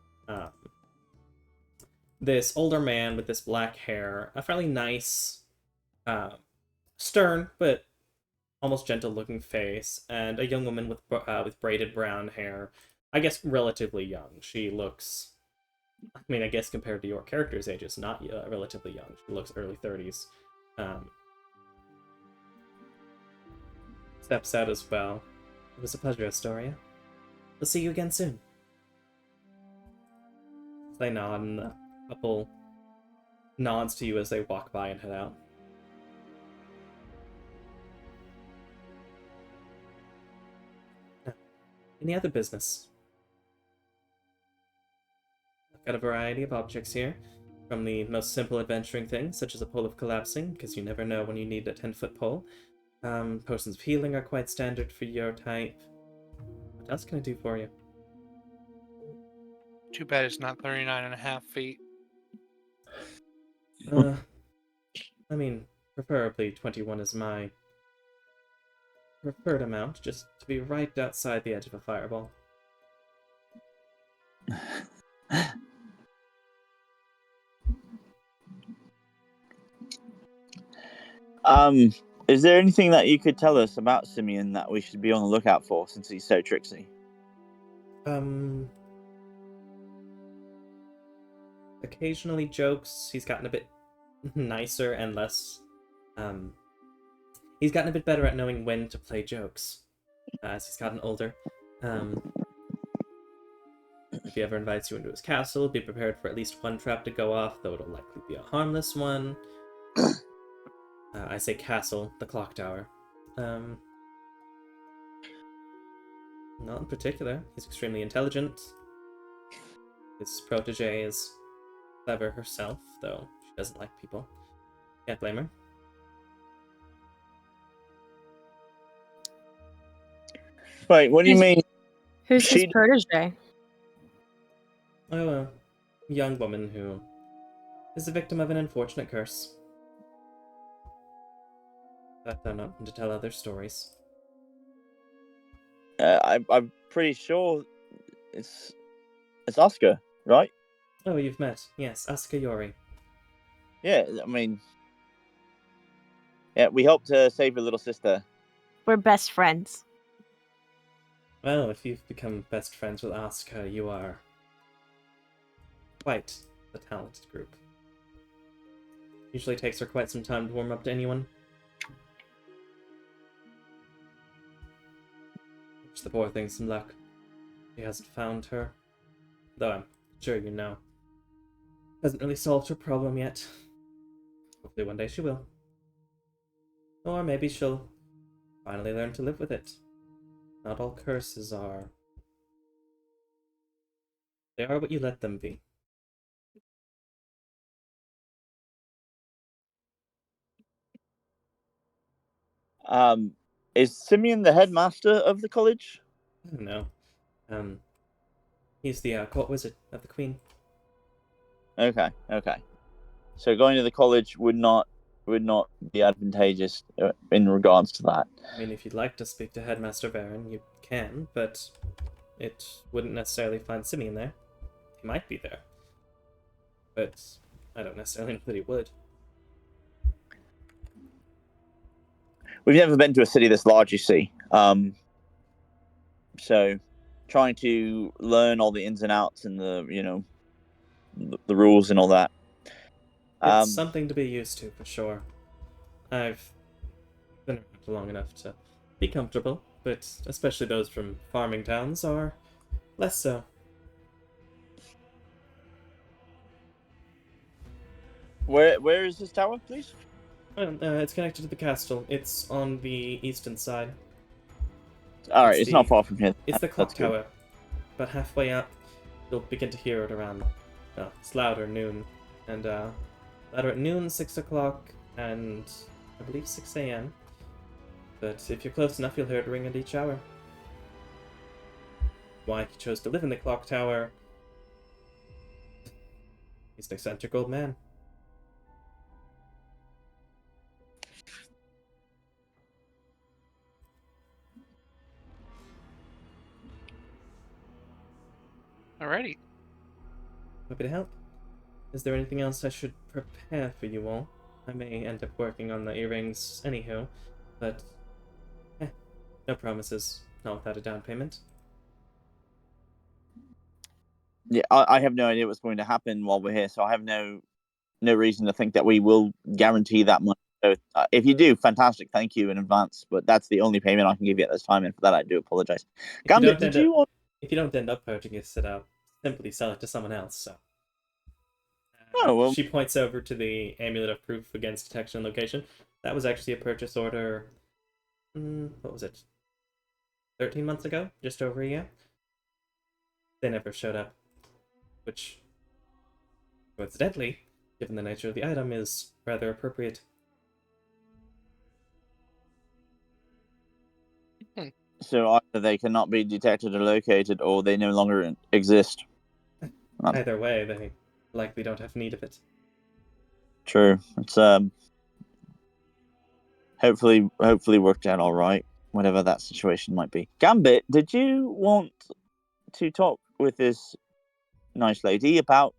This older man with this black hair, a fairly nice, stern, but almost gentle-looking face, and a young woman with braided brown hair. I guess relatively young. She looks... I mean, I guess compared to your character's ages, not relatively young. She looks early 30s. Steps out as well. It was a pleasure, Astoria. We'll see you again soon. They nod, and a couple nods to you as they walk by and head out. Any other business? I've got a variety of objects here, from the most simple adventuring things, such as a pole of collapsing, because you never know when you need a 10-foot pole. Potions of healing are quite standard for your type. What else can I do for you? Too bad it's not 39.5 feet. I mean, preferably 21 is my preferred amount, just to be right outside the edge of a fireball. Is there anything that you could tell us about Simeon that we should be on the lookout for, since he's so tricksy? Occasionally jokes. He's gotten a bit nicer and less... He's gotten a bit better at knowing when to play jokes as he's gotten older. If he ever invites you into his castle, be prepared for at least one trap to go off, though it'll likely be a harmless one. I say castle, the clock tower. Not in particular. He's extremely intelligent. His protege is clever herself, though she doesn't like people. Can't blame her. Wait, what do you mean? Who's his protege? Oh, a young woman who is the victim of an unfortunate curse. But I'm not going to tell other stories. I'm pretty sure it's Oscar, right? Oh, you've met. Yes, Asuka Yori. Yeah, I mean... Yeah, we helped save her little sister. We're best friends. Well, if you've become best friends with Asuka, you are quite the talented group. Usually takes her quite some time to warm up to anyone. Wish the poor thing some luck. She hasn't found her. Though I'm sure you know. Hasn't really solved her problem yet. Hopefully one day she will. Or maybe she'll finally learn to live with it. Not all curses are... They are what you let them be. Is Simeon the headmaster of the college? I don't know. He's the court wizard of the Queen. Okay. So going to the college would not be advantageous in regards to that. I mean, if you'd like to speak to Headmaster Baron, you can, but it wouldn't necessarily find Simeon there. He might be there. But I don't necessarily know that he would. We've never been to a city this large, you see. So trying to learn all the ins and outs and the rules and all that. It's something to be used to, for sure. I've been around long enough to be comfortable, but especially those from farming towns are less so. Where is this tower, please? It's connected to the castle. It's on the eastern side. All right, it's not far from here. It's the clock tower. About halfway up, you'll begin to hear it around. It's louder noon, and louder at noon, 6 o'clock, and I believe 6 a.m. But if you're close enough, you'll hear it ring at each hour. Why he chose to live in the clock tower? He's an eccentric old man. Alrighty. Happy to help. Is there anything else I should prepare for you all? I may end up working on the earrings anywho, but no promises, not without a down payment. Yeah, I have no idea what's going to happen while we're here, so I have no reason to think that we will guarantee that money. So if you do, fantastic, thank you in advance. But that's the only payment I can give you at this time, and for that I do apologize. Gambit, did you want? If you don't end up purchasing it, simply sell it to someone else. So. Oh, well. She points over to the amulet of proof against detection and location. That was actually a purchase order. What was it? 13 months ago, just over a year. They never showed up, which, coincidentally, given the nature of the item, is rather appropriate. So either they cannot be detected or located, or they no longer exist. Either way, they likely don't have need of it. True. It's hopefully worked out all right, whatever that situation might be. Gambit, did you want to talk with this nice lady about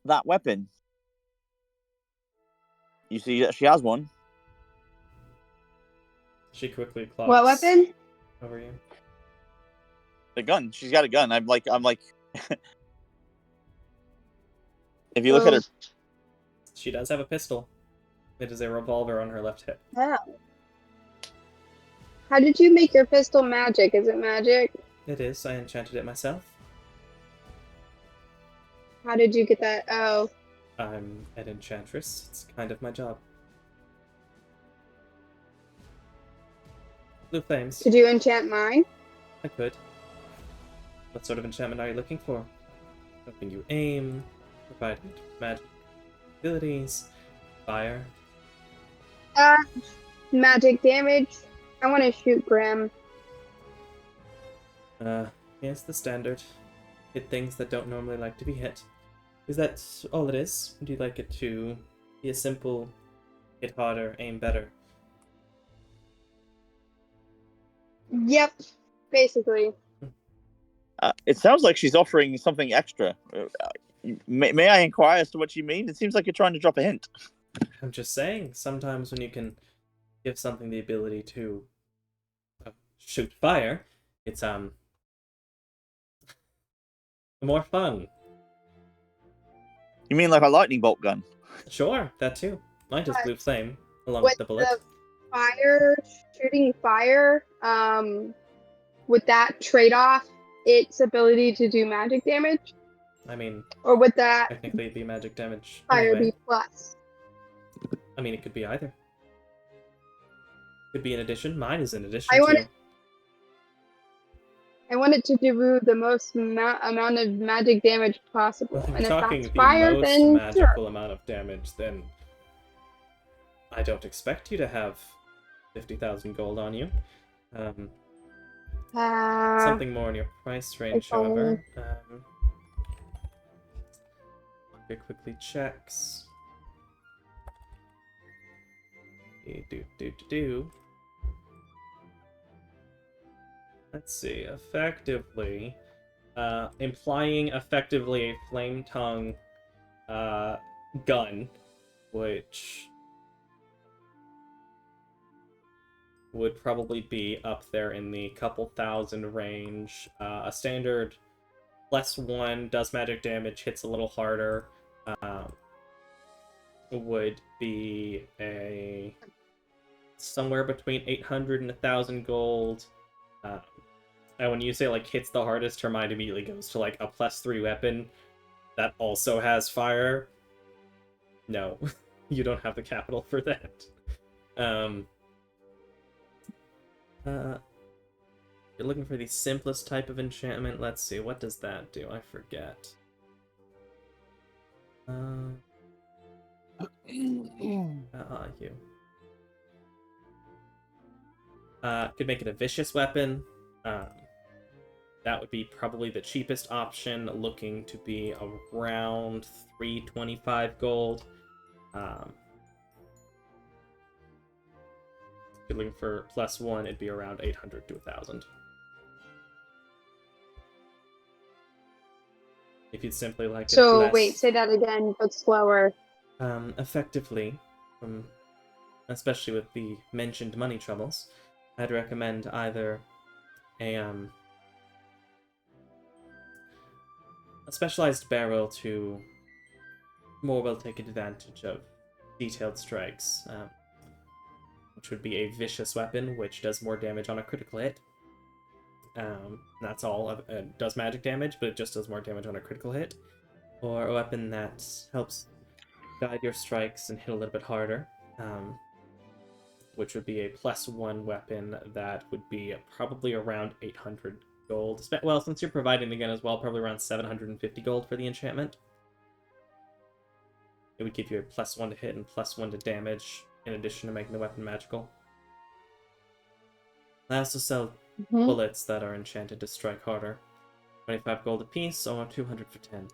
that weapon? You see that she has one. She quickly clocks. What weapon? Over you. The gun. She's got a gun. I'm like. If you look at her, she does have a pistol. It is a revolver on her left hip. How? How did you make your pistol magic? Is it magic? It is. I enchanted it myself. How did you get that? Oh. I'm an enchantress. It's kind of my job. Blue flames. Did you enchant mine? I could. What sort of enchantment are you looking for? Helping you aim, providing magic abilities, fire. Magic damage. I want to shoot Graham. Yes, the standard. Hit things that don't normally like to be hit. Is that all it is? Would you like it to be a simple hit harder, aim better? Yep, basically. it sounds like she's offering something extra. May I inquire as to what you mean? It seems like you're trying to drop a hint. I'm just saying, sometimes when you can give something the ability to shoot fire, it's more fun. You mean like a lightning bolt gun? Sure, that too. Mine does blue flame along with the bullet. The fire, shooting fire, would that trade off its ability to do magic damage? I mean, or would that technically be magic damage fire anyway. be plus? I mean, it could be either. Could be an addition. Mine is an addition I want it to do the most amount of magic damage possible. Well, if and you're if talking that's the fire, most then magical sure. amount of damage, then I don't expect you to have 50,000 gold on you. Something more in your price range, however. It quickly checks. Let's see. Effectively, implying effectively a flame tongue gun, which would probably be up there in the couple thousand range. A standard +1 does magic damage, hits a little harder. Would be a somewhere between 800 and 1,000 gold. And when you say like hits the hardest, her mind immediately goes to like a +3 weapon that also has fire. No, you don't have the capital for that. You're looking for the simplest type of enchantment. Let's see, what does that do? I forget. You. Could make it a vicious weapon. That would be probably the cheapest option, looking to be around 325 gold. If you're looking for +1, it'd be around 800 to 1,000. If you'd simply like it So less... wait, say that again, but slower. Effectively, especially with the mentioned money troubles, I'd recommend either a specialized barrel to more well take advantage of detailed strikes, which would be a vicious weapon, which does more damage on a critical hit. That's all. It does magic damage, but it just does more damage on a critical hit. Or a weapon that helps guide your strikes and hit a little bit harder, which would be a +1 weapon that would be probably around 800 gold. Well, since you're providing again as well, probably around 750 gold for the enchantment. It would give you a +1 to hit and +1 to damage, in addition to making the weapon magical. I also sell bullets that are enchanted to strike harder. 25 gold apiece, or 200 for 10.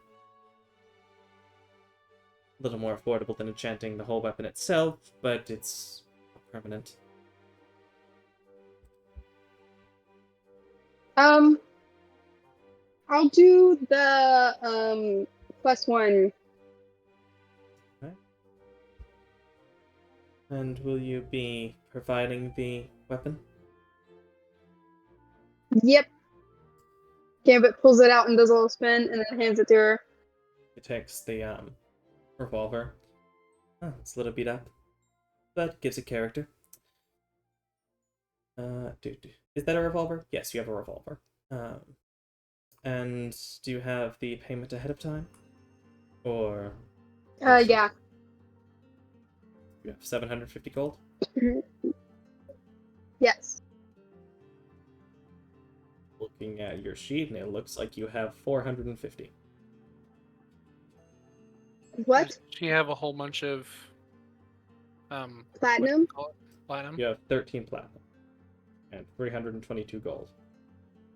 A little more affordable than enchanting the whole weapon itself, but it's permanent. I'll do the +1. Okay. And will you be providing the weapon? Yep. Gambit pulls it out and does a little spin, and then hands it to her. He takes the revolver. Oh, it's a little beat up, but gives it character. Is that a revolver? Yes, you have a revolver. And do you have the payment ahead of time? Or... Yeah. You have 750 gold? Yes. Looking at your sheet, and it looks like you have 450. What? Does she have a whole bunch of Platinum? Platinum? You have 13 platinum and 322 gold,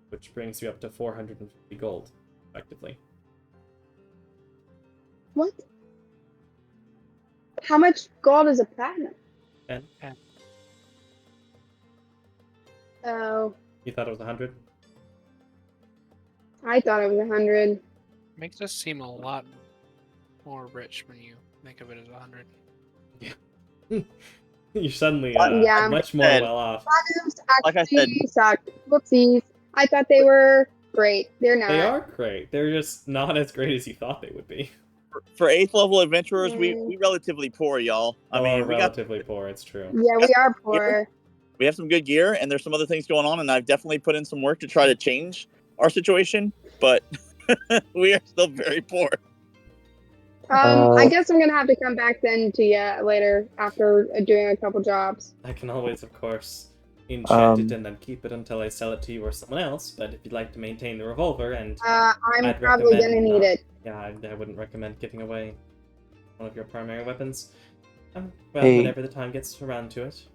which brings you up to 450 gold, effectively. What? How much gold is a platinum? 10. Oh, You thought it was 100? I thought it was 100. Makes us seem a lot more rich when you think of it as 100. You're suddenly Yeah. much more well off. Platinums Like I actually said- suck. Whoopsies. I thought they were great. They're not. They are great. They're just not as great as you thought they would be. For 8th level adventurers, we relatively poor, y'all. I They mean, are relatively poor, it's true. Yeah, we are poor. we have some good gear, and there's some other things going on, and I've definitely put in some work to try to change our situation, but we are still very poor. I guess I'm gonna have to come back then to you later after doing a couple jobs. I can always, of course, enchant it and then keep it until I sell it to you or someone else, but if you'd like to maintain the revolver, and I'm I'd probably gonna recommend need not- it. yeah, I wouldn't recommend giving away one of your primary weapons. Well, Hey. whenever the time gets around to it.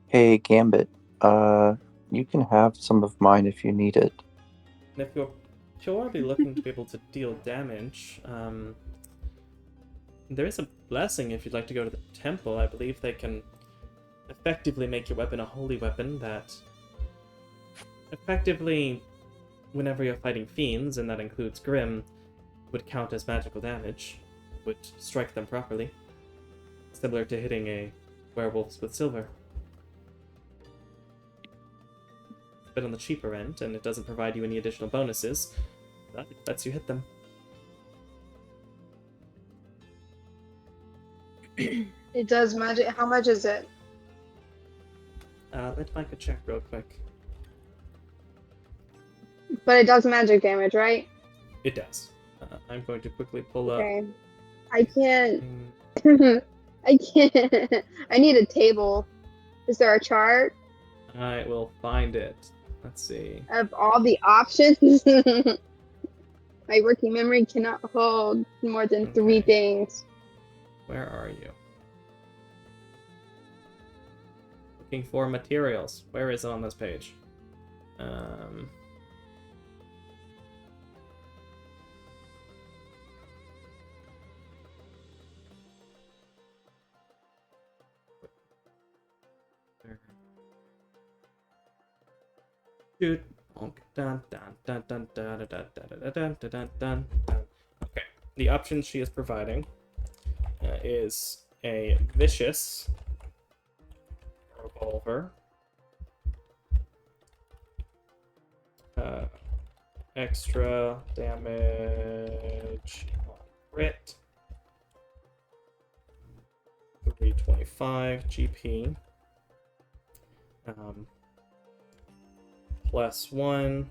Hey, Gambit. You can have some of mine if you need it. And if you're purely looking to be able to deal damage, there is a blessing if you'd like to go to the temple. I believe they can effectively make your weapon a holy weapon that effectively, whenever you're fighting fiends, and that includes Grim, would count as magical damage, would strike them properly. Similar to hitting a werewolves with silver. But on the cheaper end, and it doesn't provide you any additional bonuses, but it lets you hit them. It does magic. How much is it? Let Micah check real quick. But it does magic damage, right? It does. I'm going to quickly pull up. Okay. I can't. I can't. I need a table. Is there a chart I will find it. Let's see. of all the options? My working memory cannot hold more than 3 Okay. things. Where are you? Looking for materials. Where is it on this page? Shoot. Dun, dun, dun, dun, dun, dun, dun, dun, dun, dun, dun, dun. Okay. The options she is providing is a vicious revolver, extra damage on crit, 325 GP, +1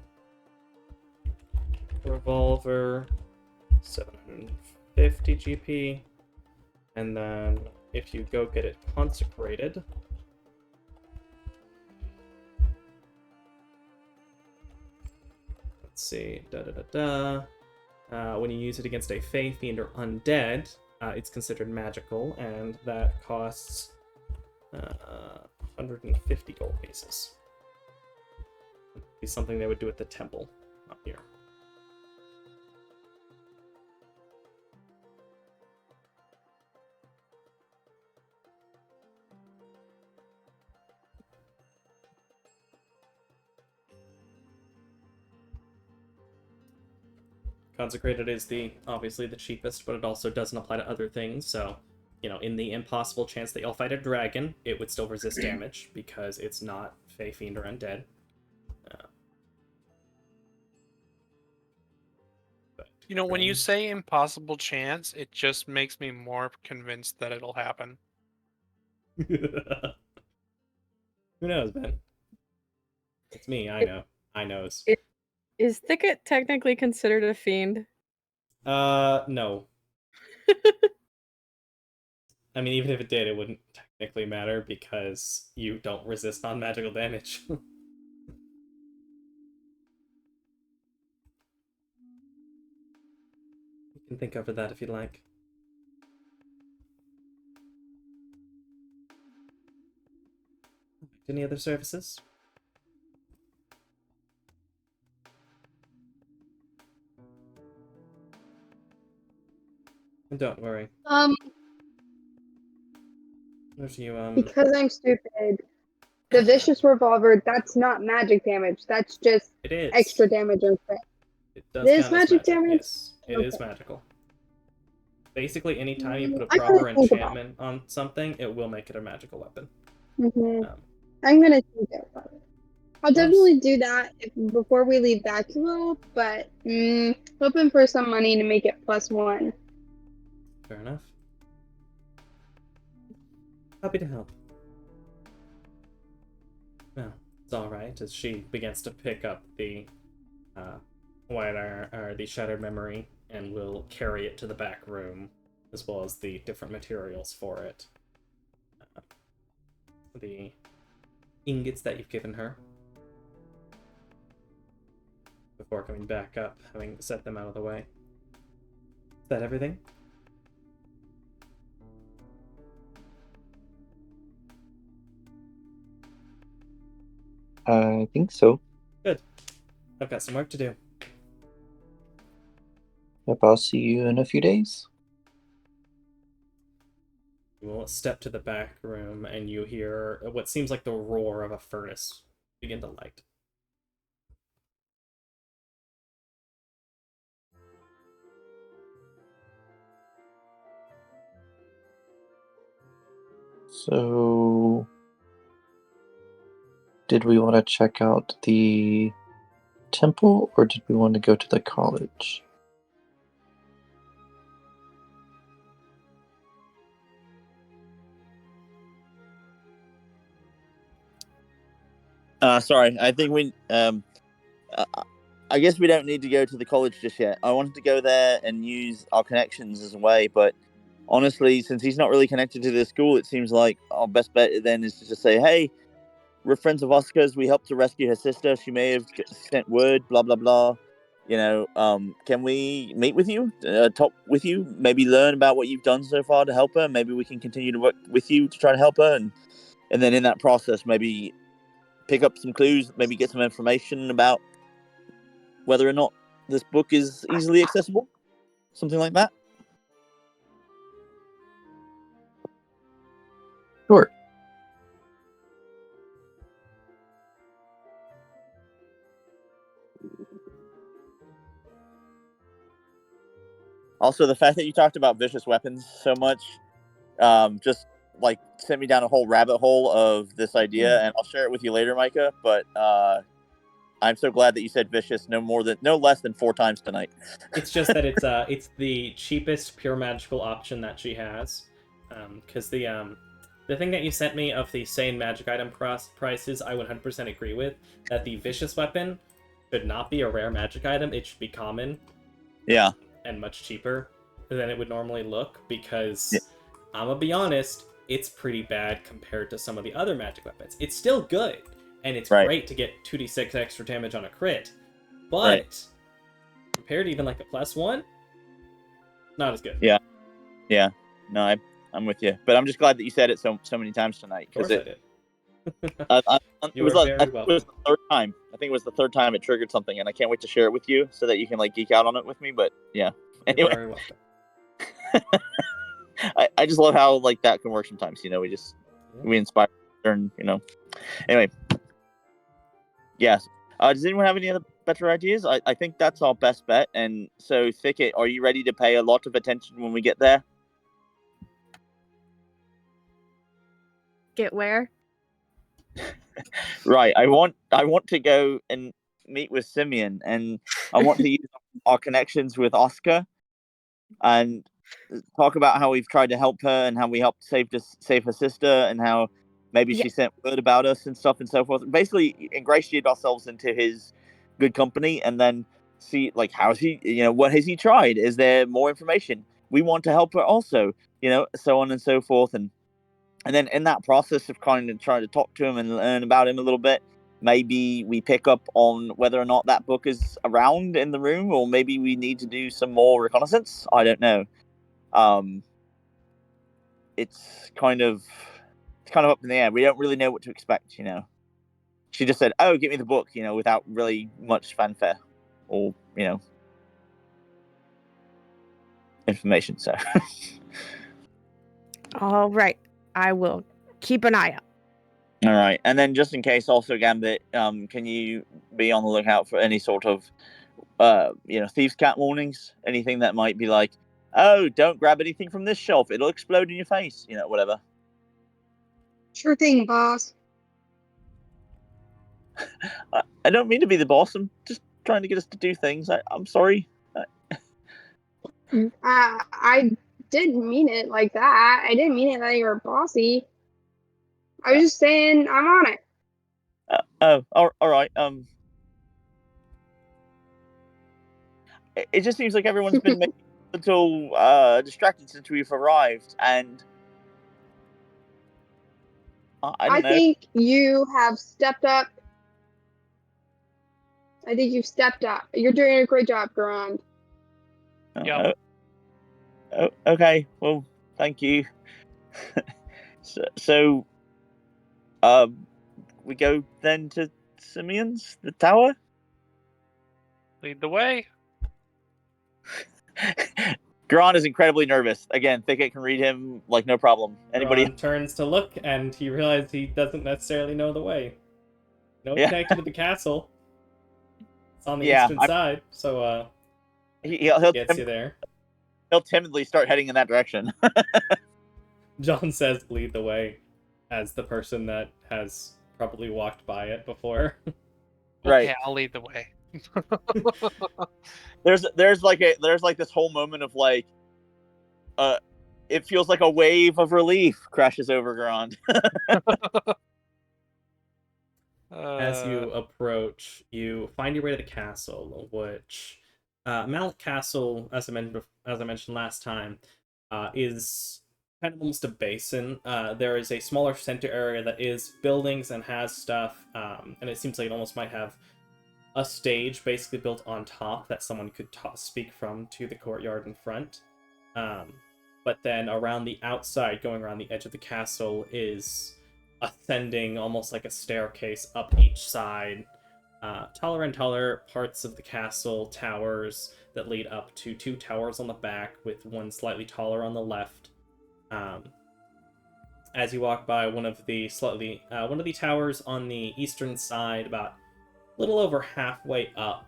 revolver, 750 GP, and then if you go get it consecrated, let's see, when you use it against a Fey, Fiend, or Undead, it's considered magical, and that costs 150 gold pieces. It'd be something they would do at the temple, not here. Consecrated is obviously the cheapest, but it also doesn't apply to other things, so, you know, in the impossible chance that you'll fight a dragon, it would still resist damage, because it's not Fey, Fiend, or Undead. You know, when you say impossible chance, it just makes me more convinced that it'll happen. Who knows, Ben? It's me, I know. I knows. Is Thicket technically considered a fiend? No. I mean, even if it did, it wouldn't technically matter because you don't resist non-magical damage. You can think over that if you'd like. Any other services? And don't worry. Because I'm stupid, the vicious revolver, that's not magic damage. That's just it is extra damage on crit. It does It is count as magic damage? Yes, it is magical. Basically, anytime you put a I'm gonna proper think about enchantment on something, it will make it a magical weapon. I'm gonna think about it. I'll definitely do that before we leave Bacula, but hoping for some money to make it +1. Fair enough. Happy to help. Well, it's alright, as she begins to pick up the the shattered memory and will carry it to the back room, as well as the different materials for it. The ingots that you've given her. Before coming back up, having set them out of the way. Is that everything? I think so. Good. I've got some work to do. Yep, I'll see you in a few days. You will step to the back room and you hear what seems like the roar of a furnace begin to light. So, did we want to check out the temple or did we want to go to the college? Sorry, I think I guess we don't need to go to the college just yet. I wanted to go there and use our connections as a way, but honestly, since he's not really connected to the school, it seems like our best bet then is to just say, hey, we're friends of Oscar's. We helped to rescue her sister. She may have sent word, blah, blah, blah. You know, can we meet with you, talk with you, maybe learn about what you've done so far to help her? Maybe we can continue to work with you to try to help her and and then in that process, maybe pick up some clues, maybe get some information about whether or not this book is easily accessible, something like that. Sure. Also, the fact that you talked about vicious weapons so much, just like sent me down a whole rabbit hole of this idea, and I'll share it with you later, Micah. But I'm so glad that you said vicious no less than 4 times tonight. It's just that it's the cheapest pure magical option that she has, because the thing that you sent me of the sane magic item prices, I 100% agree with. That the vicious weapon should not be a rare magic item; it should be common. Yeah. And much cheaper than it would normally look, because yeah. I'm gonna be honest, it's pretty bad compared to some of the other magic weapons. It's still good, and it's great to get 2d6 extra damage on a crit, but compared to even like a +1, not as good. Yeah. No, I'm with you, but I'm just glad that you said it so many times tonight. Of course I did. It was the third time. I think it was the third time it triggered something, and I can't wait to share it with you so that you can like geek out on it with me. But yeah, anyway. You're very welcome. I just love how like that can work sometimes. We inspire and Anyway, yes. Does anyone have any other better ideas? I think that's our best bet. And so, Thicket, are you ready to pay a lot of attention when we get there? Get where? Right. I want to go and meet with Simeon, and I want to use our connections with Oscar and talk about how we've tried to help her and how we helped save her sister, and how maybe she sent word about us and stuff and so forth. Basically, ingratiate ourselves into his good company, and then see like how's he, what has he tried? Is there more information? We want to help her also, so on and so forth, and then in that process of kind of trying to talk to him and learn about him a little bit, maybe we pick up on whether or not that book is around in the room, or maybe we need to do some more reconnaissance. I don't know. It's kind of up in the air. We don't really know what to expect. She just said, "Oh, give me the book," without really much fanfare or information. So, all right, I will keep an eye out. All right, and then just in case, also Gambit, can you be on the lookout for any sort of, thieves' cat warnings? Anything that might be like, "Oh, don't grab anything from this shelf; it'll explode in your face," whatever. Sure thing, boss. I don't mean to be the boss. I'm just trying to get us to do things. I'm sorry. I didn't mean it like that. I didn't mean it that you were bossy. I was just saying I'm on it. All right. It just seems like everyone's been a little distracted since we've arrived, and I don't know. think you have stepped up. I think you've stepped up. You're doing a great job, Garand. Yep. Okay. Well, thank you. So, we go then to Simeon's, the tower. Lead the way. Garan is incredibly nervous. Again, Thicket can read him like no problem. Anybody? Garan turns to look, and he realizes he doesn't necessarily know the way. Connection to the castle. It's on the eastern side, so he'll gets you there. He'll timidly start heading in that direction. John says, "Lead the way," as the person that has probably walked by it before. Right. Okay, I'll lead the way. There's like this whole moment of like, it feels like a wave of relief crashes over Garand. As you approach, you find your way to the castle, which Malik Castle, as I mentioned last time, is kind of almost a basin. There is a smaller center area that is buildings and has stuff, and it seems like it almost might have a stage basically built on top that someone could speak from to the courtyard in front. But then around the outside, going around the edge of the castle, is ascending almost like a staircase up each side. Taller and taller parts of the castle, towers that lead up to two towers on the back, with one slightly taller on the left. As you walk by one of the towers on the eastern side, about a little over halfway up,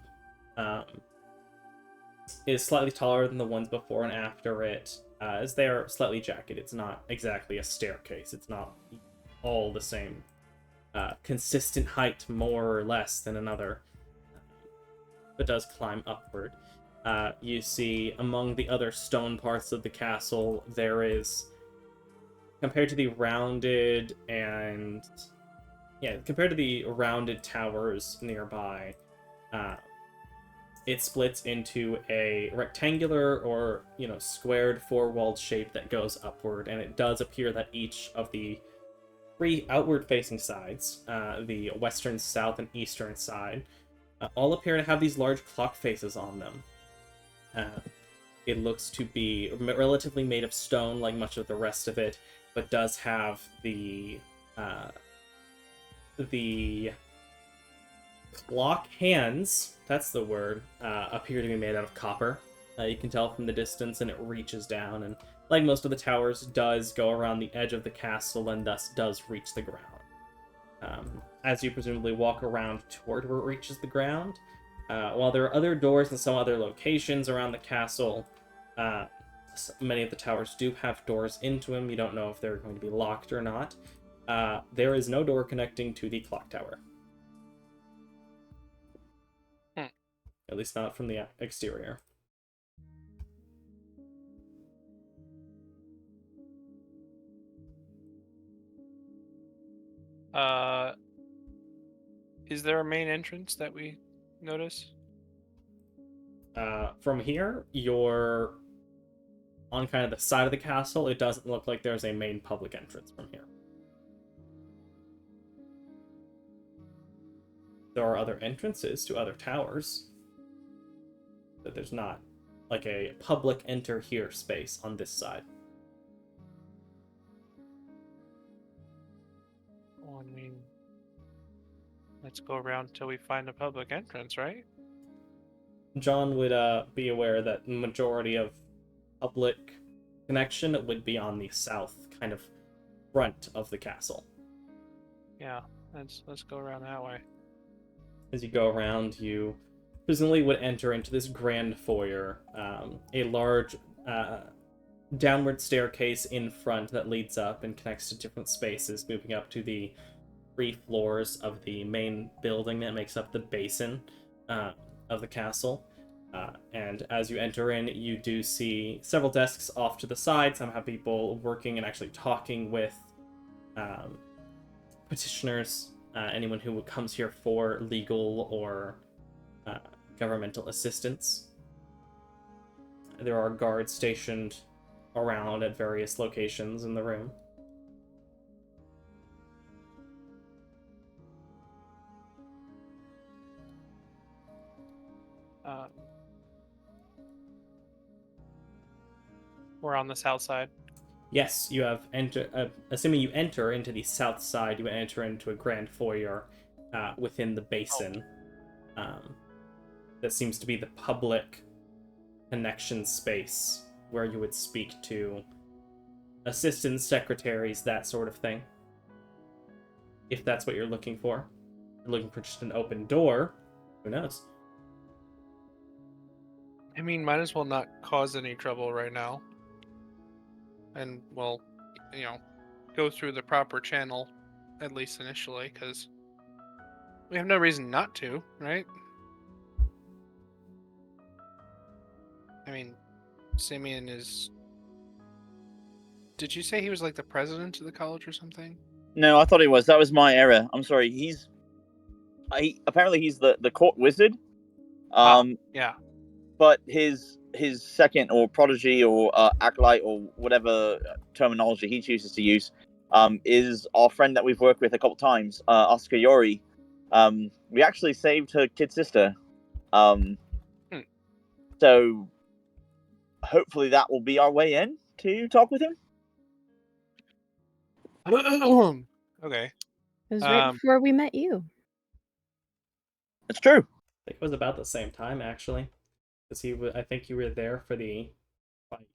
is slightly taller than the ones before and after it, as they are slightly jagged. It's not exactly a staircase. It's not all the same consistent height, more or less, than another, but does climb upward. You see, among the other stone parts of the castle, there is, compared to the rounded towers nearby, it splits into a rectangular or, squared four-walled shape that goes upward, and it does appear that each of the three outward-facing sides, the western, south, and eastern side, all appear to have these large clock faces on them. It looks to be relatively made of stone, like much of the rest of it, but does have the clock hands, that's the word, appear to be made out of copper. You can tell from the distance, and it reaches down, and like most of the towers, does go around the edge of the castle and thus does reach the ground. As you presumably walk around toward where it reaches the ground, while there are other doors in some other locations around the castle, many of the towers do have doors into them. You don't know if they're going to be locked or not. There is no door connecting to the clock tower. At least not from the exterior. Is there a main entrance that we notice? From here, you're on kind of the side of the castle. It doesn't look like there's a main public entrance from here. There are other entrances to other towers, but there's not like a public enter here space on this side. Well, I mean, let's go around till we find a public entrance, right? John would be aware that the majority of public connection would be on the south, kind of front of the castle. Yeah, let's go around that way. As you go around, you presumably would enter into this grand foyer, a large downward staircase in front that leads up and connects to different spaces, moving up to the 3 floors of the main building that makes up the basin of the castle. And as you enter in, you do see several desks off to the side. Some have people working and actually talking with petitioners, anyone who comes here for legal or governmental assistance. There are guards stationed around at various locations in the room. We're on the south side. Yes, you have assuming you enter into the south side, you enter into a grand foyer within the basin. That seems to be the public connection space where you would speak to assistants, secretaries, that sort of thing. If that's what you're looking for. If you're looking for just an open door, who knows? I mean, might as well not cause any trouble right now. And we'll, go through the proper channel, at least initially, because we have no reason not to, right? I mean, Simeon is... Did you say he was like the president of the college or something? No, I thought he was. That was my error. I'm sorry. Apparently he's the court wizard. Yeah. But his second, or prodigy, or acolyte, or whatever terminology he chooses to use, is our friend that we've worked with a couple times, Oscar Yori. We actually saved her kid sister. So hopefully that will be our way in to talk with him. Okay. It was right before we met you. It's true. I think it was about the same time, actually. Because I think you were there for the fight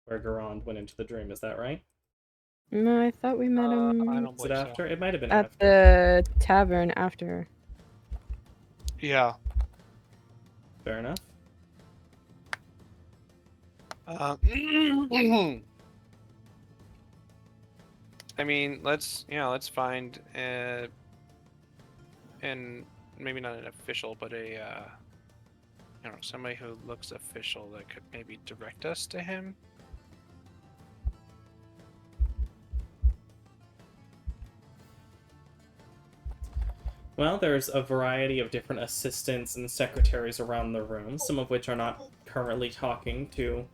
where Garand went into the dream. Is that right? No, I thought we met him I don't Was it believe after? so. It might have been at after. the tavern after. Yeah. Fair enough. I mean, let's find and maybe not an official, but a somebody who looks official that could maybe direct us to him. Well, there's a variety of different assistants and secretaries around the room, some of which are not currently talking to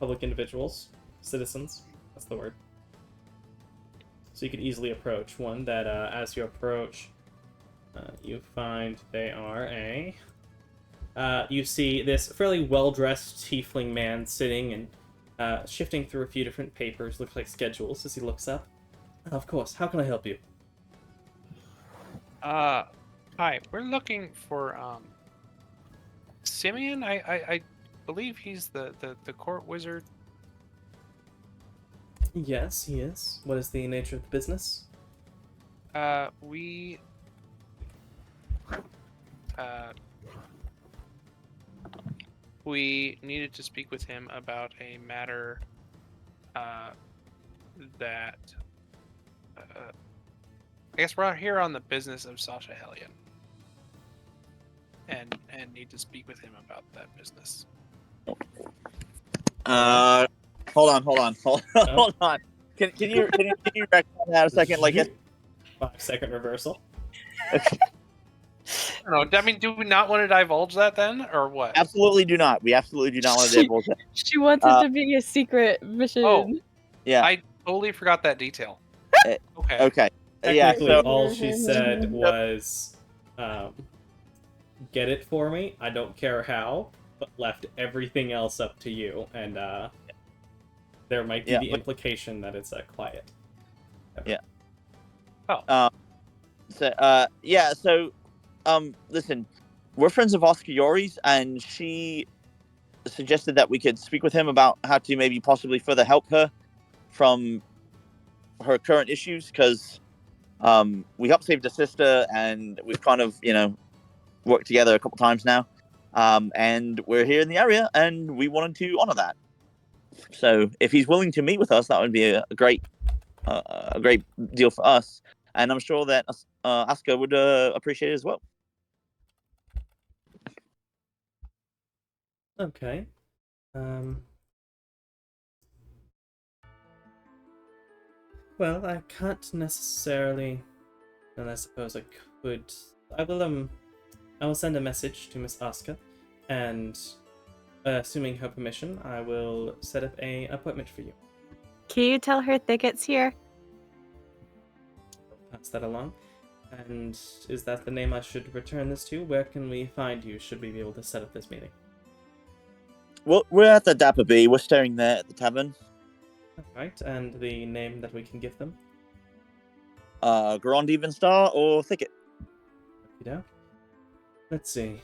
public individuals, citizens. That's the word. So you could easily approach one that, as you approach, you find they are you see this fairly well-dressed tiefling man sitting and shifting through a few different papers, looks like schedules as he looks up. Of course, how can I help you? Hi, we're looking for Simeon. I believe he's the court wizard. Yes, he is. What is the nature of the business? We needed to speak with him about a matter that I guess we're out here on the business of Sasha Hellion, and need to speak with him about that business. Hold on. Can you back that a second? Like, 5-second reversal. I don't know. I mean, do we not want to divulge that then, or what? absolutely do not. We absolutely do not want to divulge that. She wants it to be a secret mission. Oh, Yeah. I totally forgot that detail. Okay. Okay. Technically, Yeah. So all she said was, "Get it for me. I don't care how," but left everything else up to you. And there might be the implication that it's quiet. Yeah. Oh. So, listen, we're friends of Oscar Yori's, and she suggested that we could speak with him about how to maybe possibly further help her from her current issues, because we helped save her sister, and we've kind of, worked together a couple times now, and we're here in the area, and we wanted to honor that. So if he's willing to meet with us, that would be a great deal for us, and I'm sure that Asuka would appreciate it as well. Okay. Well, I can't necessarily, and I suppose I could. I will send a message to Miss Asuka, and assuming her permission, I will set up an appointment for you. Can you tell her Thicket's here? Pass that along. And is that the name I should return this to? Where can we find you? Should we be able to set up this meeting? Well, we're at the Dapper Bee. We're staying there at the tavern. Alright, and the name that we can give them? Grand Evenstar or Thicket. Let's see.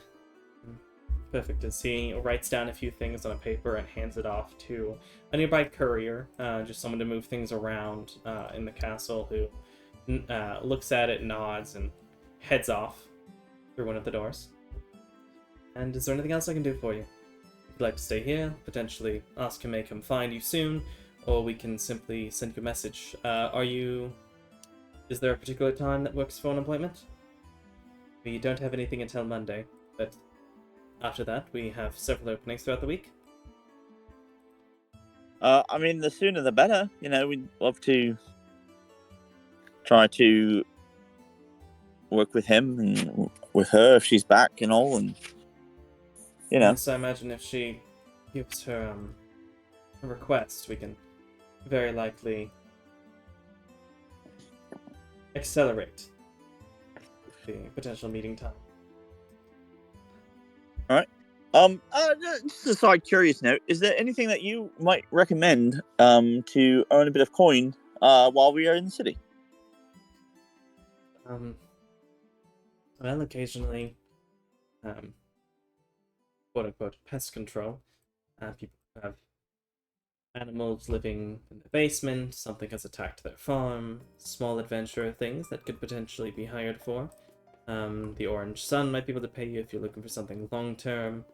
Perfect. As he writes down a few things on a paper and hands it off to a nearby courier, just someone to move things around in the castle, who looks at it, nods, and heads off through one of the doors. And is there anything else I can do for you? If you'd like to stay here, potentially Asuka may come find you soon, or we can simply send you a message. Is there a particular time that works for an appointment? We don't have anything until Monday, but after that, we have several openings throughout the week. I mean, the sooner the better. We'd love to try to work with him and with her if she's back and all, and Yes, I imagine if she gives her a request, we can very likely accelerate the potential meeting time. All right. Just a side curious note: is there anything that you might recommend to earn a bit of coin while we are in the city? Well, occasionally, quote-unquote pest control. People have animals living in the basement, something has attacked their farm, small adventure things that could potentially be hired for. The Orange Sun might be able to pay you if you're looking for something long-term.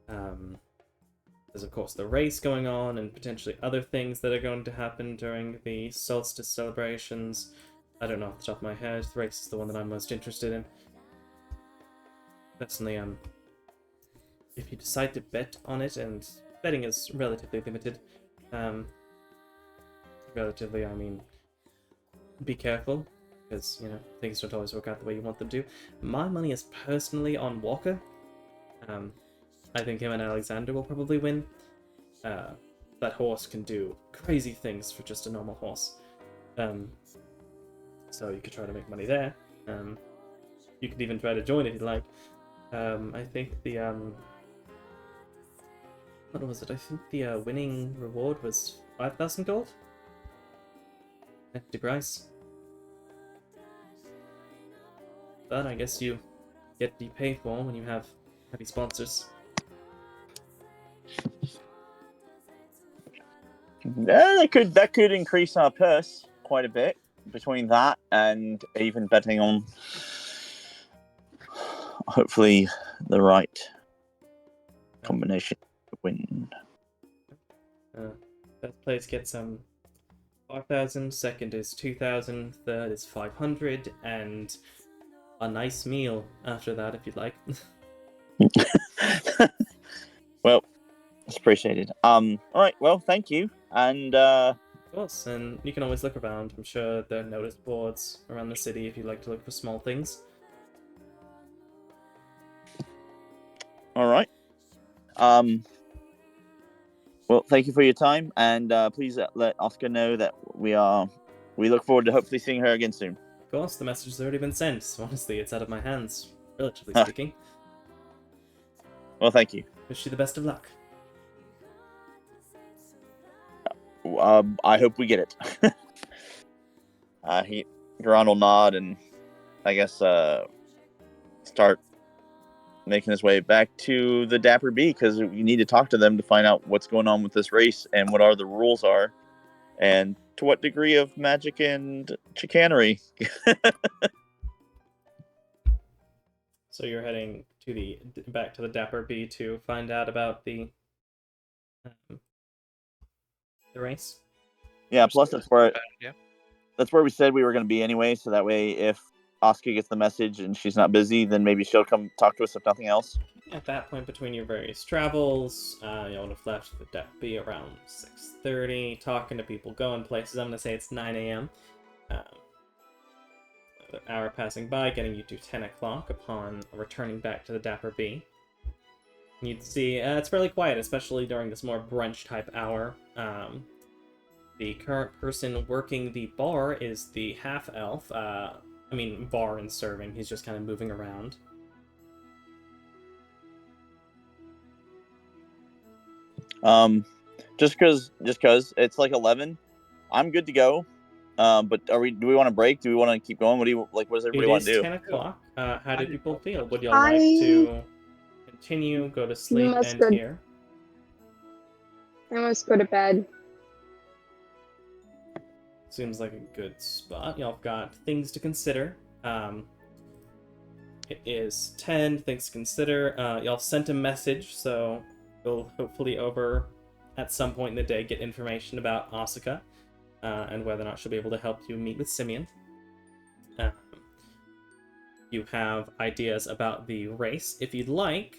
There's of course the race going on and potentially other things that are going to happen during the solstice celebrations. I don't know off the top of my head. The race is the one that I'm most interested in. Personally, if you decide to bet on it, and betting is relatively limited, relatively, I mean, be careful, because, you know, things don't always work out the way you want them to. My money is personally on Walker. I think him and Alexander will probably win. That horse can do crazy things for just a normal horse. So you could try to make money there. You could even try to join if you'd like. I think the, what was it? I think the winning reward was 5,000 gold? Empty price. But I guess you get to be paid for when you have heavy sponsors. Yeah, that could increase our purse quite a bit between that and even betting on hopefully the right combination to win. First place gets 5,000, second is 2,000, third is 500, and a nice meal after that if you'd like. Well, it's appreciated. Alright, well, thank you. And Of course, and you can always look around. I'm sure there are notice boards around the city if you'd like to look for small things. alright. Well, thank you for your time, and please let Oscar know that we look forward to hopefully seeing her again soon. Of course, the message has already been sent. So honestly, it's out of my hands, relatively speaking. Well, thank you. Wish you the best of luck. I hope we get it. Duran will nod and I guess start making his way back to the Dapper Bee, because we need to talk to them to find out what's going on with this race and what the rules are, and to what degree of magic and chicanery. So you're heading to back to the Dapper Bee to find out about the race. Yeah, plus that's where we said we were going to be anyway, so that way if Oscar gets the message and she's not busy, then maybe she'll come talk to us if nothing else. At that point, between your various travels, you would have left the Dapper Bee around 6:30, talking to people, going places. I'm going to say it's 9 a.m. An hour passing by, getting you to 10 o'clock upon returning back to the Dapper Bee. You'd see it's fairly quiet, especially during this more brunch-type hour. The current person working the bar is the half-elf. Bar and serving. He's just kind of moving around. Just cause it's like 11, I'm good to go. But do we want to break? Do we want to keep going? What does everybody want to do? It is 10 o'clock. How do people feel? Would y'all like to continue, go to sleep, and here? I must go to bed. Seems like a good spot. Y'all got things to consider. It is 10, things to consider. Y'all sent a message, so you'll hopefully at some point in the day get information about Asuka, and whether or not she'll be able to help you meet with Simeon. You have ideas about the race. If you'd like,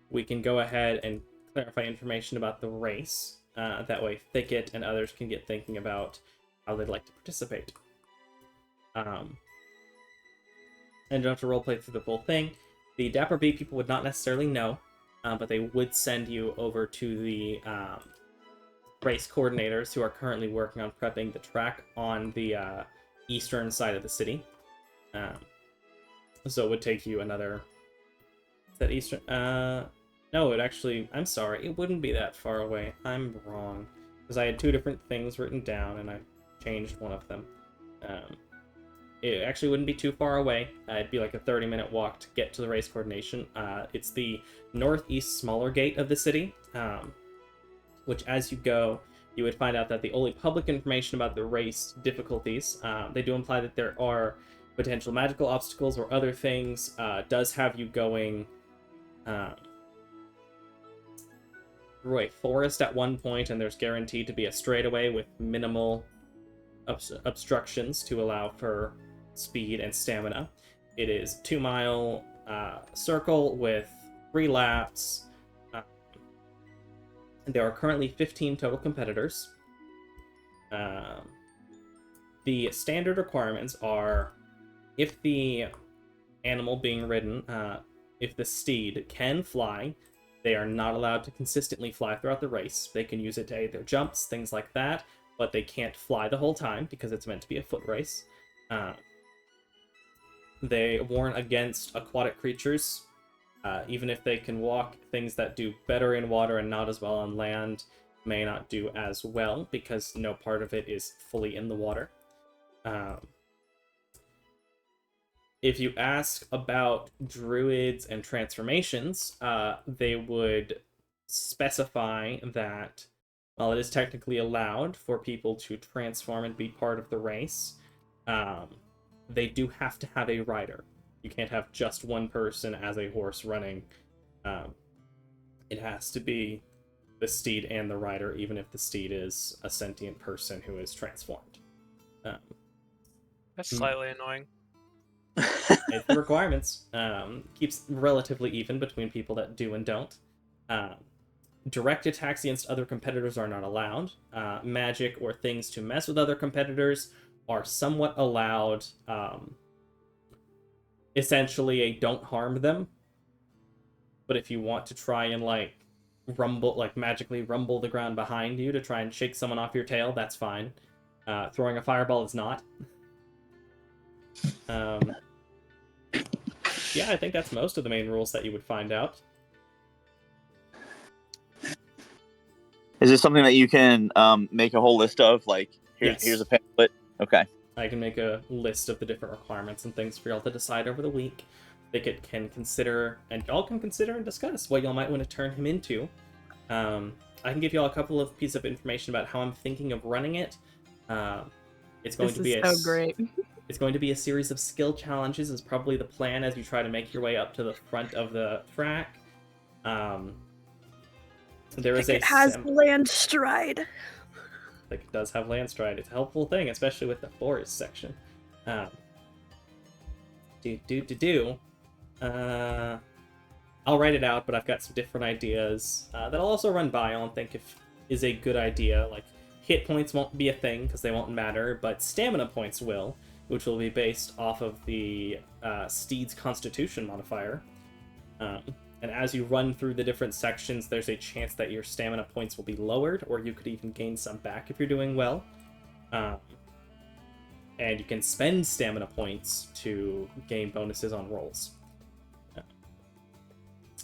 we can go ahead and clarify information about the race. That way Thicket and others can get thinking about how they'd like to participate. And you don't have to roleplay through the full thing. The Dapper Bee people would not necessarily know, but they would send you over to the race coordinators who are currently working on prepping the track on the eastern side of the city. So it would take you another... Is that eastern? No, I'm sorry, it wouldn't be that far away. I'm wrong. Because I had two different things written down, and I changed one of them. it actually wouldn't be too far away. It'd be like a 30-minute walk to get to the race coordination. It's the northeast smaller gate of the city, which as you go, you would find out that the only public information about the race difficulties, they do imply that there are potential magical obstacles or other things, does have you going through a forest at one point, and there's guaranteed to be a straightaway with minimal obstructions to allow for speed and stamina. It is 2-mile circle with 3 laps. There are currently 15 total competitors. The standard requirements are, if the animal being ridden, if the steed can fly, they are not allowed to consistently fly throughout the race. They can use it to aid their jumps, things like that, but they can't fly the whole time because it's meant to be a foot race. They warn against aquatic creatures. Even if they can walk, things that do better in water and not as well on land may not do as well because no part of it is fully in the water. If you ask about druids and transformations, they would specify that while it is technically allowed for people to transform and be part of the race, they do have to have a rider. You can't have just one person as a horse running. It has to be the steed and the rider, even if the steed is a sentient person who is transformed. That's slightly annoying. It's the requirements. Keeps relatively even between people that do and don't. Direct attacks against other competitors are not allowed. Magic or things to mess with other competitors are somewhat allowed. Essentially a don't harm them. But if you want to try and magically rumble the ground behind you to try and shake someone off your tail, that's fine. Throwing a fireball is not. Yeah, I think that's most of the main rules that you would find out. Is this something that you can make a whole list of? Like, here's a pamphlet. Okay. I can make a list of the different requirements and things for y'all to decide over the week. They can consider, and y'all can consider and discuss what y'all might want to turn him into. I can give y'all a couple of pieces of information about how I'm thinking of running it. It's going to be so great. It's going to be a series of skill challenges is probably the plan as you try to make your way up to the front of the track. It has land stride. Like it does have land stride. It's a helpful thing, especially with the forest section. I'll write it out, but I've got some different ideas that I'll also run by. I'll think if is a good idea. Like hit points won't be a thing because they won't matter, but stamina points will, which will be based off of the steed's constitution modifier. And as you run through the different sections, there's a chance that your stamina points will be lowered, or you could even gain some back if you're doing well. And you can spend stamina points to gain bonuses on rolls.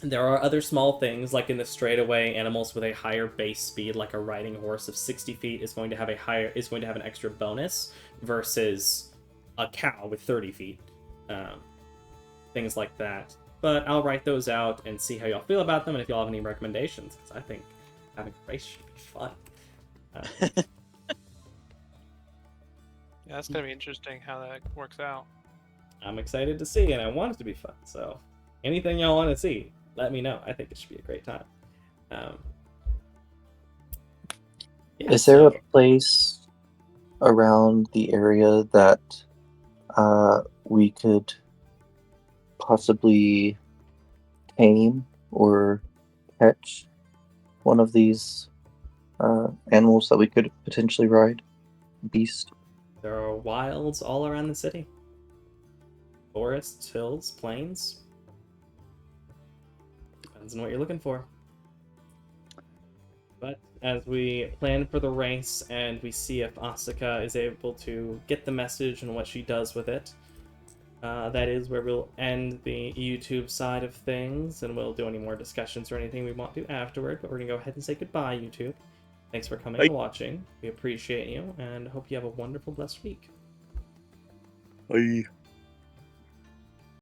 There are other small things, like in the straightaway, animals with a higher base speed, like a riding horse of 60 feet, is going to have an extra bonus versus a cow with 30 feet. Things like that. But I'll write those out and see how y'all feel about them, and if y'all have any recommendations, because I think having a race should be fun. Yeah, that's gonna be interesting how that works out. I'm excited to see, and I want it to be fun. So, anything y'all want to see, let me know. I think it should be a great time. Is there a place around the area that we could possibly tame or catch one of these animals that we could potentially ride? Beast? There are wilds all around the city. Forests, hills, plains. Depends on what you're looking for. But as we plan for the race and we see if Asuka is able to get the message and what she does with it, that is where we'll end the YouTube side of things, and we'll do any more discussions or anything we want to afterward, but we're going to go ahead and say goodbye, YouTube. Thanks for coming and watching. We appreciate you, and hope you have a wonderful, blessed week. Bye.